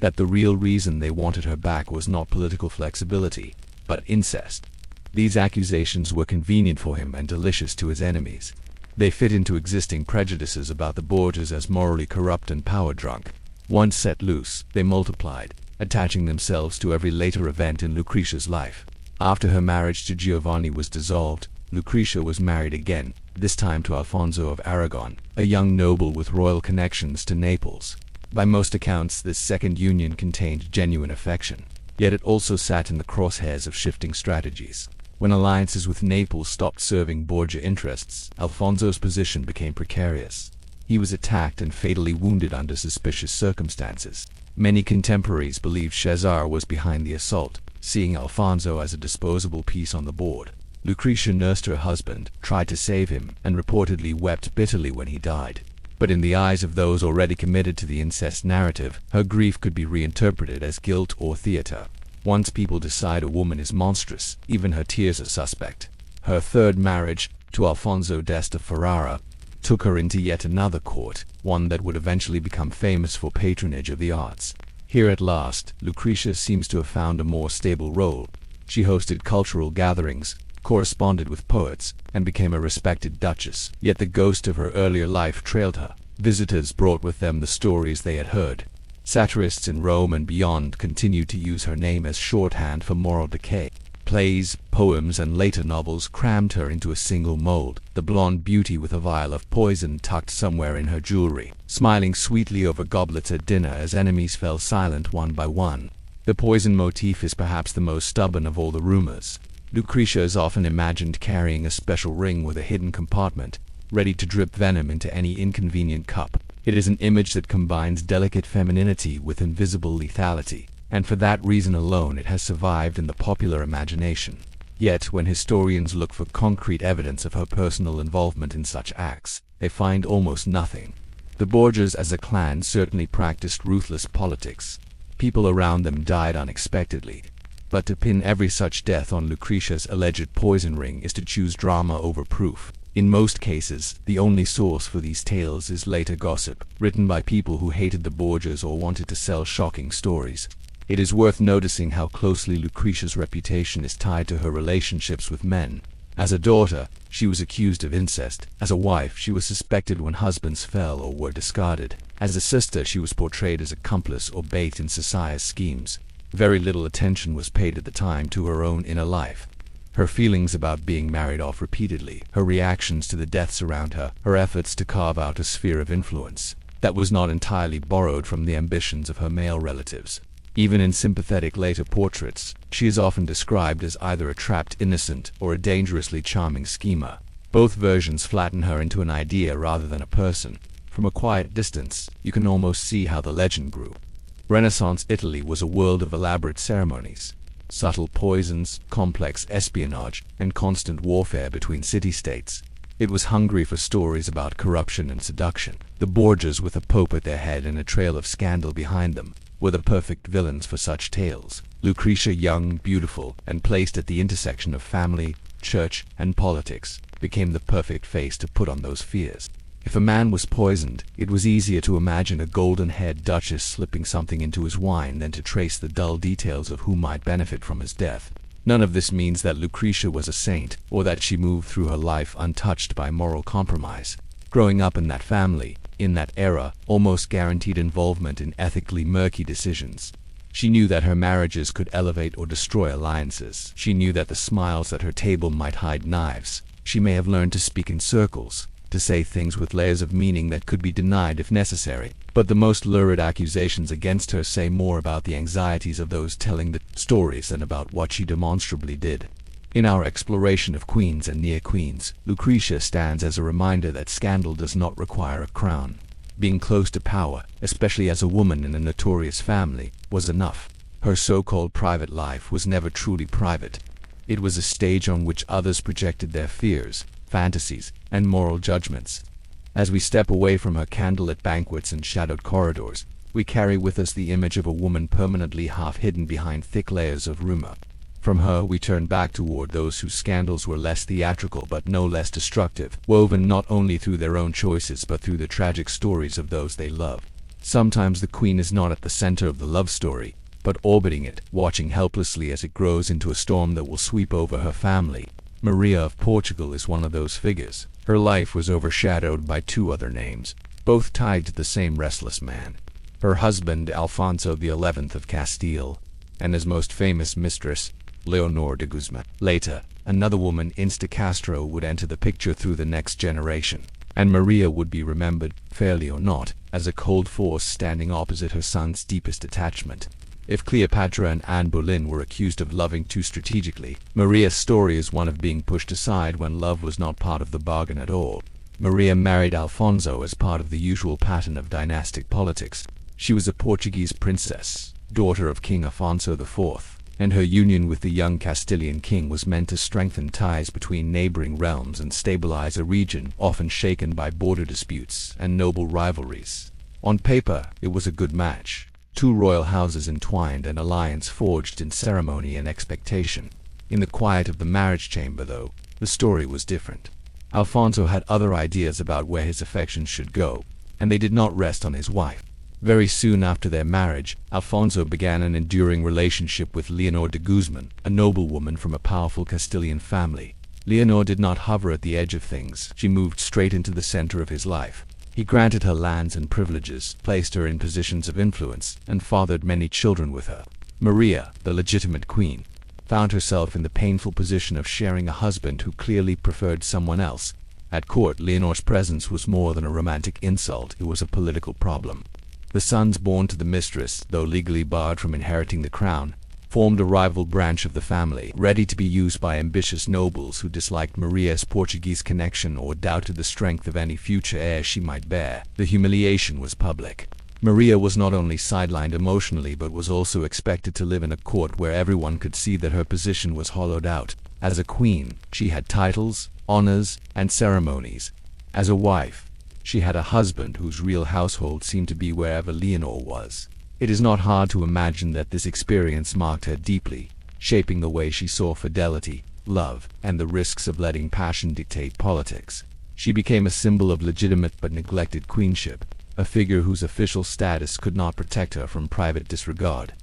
that the real reason they wanted her back was not political flexibility, but incest. These accusations were convenient for him and delicious to his enemies. They fit into existing prejudices about the Borgias as morally corrupt and power-drunk. Once set loose, they multiplied, attaching themselves to every later event in Lucretia's life. After her marriage to Giovanni was dissolved, Lucretia was married again, this time to Alfonso of Aragon, a young noble with royal connections to Naples. By most accounts, this second union contained genuine affection. Yet it also sat in the crosshairs of shifting strategies. When alliances with Naples stopped serving Borgia interests, Alfonso's position became precarious. He was attacked and fatally wounded under suspicious circumstances. Many contemporaries believed Cesare was behind the assault, seeing Alfonso as a disposable piece on the board. Lucretia nursed her husband, tried to save him, and reportedly wept bitterly when he died. But in the eyes of those already committed to the incest narrative, her grief could be reinterpreted as guilt or theater. Once people decide a woman is monstrous, even her tears are suspect. Her third marriage, to Alfonso d'Este Ferrara, took her into yet another court, one that would eventually become famous for patronage of the arts. Here at last, Lucretia seems to have found a more stable role. She hosted cultural gatherings, corresponded with poets, and became a respected duchess. Yet the ghost of her earlier life trailed her. Visitors brought with them the stories they had heard. Satirists in Rome and beyond continued to use her name as shorthand for moral decay. Plays, poems, and later novels crammed her into a single mold, the blonde beauty with a vial of poison tucked somewhere in her jewelry, smiling sweetly over goblets at dinner as enemies fell silent one by one. The poison motif is perhaps the most stubborn of all the rumors. Lucretia is often imagined carrying a special ring with a hidden compartment, ready to drip venom into any inconvenient cup. It is an image that combines delicate femininity with invisible lethality, and for that reason alone it has survived in the popular imagination. Yet, when historians look for concrete evidence of her personal involvement in such acts, they find almost nothing. The Borgias as a clan certainly practiced ruthless politics. People around them died unexpectedly. But to pin every such death on Lucretia's alleged poison ring is to choose drama over proof. In most cases, the only source for these tales is later gossip, written by people who hated the Borgias or wanted to sell shocking stories. It is worth noticing how closely Lucretia's reputation is tied to her relationships with men. As a daughter, she was accused of incest. As a wife, she was suspected when husbands fell or were discarded. As a sister, she was portrayed as accomplice or bait in society's schemes. Very little attention was paid at the time to her own inner life. Her feelings about being married off repeatedly, her reactions to the deaths around her, her efforts to carve out a sphere of influence that was not entirely borrowed from the ambitions of her male relatives. Even in sympathetic later portraits, she is often described as either a trapped innocent or a dangerously charming schemer. Both versions flatten her into an idea rather than a person. From a quiet distance, you can almost see how the legend grew. Renaissance Italy was a world of elaborate ceremonies, subtle poisons, complex espionage, and constant warfare between city-states. It was hungry for stories about corruption and seduction. The Borgias, with a pope at their head and a trail of scandal behind them, were the perfect villains for such tales. Lucretia, young, beautiful, and placed at the intersection of family, church, and politics, became the perfect face to put on those fears. If a man was poisoned, it was easier to imagine a golden-haired duchess slipping something into his wine than to trace the dull details of who might benefit from his death. None of this means that Lucretia was a saint, or that she moved through her life untouched by moral compromise. Growing up in that family, in that era, almost guaranteed involvement in ethically murky decisions. She knew that her marriages could elevate or destroy alliances. She knew that the smiles at her table might hide knives. She may have learned to speak in circles, to say things with layers of meaning that could be denied if necessary. But the most lurid accusations against her say more about the anxieties of those telling the stories than about what she demonstrably did. In our exploration of queens and near-queens, Lucretia stands as a reminder that scandal does not require a crown. Being close to power, especially as a woman in a notorious family, was enough. Her so-called private life was never truly private. It was a stage on which others projected their fears, fantasies, and moral judgments. As we step away from her candlelit banquets and shadowed corridors, we carry with us the image of a woman permanently half-hidden behind thick layers of rumor. From her we turn back toward those whose scandals were less theatrical but no less destructive, woven not only through their own choices but through the tragic stories of those they love. Sometimes the queen is not at the center of the love story, but orbiting it, watching helplessly as it grows into a storm that will sweep over her family. Maria of Portugal is one of those figures. Her life was overshadowed by two other names, both tied to the same restless man. Her husband, Alfonso XI of Castile, and his most famous mistress, Leonor de Guzman. Later, another woman, Insta Castro, would enter the picture through the next generation, and Maria would be remembered, fairly or not, as a cold force standing opposite her son's deepest attachment. If Cleopatra and Anne Boleyn were accused of loving too strategically, Maria's story is one of being pushed aside when love was not part of the bargain at all. Maria married Alfonso as part of the usual pattern of dynastic politics. She was a Portuguese princess, daughter of King Afonso IV, and her union with the young Castilian king was meant to strengthen ties between neighboring realms and stabilize a region often shaken by border disputes and noble rivalries. On paper, it was a good match. Two royal houses entwined, an alliance forged in ceremony and expectation. In the quiet of the marriage chamber, though, the story was different. Alfonso had other ideas about where his affections should go, and they did not rest on his wife. Very soon after their marriage, Alfonso began an enduring relationship with Leonor de Guzman, a noblewoman from a powerful Castilian family. Leonor did not hover at the edge of things. She moved straight into the center of his life. He granted her lands and privileges, placed her in positions of influence, and fathered many children with her. Maria, the legitimate queen, found herself in the painful position of sharing a husband who clearly preferred someone else. At court, Leonor's presence was more than a romantic insult, it was a political problem. The sons born to the mistress, though legally barred from inheriting the crown, formed a rival branch of the family, ready to be used by ambitious nobles who disliked Maria's Portuguese connection or doubted the strength of any future heir she might bear. The humiliation was public. Maria was not only sidelined emotionally but was also expected to live in a court where everyone could see that her position was hollowed out. As a queen, she had titles, honors, and ceremonies. As a wife, she had a husband whose real household seemed to be wherever Leonor was. It is not hard to imagine that this experience marked her deeply, shaping the way she saw fidelity, love, and the risks of letting passion dictate politics. She became a symbol of legitimate but neglected queenship, a figure whose official status could not protect her from private disregard.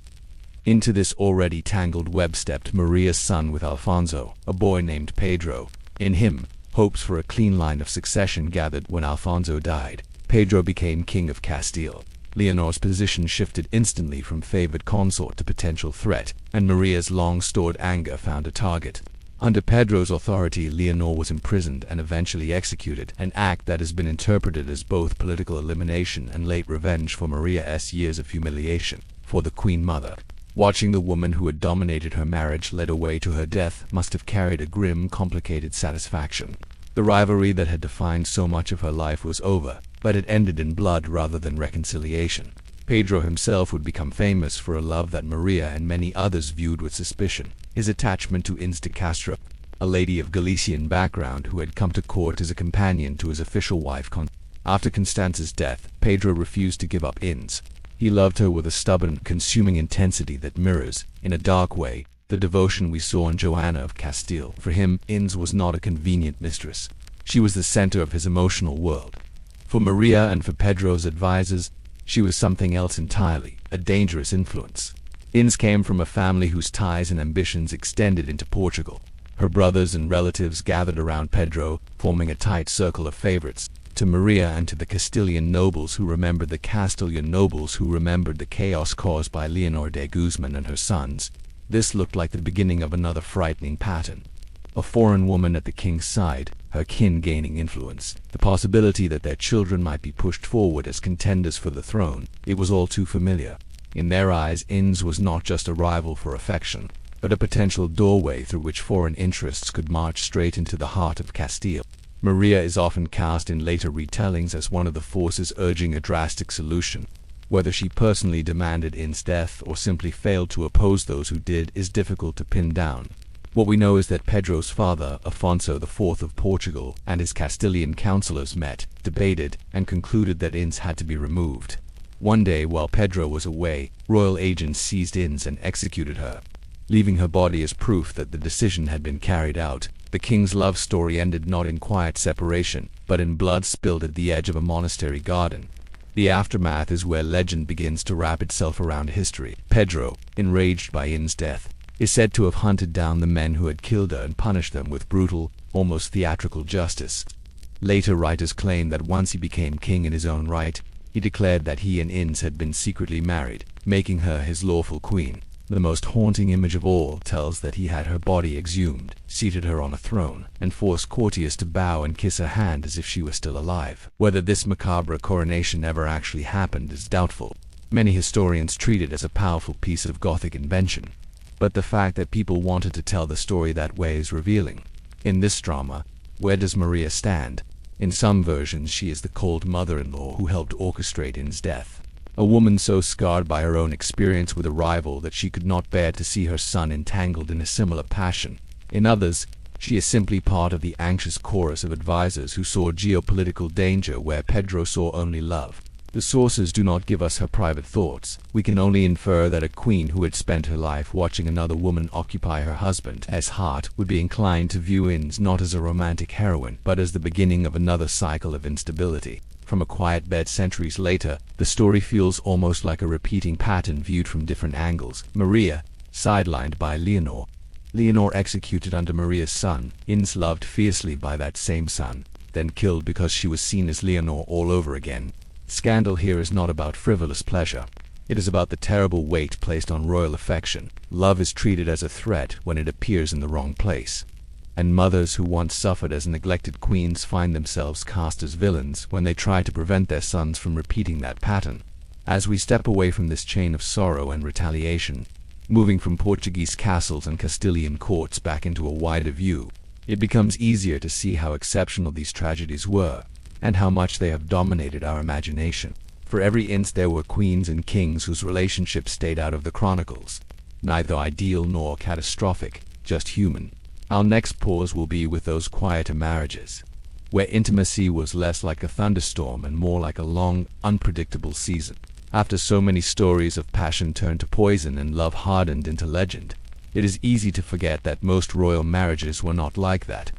Into this already tangled web stepped Maria's son with Alfonso, a boy named Pedro. In him, hopes for a clean line of succession gathered. When Alfonso died, Pedro became king of Castile. Leonor's position shifted instantly from favored consort to potential threat, and Maria's long-stored anger found a target. Under Pedro's authority, Leonor was imprisoned and eventually executed, an act that has been interpreted as both political elimination and late revenge for Maria's years of humiliation. For the Queen Mother, watching the woman who had dominated her marriage led away to her death must have carried a grim, complicated satisfaction. The rivalry that had defined so much of her life was over, but it ended in blood rather than reconciliation. Pedro himself would become famous for a love that Maria and many others viewed with suspicion. His attachment to Inés de Castro, a lady of Galician background who had come to court as a companion to his official wife After Constanza's death, Pedro refused to give up Inés. He loved her with a stubborn, consuming intensity that mirrors, in a dark way, the devotion we saw in Joanna of Castile. For him, Inés was not a convenient mistress. She was the center of his emotional world. For Maria and for Pedro's advisors, she was something else entirely, a dangerous influence. Inés came from a family whose ties and ambitions extended into Portugal. Her brothers and relatives gathered around Pedro, forming a tight circle of favorites. To Maria and to the Castilian nobles who remembered the chaos caused by Leonor de Guzman and her sons, this looked like the beginning of another frightening pattern. A foreign woman at the king's side, her kin gaining influence, the possibility that their children might be pushed forward as contenders for the throne. It was all too familiar. In their eyes, Inés was not just a rival for affection, but a potential doorway through which foreign interests could march straight into the heart of Castile. Maria is often cast in later retellings as one of the forces urging a drastic solution. Whether she personally demanded Inés' death or simply failed to oppose those who did is difficult to pin down. What we know is that Pedro's father, Afonso IV of Portugal, and his Castilian councillors met, debated, and concluded that Inés had to be removed. One day, while Pedro was away, royal agents seized Inés and executed her, leaving her body as proof that the decision had been carried out. The king's love story ended not in quiet separation, but in blood spilled at the edge of a monastery garden. The aftermath is where legend begins to wrap itself around history. Pedro, enraged by Inés' death, is said to have hunted down the men who had killed her and punished them with brutal, almost theatrical justice. Later writers claim that once he became king in his own right, he declared that he and Inés had been secretly married, making her his lawful queen. The most haunting image of all tells that he had her body exhumed, seated her on a throne, and forced courtiers to bow and kiss her hand as if she were still alive. Whether this macabre coronation ever actually happened is doubtful. Many historians treat it as a powerful piece of Gothic invention. But the fact that people wanted to tell the story that way is revealing. In this drama, where does Maria stand? In some versions, she is the cold mother-in-law who helped orchestrate In's death. A woman so scarred by her own experience with a rival that she could not bear to see her son entangled in a similar passion. In others, she is simply part of the anxious chorus of advisors who saw geopolitical danger where Pedro saw only love. The sources do not give us her private thoughts. We can only infer that a queen who had spent her life watching another woman occupy her husband's heart would be inclined to view Ins not as a romantic heroine, but as the beginning of another cycle of instability. From a quiet bed centuries later, the story feels almost like a repeating pattern viewed from different angles. Maria, sidelined by Leonor. Leonor executed under Maria's son, Ins loved fiercely by that same son, then killed because she was seen as Leonor all over again. Scandal here is not about frivolous pleasure. It is about the terrible weight placed on royal affection. Love is treated as a threat when it appears in the wrong place. And mothers who once suffered as neglected queens find themselves cast as villains when they try to prevent their sons from repeating that pattern. As we step away from this chain of sorrow and retaliation, moving from Portuguese castles and Castilian courts back into a wider view, it becomes easier to see how exceptional these tragedies were, and how much they have dominated our imagination. For every inch there were queens and kings whose relationships stayed out of the chronicles. Neither ideal nor catastrophic, just human. Our next pause will be with those quieter marriages, where intimacy was less like a thunderstorm and more like a long, unpredictable season. After so many stories of passion turned to poison and love hardened into legend, it is easy to forget that most royal marriages were not like that.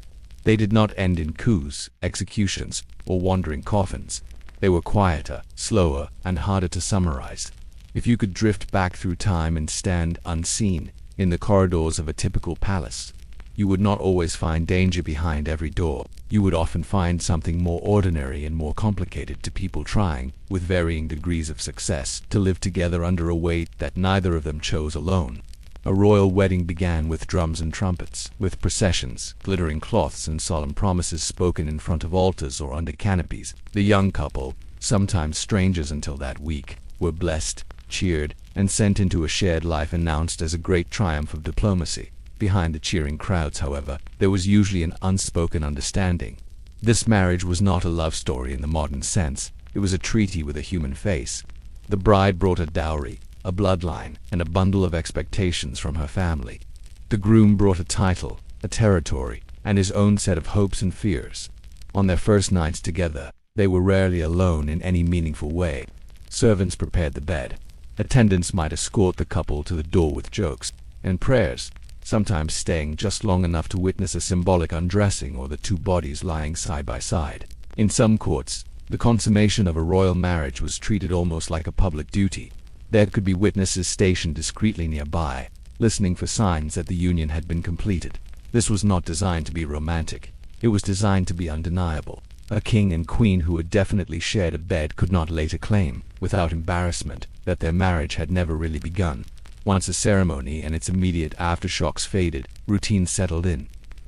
They did not end in coups, executions, or wandering coffins. They were quieter, slower, and harder to summarize. If you could drift back through time and stand unseen in the corridors of a typical palace, you would not always find danger behind every door. You would often find something more ordinary and more complicated to people trying, with varying degrees of success, to live together under a weight that neither of them chose alone. A royal wedding began with drums and trumpets, with processions, glittering cloths, and solemn promises spoken in front of altars or under canopies. The young couple, sometimes strangers until that week, were blessed, cheered, and sent into a shared life announced as a great triumph of diplomacy. Behind the cheering crowds, however, there was usually an unspoken understanding. This marriage was not a love story in the modern sense. It was a treaty with a human face. The bride brought a dowry, a bloodline, and a bundle of expectations from her family. The groom brought a title, a territory, and his own set of hopes and fears. On their first nights together, they were rarely alone in any meaningful way. Servants prepared the bed. Attendants might escort the couple to the door with jokes and prayers, sometimes staying just long enough to witness a symbolic undressing or the two bodies lying side by side. In some courts, the consummation of a royal marriage was treated almost like a public duty. There could be witnesses stationed discreetly nearby, listening for signs that the union had been completed. This was not designed to be romantic. It was designed to be undeniable. A king and queen who had definitely shared a bed could not later claim, without embarrassment, that their marriage had never really begun. Once the ceremony and its immediate aftershocks faded, routine settled in.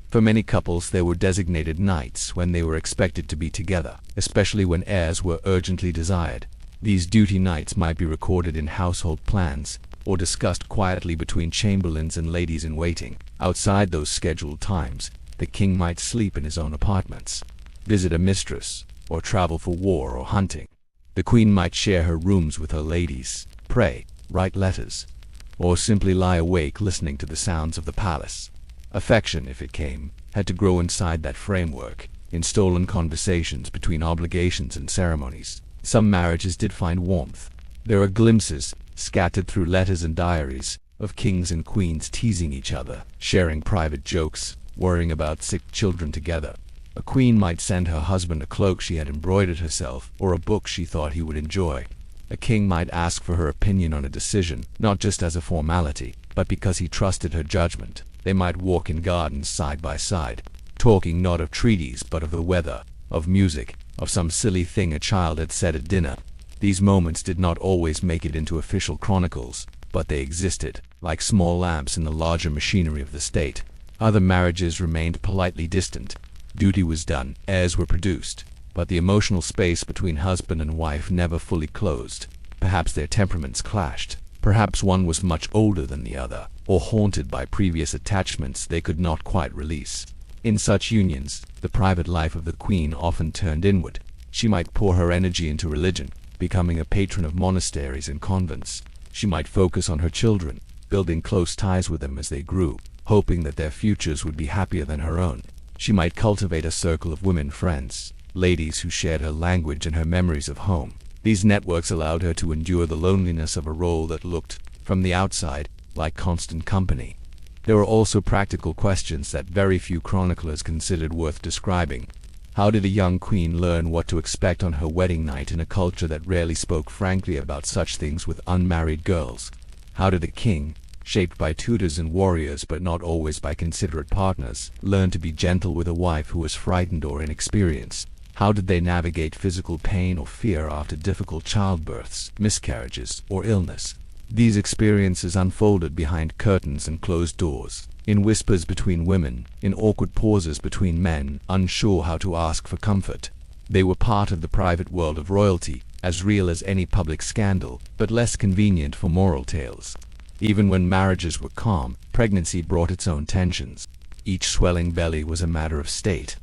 For many couples, there were designated nights when they were expected to be together, especially when heirs were urgently desired. These duty nights might be recorded in household plans, or discussed quietly between chamberlains and ladies-in-waiting. Outside those scheduled times, the king might sleep in his own apartments, visit a mistress, or travel for war or hunting. The queen might share her rooms with her ladies, pray, write letters, or simply lie awake listening to the sounds of the palace. Affection, if it came, had to grow inside that framework, in stolen conversations between obligations and ceremonies. Some marriages did find warmth. There are glimpses, scattered through letters and diaries, of kings and queens teasing each other, sharing private jokes, worrying about sick children together. A queen might send her husband a cloak she had embroidered herself, or a book she thought he would enjoy. A king might ask for her opinion on a decision, not just as a formality, but because he trusted her judgment. They might walk in gardens side by side, talking not of treaties but of the weather, of music, of some silly thing a child had said at dinner. These moments did not always make it into official chronicles, but they existed, like small lamps in the larger machinery of the state. Other marriages remained politely distant. Duty was done, heirs were produced, but the emotional space between husband and wife never fully closed. Perhaps their temperaments clashed. Perhaps one was much older than the other, or haunted by previous attachments they could not quite release. In such unions, the private life of the queen often turned inward. She might pour her energy into religion, becoming a patron of monasteries and convents. She might focus on her children, building close ties with them as they grew, hoping that their futures would be happier than her own. She might cultivate a circle of women friends, ladies who shared her language and her memories of home. These networks allowed her to endure the loneliness of a role that looked, from the outside, like constant company. There were also practical questions that very few chroniclers considered worth describing. How did a young queen learn what to expect on her wedding night in a culture that rarely spoke frankly about such things with unmarried girls? How did a king, shaped by tutors and warriors but not always by considerate partners, learn to be gentle with a wife who was frightened or inexperienced? How did they navigate physical pain or fear after difficult childbirths, miscarriages, or illness? These experiences unfolded behind curtains and closed doors, in whispers between women, in awkward pauses between men, unsure how to ask for comfort. They were part of the private world of royalty, as real as any public scandal, but less convenient for moral tales. Even when marriages were calm, pregnancy brought its own tensions. Each swelling belly was a matter of state.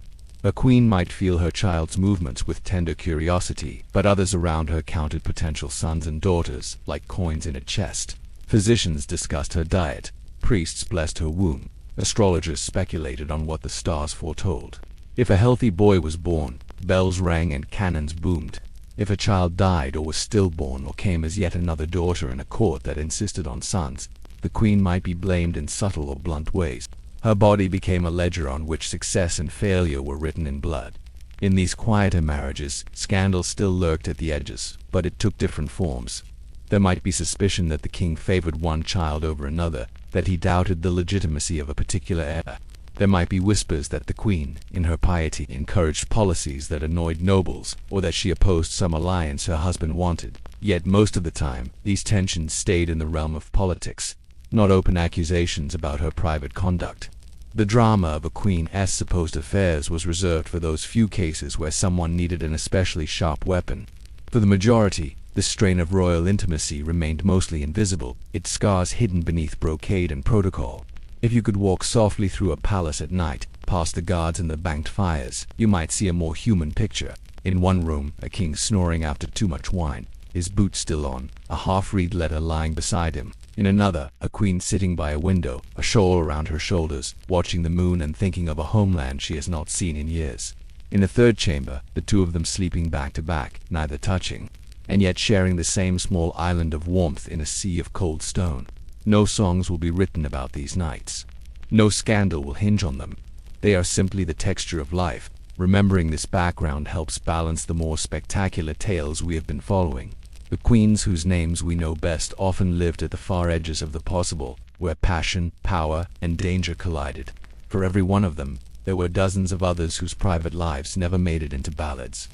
A queen might feel her child's movements with tender curiosity, but others around her counted potential sons and daughters, like coins in a chest. Physicians discussed her diet, priests blessed her womb, astrologers speculated on what the stars foretold. If a healthy boy was born, bells rang and cannons boomed. If a child died or was stillborn or came as yet another daughter in a court that insisted on sons, the queen might be blamed in subtle or blunt ways. Her body became a ledger on which success and failure were written in blood. In these quieter marriages, scandal still lurked at the edges, but it took different forms. There might be suspicion that the king favored one child over another, that he doubted the legitimacy of a particular heir. There might be whispers that the queen, in her piety, encouraged policies that annoyed nobles, or that she opposed some alliance her husband wanted. Yet most of the time, these tensions stayed in the realm of politics, not open accusations about her private conduct. The drama of a queen's supposed affairs was reserved for those few cases where someone needed an especially sharp weapon. For the majority, the strain of royal intimacy remained mostly invisible, its scars hidden beneath brocade and protocol. If you could walk softly through a palace at night, past the guards and the banked fires, you might see a more human picture. In one room, a king snoring after too much wine, his boots still on, a half-read letter lying beside him. In another, a queen sitting by a window, a shawl around her shoulders, watching the moon and thinking of a homeland she has not seen in years. In a third chamber, the two of them sleeping back to back, neither touching, and yet sharing the same small island of warmth in a sea of cold stone. No songs will be written about these nights. No scandal will hinge on them. They are simply the texture of life. Remembering this background helps balance the more spectacular tales we have been following. The queens whose names we know best often lived at the far edges of the possible, where passion, power, and danger collided. For every one of them, there were dozens of others whose private lives never made it into ballads.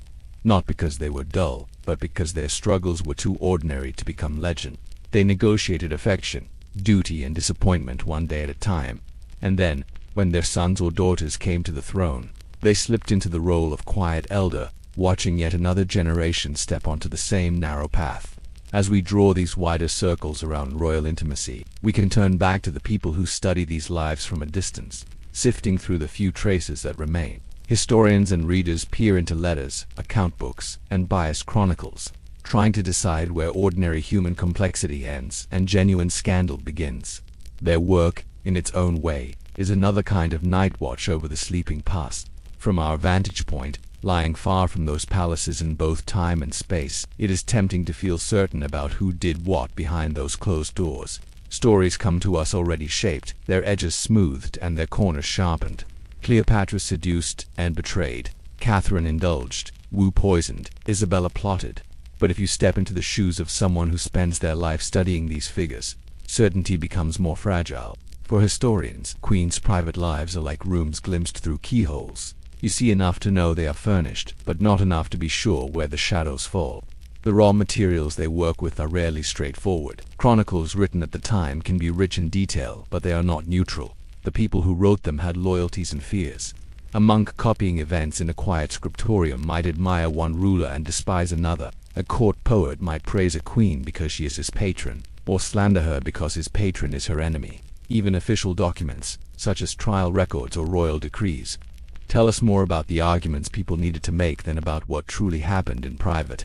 Not because they were dull, but because their struggles were too ordinary to become legend. They negotiated affection, duty, and disappointment one day at a time, and then, when their sons or daughters came to the throne, they slipped into the role of quiet elder, watching yet another generation step onto the same narrow path. As we draw these wider circles around royal intimacy, we can turn back to the people who study these lives from a distance, sifting through the few traces that remain. Historians and readers peer into letters, account books, and biased chronicles, trying to decide where ordinary human complexity ends and genuine scandal begins. Their work, in its own way, is another kind of night watch over the sleeping past. From our vantage point, lying far from those palaces in both time and space, it is tempting to feel certain about who did what behind those closed doors. Stories come to us already shaped, their edges smoothed and their corners sharpened. Cleopatra seduced and betrayed, Catherine indulged, Wu poisoned, Isabella plotted. But if you step into the shoes of someone who spends their life studying these figures, certainty becomes more fragile. For historians, queens' private lives are like rooms glimpsed through keyholes. You see enough to know they are furnished, but not enough to be sure where the shadows fall. The raw materials they work with are rarely straightforward. Chronicles written at the time can be rich in detail, but they are not neutral. The people who wrote them had loyalties and fears. A monk copying events in a quiet scriptorium might admire one ruler and despise another. A court poet might praise a queen because she is his patron, or slander her because his patron is her enemy. Even official documents, such as trial records or royal decrees, tell us more about the arguments people needed to make than about what truly happened in private.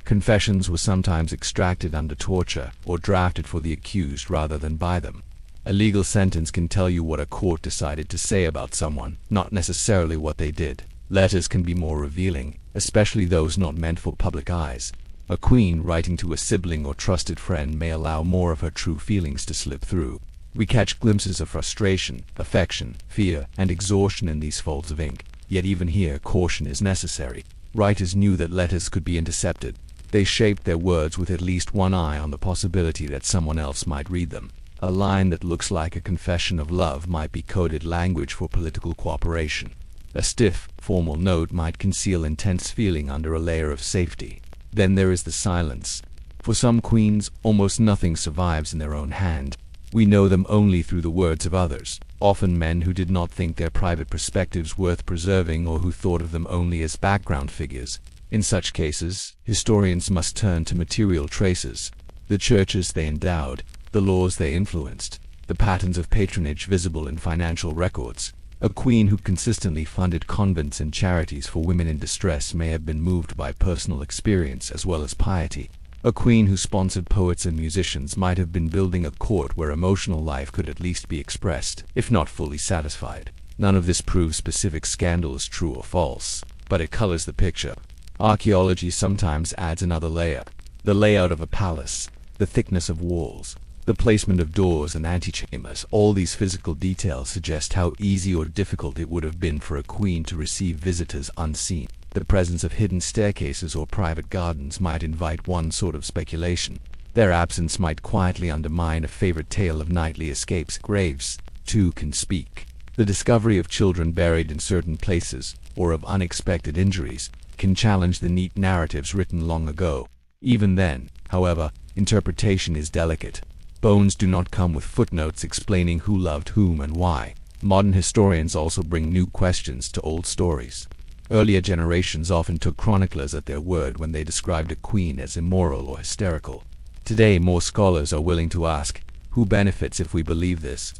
Confessions were sometimes extracted under torture or drafted for the accused rather than by them. A legal sentence can tell you what a court decided to say about someone, not necessarily what they did. Letters can be more revealing, especially those not meant for public eyes. A queen writing to a sibling or trusted friend may allow more of her true feelings to slip through. We catch glimpses of frustration, affection, fear, and exhaustion in these folds of ink, yet even here caution is necessary. Writers knew that letters could be intercepted. They shaped their words with at least one eye on the possibility that someone else might read them. A line that looks like a confession of love might be coded language for political cooperation. A stiff, formal note might conceal intense feeling under a layer of safety. Then there is the silence. For some queens, almost nothing survives in their own hand. We know them only through the words of others, often men who did not think their private perspectives worth preserving or who thought of them only as background figures. In such cases, historians must turn to material traces, the churches they endowed, the laws they influenced, the patterns of patronage visible in financial records. A queen who consistently funded convents and charities for women in distress may have been moved by personal experience as well as piety. A queen who sponsored poets and musicians might have been building a court where emotional life could at least be expressed, if not fully satisfied. None of this proves specific scandal is true or false, but it colors the picture. Archaeology sometimes adds another layer. The layout of a palace, the thickness of walls, the placement of doors and antechambers, all these physical details suggest how easy or difficult it would have been for a queen to receive visitors unseen. The presence of hidden staircases or private gardens might invite one sort of speculation. Their absence might quietly undermine a favorite tale of nightly escapes. Graves, too, can speak. The discovery of children buried in certain places, or of unexpected injuries, can challenge the neat narratives written long ago. Even then, however, interpretation is delicate. Bones do not come with footnotes explaining who loved whom and why. Modern historians also bring new questions to old stories. Earlier generations often took chroniclers at their word when they described a queen as immoral or hysterical. Today, more scholars are willing to ask, who benefits if we believe this?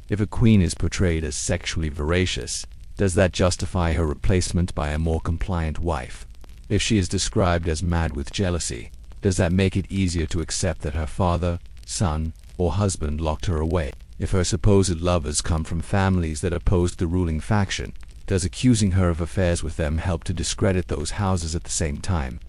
If a queen is portrayed as sexually voracious, does that justify her replacement by a more compliant wife? If she is described as mad with jealousy, does that make it easier to accept that her father, son, or husband locked her away? If her supposed lovers come from families that opposed the ruling faction, does accusing her of affairs with them help to discredit those houses at the same time?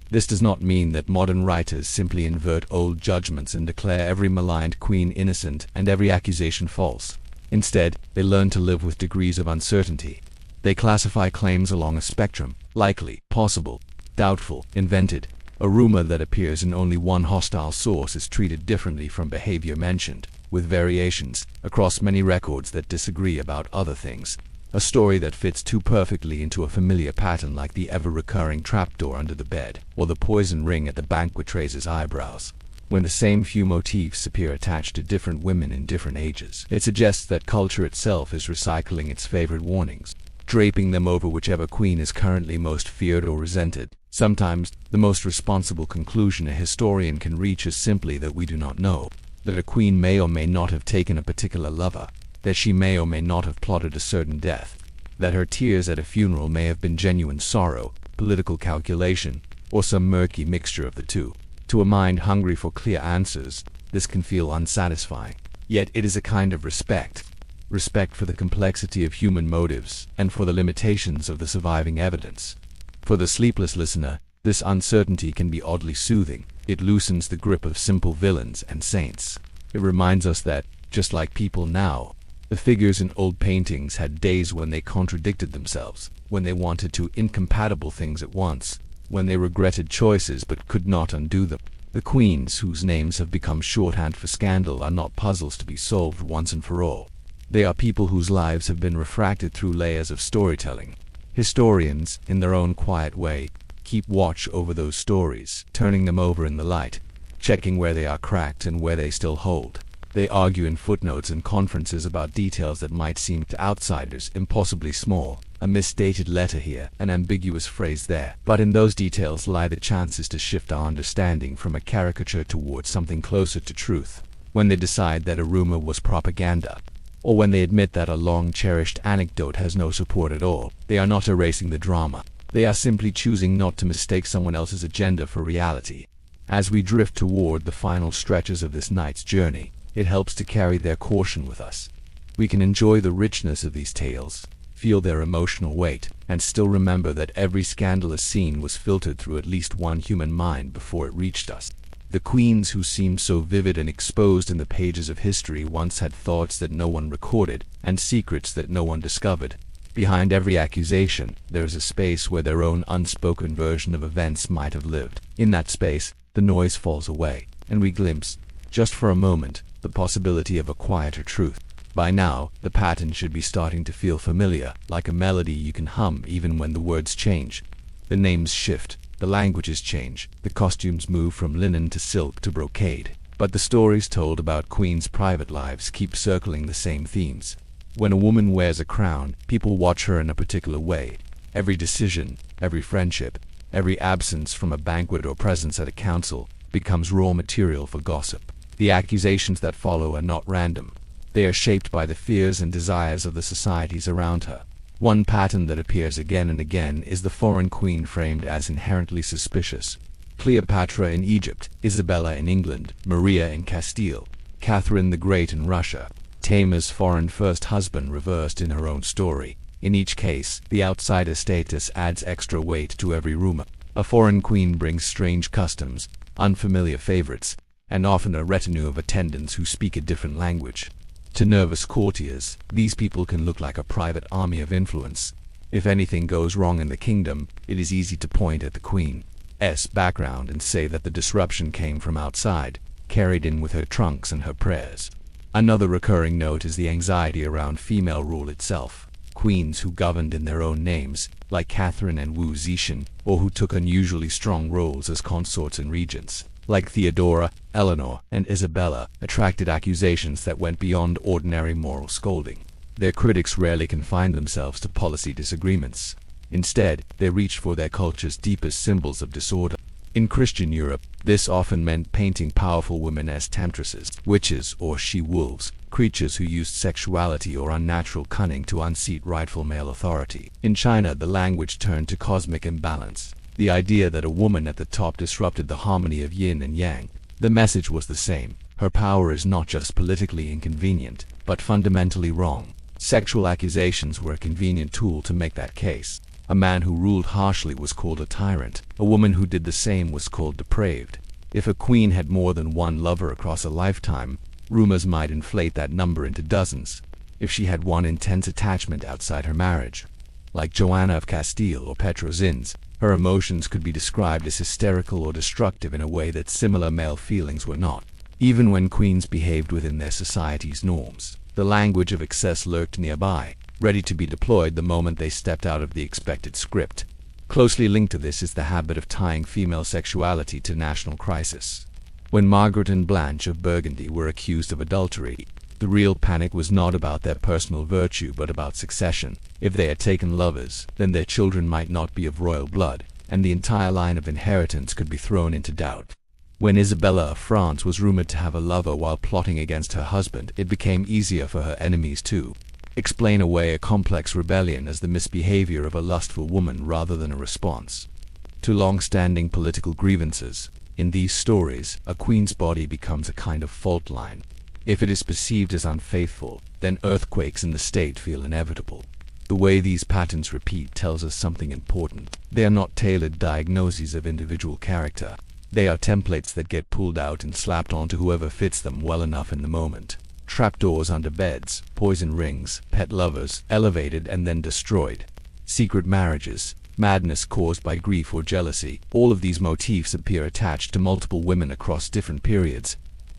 This does not mean that modern writers simply invert old judgments and declare every maligned queen innocent and every accusation false. Instead, they learn to live with degrees of uncertainty. They classify claims along a spectrum: likely, possible, doubtful, invented. A rumor that appears in only one hostile source is treated differently from behavior mentioned, with variations, across many records that disagree about other things. A story that fits too perfectly into a familiar pattern, like the ever-recurring trapdoor under the bed, or the poison ring at the banquet raises eyebrows. When the same few motifs appear attached to different women in different ages, it suggests that culture itself is recycling its favorite warnings, draping them over whichever queen is currently most feared or resented. Sometimes, the most responsible conclusion a historian can reach is simply that we do not know, that a queen may or may not have taken a particular lover, that she may or may not have plotted a certain death, that her tears at a funeral may have been genuine sorrow, political calculation, or some murky mixture of the two. To a mind hungry for clear answers, this can feel unsatisfying. Yet it is a kind of respect for the complexity of human motives and for the limitations of the surviving evidence. For the sleepless listener, this uncertainty can be oddly soothing. It loosens the grip of simple villains and saints. It reminds us that, just like people now, the figures in old paintings had days when they contradicted themselves, when they wanted two incompatible things at once, when they regretted choices but could not undo them. The queens whose names have become shorthand for scandal are not puzzles to be solved once and for all. They are people whose lives have been refracted through layers of storytelling. Historians, in their own quiet way, keep watch over those stories, turning them over in the light, checking where they are cracked and where they still hold. They argue in footnotes and conferences about details that might seem to outsiders impossibly small. A misstated letter here, an ambiguous phrase there. But in those details lie the chances to shift our understanding from a caricature towards something closer to truth. When they decide that a rumor was propaganda, or when they admit that a long-cherished anecdote has no support at all, they are not erasing the drama. They are simply choosing not to mistake someone else's agenda for reality. As we drift toward the final stretches of this night's journey, it helps to carry their caution with us. We can enjoy the richness of these tales, feel their emotional weight, and still remember that every scandalous scene was filtered through at least one human mind before it reached us. The queens who seemed so vivid and exposed in the pages of history once had thoughts that no one recorded, and secrets that no one discovered. Behind every accusation, there is a space where their own unspoken version of events might have lived. In that space, the noise falls away, and we glimpse, just for a moment, the possibility of a quieter truth. By now, the pattern should be starting to feel familiar, like a melody you can hum even when the words change. The names shift, the languages change, the costumes move from linen to silk to brocade. But the stories told about queens' private lives keep circling the same themes. When a woman wears a crown, people watch her in a particular way. Every decision, every friendship, every absence from a banquet or presence at a council becomes raw material for gossip. The accusations that follow are not random. They are shaped by the fears and desires of the societies around her. One pattern that appears again and again is the foreign queen framed as inherently suspicious. Cleopatra in Egypt, Isabella in England, Maria in Castile, Catherine the Great in Russia, Tamer's foreign first husband reversed in her own story. In each case, the outsider status adds extra weight to every rumor. A foreign queen brings strange customs, unfamiliar favorites, and often a retinue of attendants who speak a different language. To nervous courtiers, these people can look like a private army of influence. If anything goes wrong in the kingdom, it is easy to point at the queen's background and say that the disruption came from outside, carried in with her trunks and her prayers. Another recurring note is the anxiety around female rule itself. Queens who governed in their own names, like Catherine and Wu Zetian, or who took unusually strong roles as consorts and regents, like Theodora, Eleanor, and Isabella, attracted accusations that went beyond ordinary moral scolding. Their critics rarely confined themselves to policy disagreements. Instead, they reached for their culture's deepest symbols of disorder. In Christian Europe, this often meant painting powerful women as temptresses, witches, or she-wolves, creatures who used sexuality or unnatural cunning to unseat rightful male authority. In China, the language turned to cosmic imbalance. The idea that a woman at the top disrupted the harmony of yin and yang. The message was the same. Her power is not just politically inconvenient, but fundamentally wrong. Sexual accusations were a convenient tool to make that case. A man who ruled harshly was called a tyrant. A woman who did the same was called depraved. If a queen had more than one lover across a lifetime, rumors might inflate that number into dozens. If she had one intense attachment outside her marriage, like Joanna of Castile or Petra Zins, her emotions could be described as hysterical or destructive in a way that similar male feelings were not. Even when queens behaved within their society's norms, the language of excess lurked nearby, ready to be deployed the moment they stepped out of the expected script. Closely linked to this is the habit of tying female sexuality to national crisis. When Margaret and Blanche of Burgundy were accused of adultery, the real panic was not about their personal virtue but about succession. If they had taken lovers, then their children might not be of royal blood, and the entire line of inheritance could be thrown into doubt. When Isabella of France was rumored to have a lover while plotting against her husband, it became easier for her enemies to explain away a complex rebellion as the misbehavior of a lustful woman rather than a response to long-standing political grievances. In these stories, a queen's body becomes a kind of fault line. If it is perceived as unfaithful, then earthquakes in the state feel inevitable. The way these patterns repeat tells us something important. They are not tailored diagnoses of individual character. They are templates that get pulled out and slapped onto whoever fits them well enough in the moment. Trapdoors under beds, poison rings, pet lovers, elevated and then destroyed. Secret marriages, madness caused by grief or jealousy. All of these motifs appear attached to multiple women across different periods.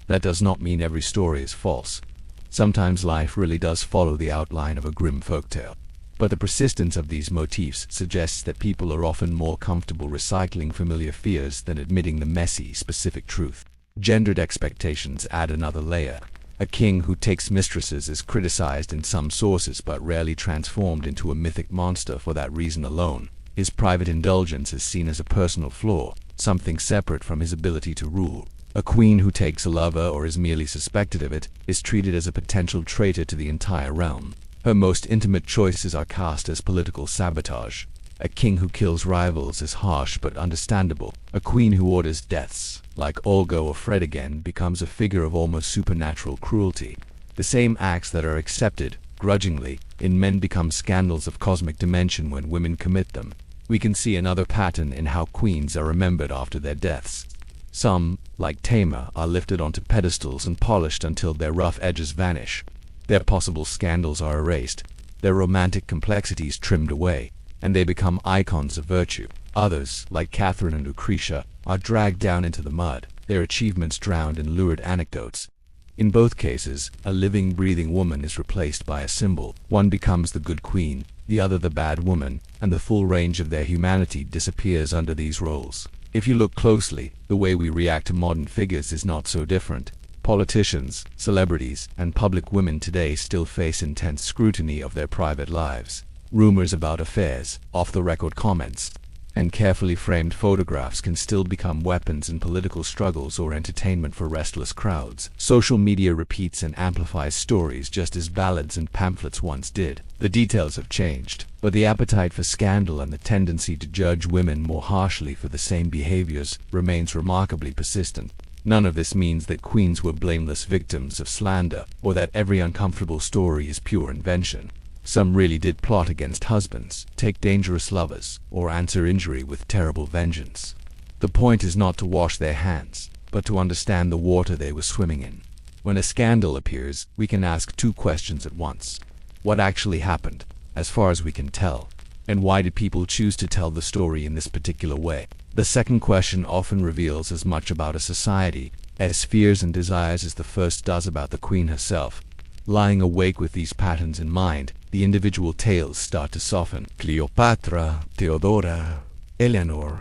That does not mean every story is false. Sometimes life really does follow the outline of a grim folktale. But the persistence of these motifs suggests that people are often more comfortable recycling familiar fears than admitting the messy, specific truth. Gendered expectations add another layer. A king who takes mistresses is criticized in some sources but rarely transformed into a mythic monster for that reason alone. His private indulgence is seen as a personal flaw, something separate from his ability to rule. A queen who takes a lover or is merely suspected of it is treated as a potential traitor to the entire realm. Her most intimate choices are cast as political sabotage. A king who kills rivals is harsh but understandable. A queen who orders deaths, like Olga or Fredegund, becomes a figure of almost supernatural cruelty. The same acts that are accepted, grudgingly, in men become scandals of cosmic dimension when women commit them. We can see another pattern in how queens are remembered after their deaths. Some, like Tamar, are lifted onto pedestals and polished until their rough edges vanish. Their possible scandals are erased, their romantic complexities trimmed away, and they become icons of virtue. Others, like Catherine and Lucretia, are dragged down into the mud, their achievements drowned in lurid anecdotes. In both cases, a living, breathing woman is replaced by a symbol. One becomes the good queen, the other the bad woman, and the full range of their humanity disappears under these roles. If you look closely, the way we react to modern figures is not so different. Politicians, celebrities, and public women today still face intense scrutiny of their private lives. Rumors about affairs, off-the-record comments, and carefully framed photographs can still become weapons in political struggles or entertainment for restless crowds. Social media repeats and amplifies stories just as ballads and pamphlets once did. The details have changed, but the appetite for scandal and the tendency to judge women more harshly for the same behaviors remains remarkably persistent. None of this means that queens were blameless victims of slander, or that every uncomfortable story is pure invention. Some really did plot against husbands, take dangerous lovers, or answer injury with terrible vengeance. The point is not to wash their hands, but to understand the water they were swimming in. When a scandal appears, we can ask two questions at once. What actually happened, as far as we can tell? And why did people choose to tell the story in this particular way? The second question often reveals as much about a society as fears and desires as the first does about the queen herself. Lying awake with these patterns in mind, the individual tales start to soften. Cleopatra, Theodora, Eleanor,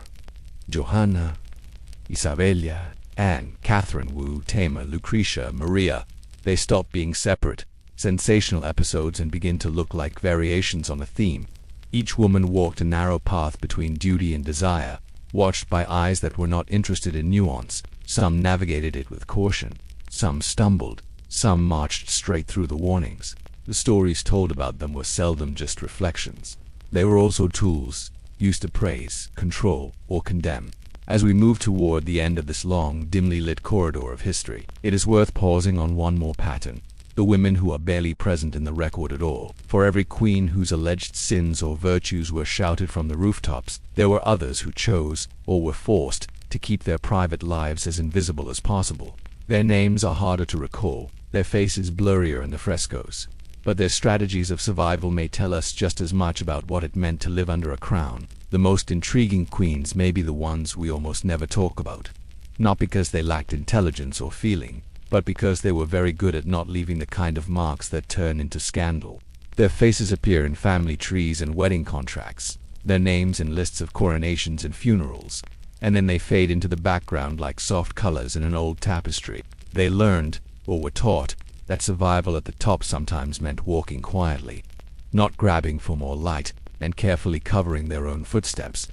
Johanna, Isabella, Anne, Catherine, Wu, Tamar, Lucretia, Maria. They stop being separate, sensational episodes and begin to look like variations on a theme. Each woman walked a narrow path between duty and desire, watched by eyes that were not interested in nuance. Some navigated it with caution, some stumbled, some marched straight through the warnings. The stories told about them were seldom just reflections. They were also tools, used to praise, control, or condemn. As we move toward the end of this long, dimly lit corridor of history, it is worth pausing on one more pattern. The women who are barely present in the record at all. For every queen whose alleged sins or virtues were shouted from the rooftops, there were others who chose, or were forced, to keep their private lives as invisible as possible. Their names are harder to recall, their faces blurrier in the frescoes, but their strategies of survival may tell us just as much about what it meant to live under a crown. The most intriguing queens may be the ones we almost never talk about, not because they lacked intelligence or feeling, but because they were very good at not leaving the kind of marks that turn into scandal. Their faces appear in family trees and wedding contracts, their names in lists of coronations and funerals, and then they fade into the background like soft colors in an old tapestry. They learned, or were taught, that survival at the top sometimes meant walking quietly, not grabbing for more light, and carefully covering their own footsteps.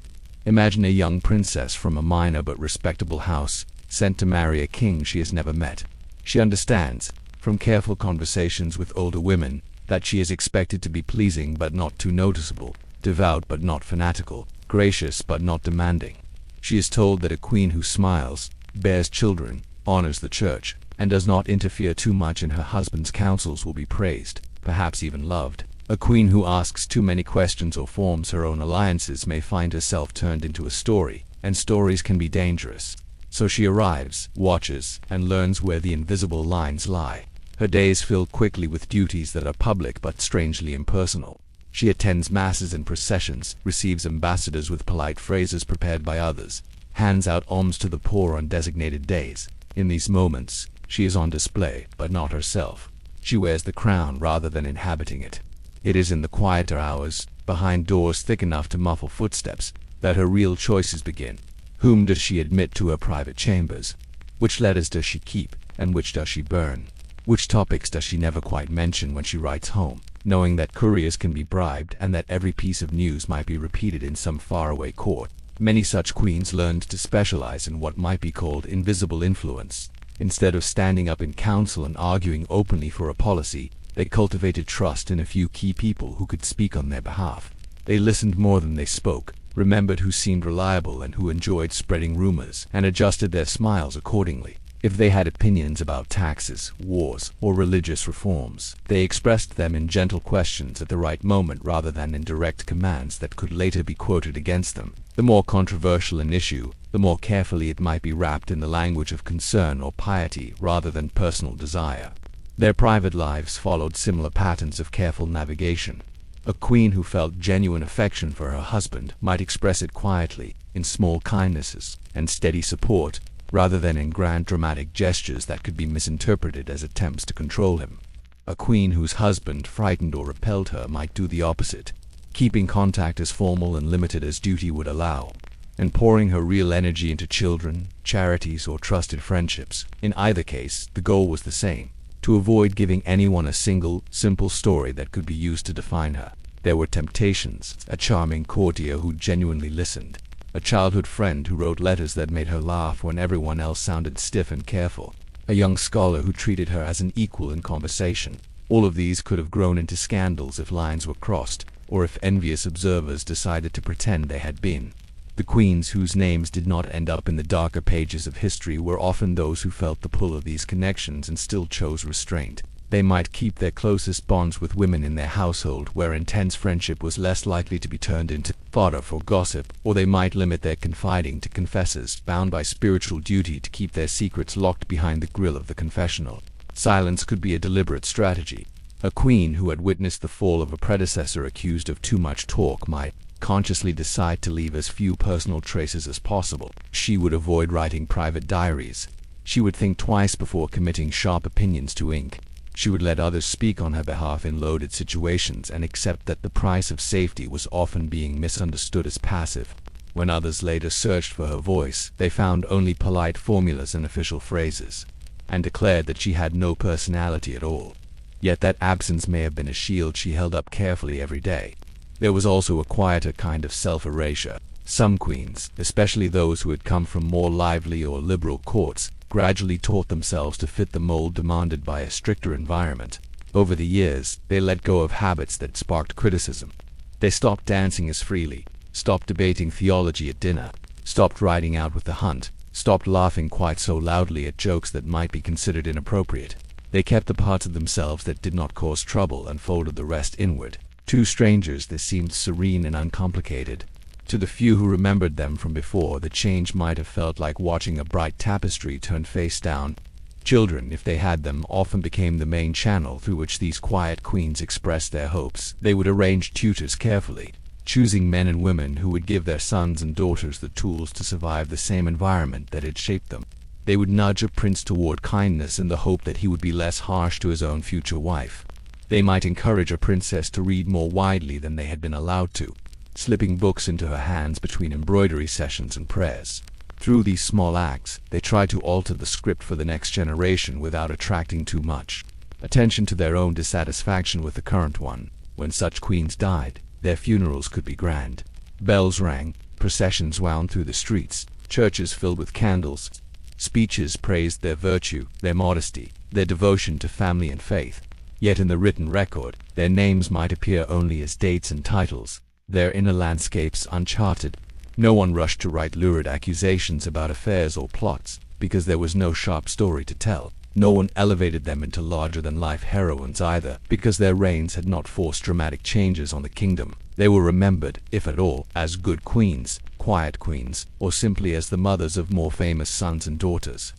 Imagine a young princess from a minor but respectable house, sent to marry a king she has never met. She understands, from careful conversations with older women, that she is expected to be pleasing but not too noticeable, devout but not fanatical, gracious but not demanding. She is told that a queen who smiles, bears children, honors the church, and does not interfere too much in her husband's counsels will be praised, perhaps even loved. A queen who asks too many questions or forms her own alliances may find herself turned into a story, and stories can be dangerous. So she arrives, watches, and learns where the invisible lines lie. Her days fill quickly with duties that are public but strangely impersonal. She attends masses and processions, receives ambassadors with polite phrases prepared by others, hands out alms to the poor on designated days. In these moments, she is on display, but not herself. She wears the crown rather than inhabiting it. It is in the quieter hours, behind doors thick enough to muffle footsteps, that her real choices begin. Whom does she admit to her private chambers? Which letters does she keep, and which does she burn? Which topics does she never quite mention when she writes home, knowing that couriers can be bribed and that every piece of news might be repeated in some faraway court? Many such queens learned to specialize in what might be called invisible influence. Instead of standing up in council and arguing openly for a policy, they cultivated trust in a few key people who could speak on their behalf. They listened more than they spoke, remembered who seemed reliable and who enjoyed spreading rumors, and adjusted their smiles accordingly. If they had opinions about taxes, wars, or religious reforms, they expressed them in gentle questions at the right moment rather than in direct commands that could later be quoted against them. The more controversial an issue, the more carefully it might be wrapped in the language of concern or piety rather than personal desire. Their private lives followed similar patterns of careful navigation. A queen who felt genuine affection for her husband might express it quietly, in small kindnesses and steady support, rather than in grand dramatic gestures that could be misinterpreted as attempts to control him. A queen whose husband frightened or repelled her might do the opposite, keeping contact as formal and limited as duty would allow, and pouring her real energy into children, charities, or trusted friendships. In either case, the goal was the same: to avoid giving anyone a single, simple story that could be used to define her. There were temptations: a charming courtier who genuinely listened, a childhood friend who wrote letters that made her laugh when everyone else sounded stiff and careful, a young scholar who treated her as an equal in conversation. All of these could have grown into scandals if lines were crossed, or if envious observers decided to pretend they had been. The queens whose names did not end up in the darker pages of history were often those who felt the pull of these connections and still chose restraint. They might keep their closest bonds with women in their household where intense friendship was less likely to be turned into fodder for gossip, or they might limit their confiding to confessors bound by spiritual duty to keep their secrets locked behind the grill of the confessional. Silence could be a deliberate strategy. A queen who had witnessed the fall of a predecessor accused of too much talk might consciously decide to leave as few personal traces as possible. She would avoid writing private diaries. She would think twice before committing sharp opinions to ink. She would let others speak on her behalf in loaded situations and accept that the price of safety was often being misunderstood as passive. When others later searched for her voice, they found only polite formulas and official phrases, and declared that she had no personality at all. Yet that absence may have been a shield she held up carefully every day. There was also a quieter kind of self-erasure. Some queens, especially those who had come from more lively or liberal courts, gradually taught themselves to fit the mold demanded by a stricter environment. Over the years, they let go of habits that sparked criticism. They stopped dancing as freely, stopped debating theology at dinner, stopped riding out with the hunt, stopped laughing quite so loudly at jokes that might be considered inappropriate. They kept the parts of themselves that did not cause trouble and folded the rest inward. To strangers, they seemed serene and uncomplicated. To the few who remembered them from before, the change might have felt like watching a bright tapestry turn face down. Children, if they had them, often became the main channel through which these quiet queens expressed their hopes. They would arrange tutors carefully, choosing men and women who would give their sons and daughters the tools to survive the same environment that had shaped them. They would nudge a prince toward kindness in the hope that he would be less harsh to his own future wife. They might encourage a princess to read more widely than they had been allowed to, slipping books into her hands between embroidery sessions and prayers. Through these small acts, they tried to alter the script for the next generation without attracting too much attention to their own dissatisfaction with the current one. When such queens died, their funerals could be grand. Bells rang, processions wound through the streets, churches filled with candles, speeches praised their virtue, their modesty, their devotion to family and faith. Yet in the written record, their names might appear only as dates and titles, their inner landscapes uncharted. No one rushed to write lurid accusations about affairs or plots, because there was no sharp story to tell. No one elevated them into larger-than-life heroines either, because their reigns had not forced dramatic changes on the kingdom. They were remembered, if at all, as good queens, quiet queens, or simply as the mothers of more famous sons and daughters.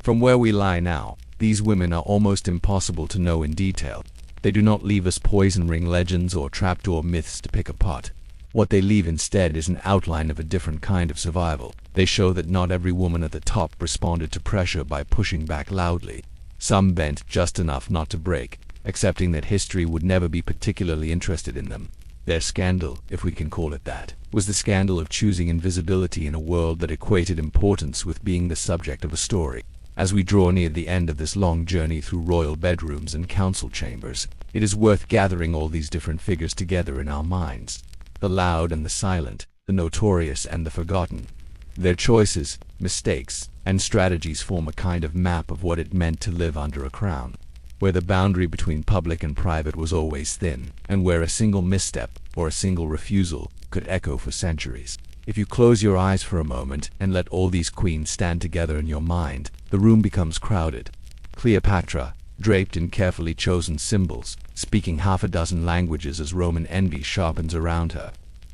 From where we lie now, these women are almost impossible to know in detail. They do not leave us poison ring legends or trapdoor myths to pick apart. What they leave instead is an outline of a different kind of survival. They show that not every woman at the top responded to pressure by pushing back loudly. Some bent just enough not to break, accepting that history would never be particularly interested in them. Their scandal, if we can call it that, was the scandal of choosing invisibility in a world that equated importance with being the subject of a story. As we draw near the end of this long journey through royal bedrooms and council chambers, it is worth gathering all these different figures together in our minds. The loud and the silent, the notorious and the forgotten. Their choices, mistakes, and strategies form a kind of map of what it meant to live under a crown, where the boundary between public and private was always thin, and where a single misstep or a single refusal could echo for centuries. If you close your eyes for a moment and let all these queens stand together in your mind, the room becomes crowded. Cleopatra, draped in carefully chosen symbols, speaking half a dozen languages as Roman envy sharpens around her.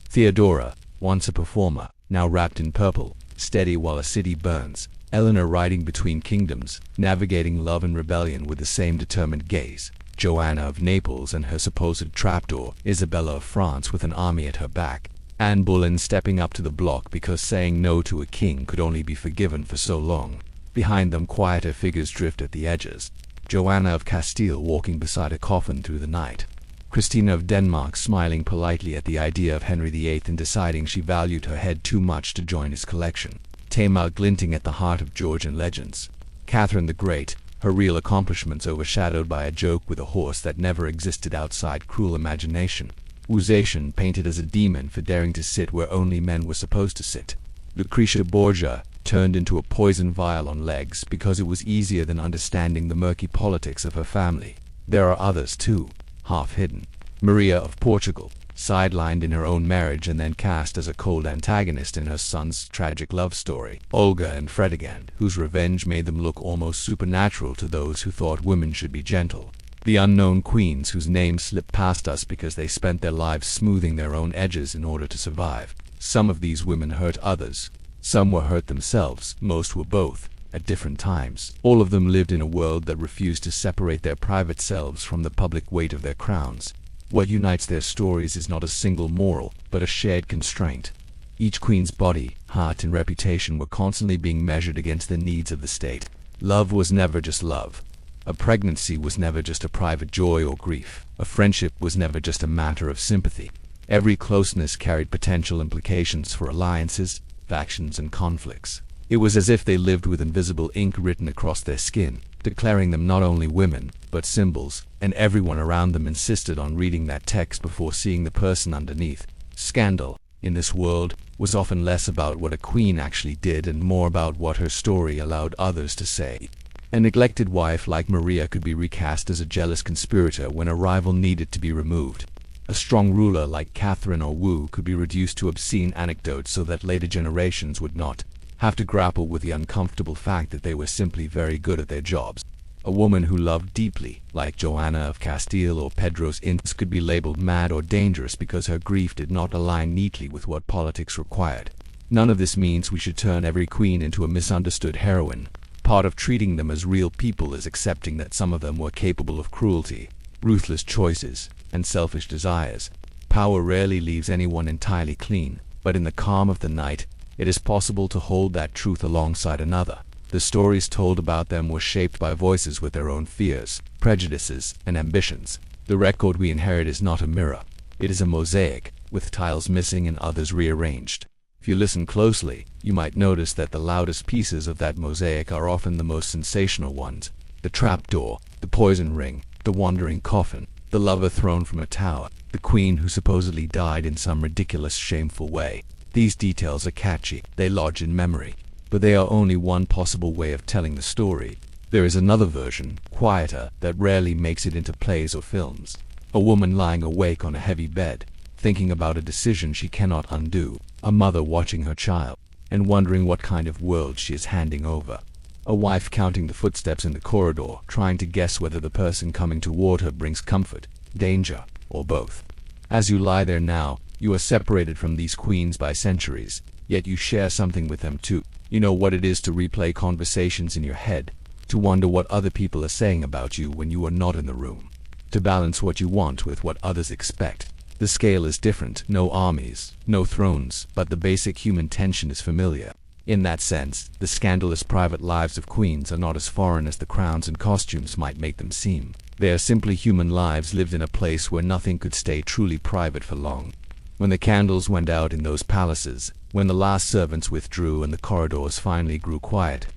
Theodora, once a performer, now wrapped in purple, steady while a city burns. Eleanor riding between kingdoms, navigating love and rebellion with the same determined gaze. Joanna of Naples and her supposed trapdoor. Isabella of France with an army at her back. Anne Boleyn stepping up to the block because saying no to a king could only be forgiven for so long. Behind them quieter figures drift at the edges. Joanna of Castile walking beside a coffin through the night. Christina of Denmark smiling politely at the idea of Henry VIII and deciding she valued her head too much to join his collection. Tamar glinting at the heart of Georgian legends. Catherine the Great, her real accomplishments overshadowed by a joke with a horse that never existed outside cruel imagination. Usation painted as a demon for daring to sit where only men were supposed to sit. Lucretia Borgia turned into a poison vial on legs because it was easier than understanding the murky politics of her family. There are others too, half hidden. Maria of Portugal, sidelined in her own marriage and then cast as a cold antagonist in her son's tragic love story. Olga and Fredegund, whose revenge made them look almost supernatural to those who thought women should be gentle. The unknown queens whose names slipped past us because they spent their lives smoothing their own edges in order to survive. Some of these women hurt others. Some were hurt themselves. Most were both, at different times. All of them lived in a world that refused to separate their private selves from the public weight of their crowns. What unites their stories is not a single moral, but a shared constraint. Each queen's body, heart, and reputation were constantly being measured against the needs of the state. Love was never just love. A pregnancy was never just a private joy or grief. A friendship was never just a matter of sympathy. Every closeness carried potential implications for alliances, factions, and conflicts. It was as if they lived with invisible ink written across their skin, declaring them not only women, but symbols, and everyone around them insisted on reading that text before seeing the person underneath. Scandal, in this world, was often less about what a queen actually did and more about what her story allowed others to say. A neglected wife like Maria could be recast as a jealous conspirator when a rival needed to be removed. A strong ruler like Catherine or Wu could be reduced to obscene anecdotes so that later generations would not have to grapple with the uncomfortable fact that they were simply very good at their jobs. A woman who loved deeply, like Joanna of Castile or Pedro's Ince, could be labeled mad or dangerous because her grief did not align neatly with what politics required. None of this means we should turn every queen into a misunderstood heroine. Part of treating them as real people is accepting that some of them were capable of cruelty, ruthless choices, and selfish desires. Power rarely leaves anyone entirely clean, but in the calm of the night, it is possible to hold that truth alongside another. The stories told about them were shaped by voices with their own fears, prejudices, and ambitions. The record we inherit is not a mirror. It is a mosaic, with tiles missing and others rearranged. If you listen closely, you might notice that the loudest pieces of that mosaic are often the most sensational ones. The trapdoor, the poison ring, the wandering coffin, the lover thrown from a tower, the queen who supposedly died in some ridiculous, shameful way. These details are catchy, they lodge in memory, but they are only one possible way of telling the story. There is another version, quieter, that rarely makes it into plays or films. A woman lying awake on a heavy bed, thinking about a decision she cannot undo. A mother watching her child, and wondering what kind of world she is handing over. A wife counting the footsteps in the corridor, trying to guess whether the person coming toward her brings comfort, danger, or both. As you lie there now, you are separated from these queens by centuries, yet you share something with them too. You know what it is to replay conversations in your head, to wonder what other people are saying about you when you are not in the room, to balance what you want with what others expect. The scale is different, no armies, no thrones, but the basic human tension is familiar. In that sense, the scandalous private lives of queens are not as foreign as the crowns and costumes might make them seem. They are simply human lives lived in a place where nothing could stay truly private for long. When the candles went out in those palaces, when the last servants withdrew and the corridors finally grew quiet,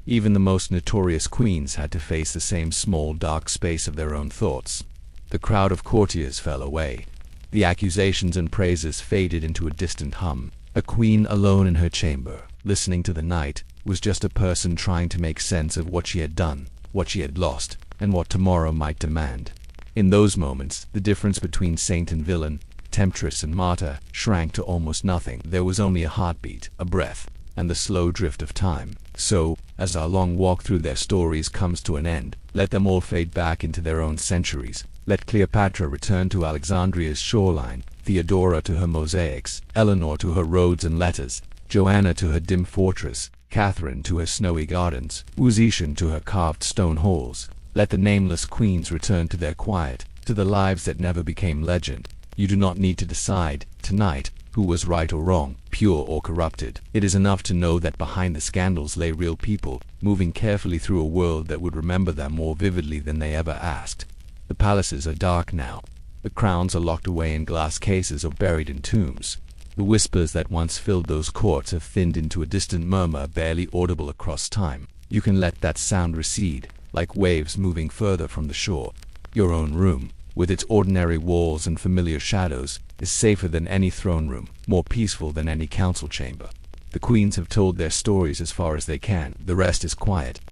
Even the most notorious queens had to face the same small dark space of their own thoughts. The crowd of courtiers fell away. The accusations and praises faded into a distant hum. A queen alone in her chamber, listening to the night, was just a person trying to make sense of what she had done, what she had lost, and what tomorrow might demand. In those moments, the difference between saint and villain, temptress and martyr, shrank to almost nothing. There was only a heartbeat, a breath, and the slow drift of time. So, as our long walk through their stories comes to an end, let them all fade back into their own centuries. Let Cleopatra return to Alexandria's shoreline, Theodora to her mosaics, Eleanor to her roads and letters, Joanna to her dim fortress, Catherine to her snowy gardens, Uzetian to her carved stone halls. Let the nameless queens return to their quiet, to the lives that never became legend. You do not need to decide, tonight, who was right or wrong, pure or corrupted. It is enough to know that behind the scandals lay real people, moving carefully through a world that would remember them more vividly than they ever asked. The palaces are dark now. The crowns are locked away in glass cases or buried in tombs. The whispers that once filled those courts have thinned into a distant murmur barely audible across time. You can let that sound recede, like waves moving further from the shore. Your own room, with its ordinary walls and familiar shadows, is safer than any throne room, more peaceful than any council chamber. The queens have told their stories as far as they can. The rest is quiet.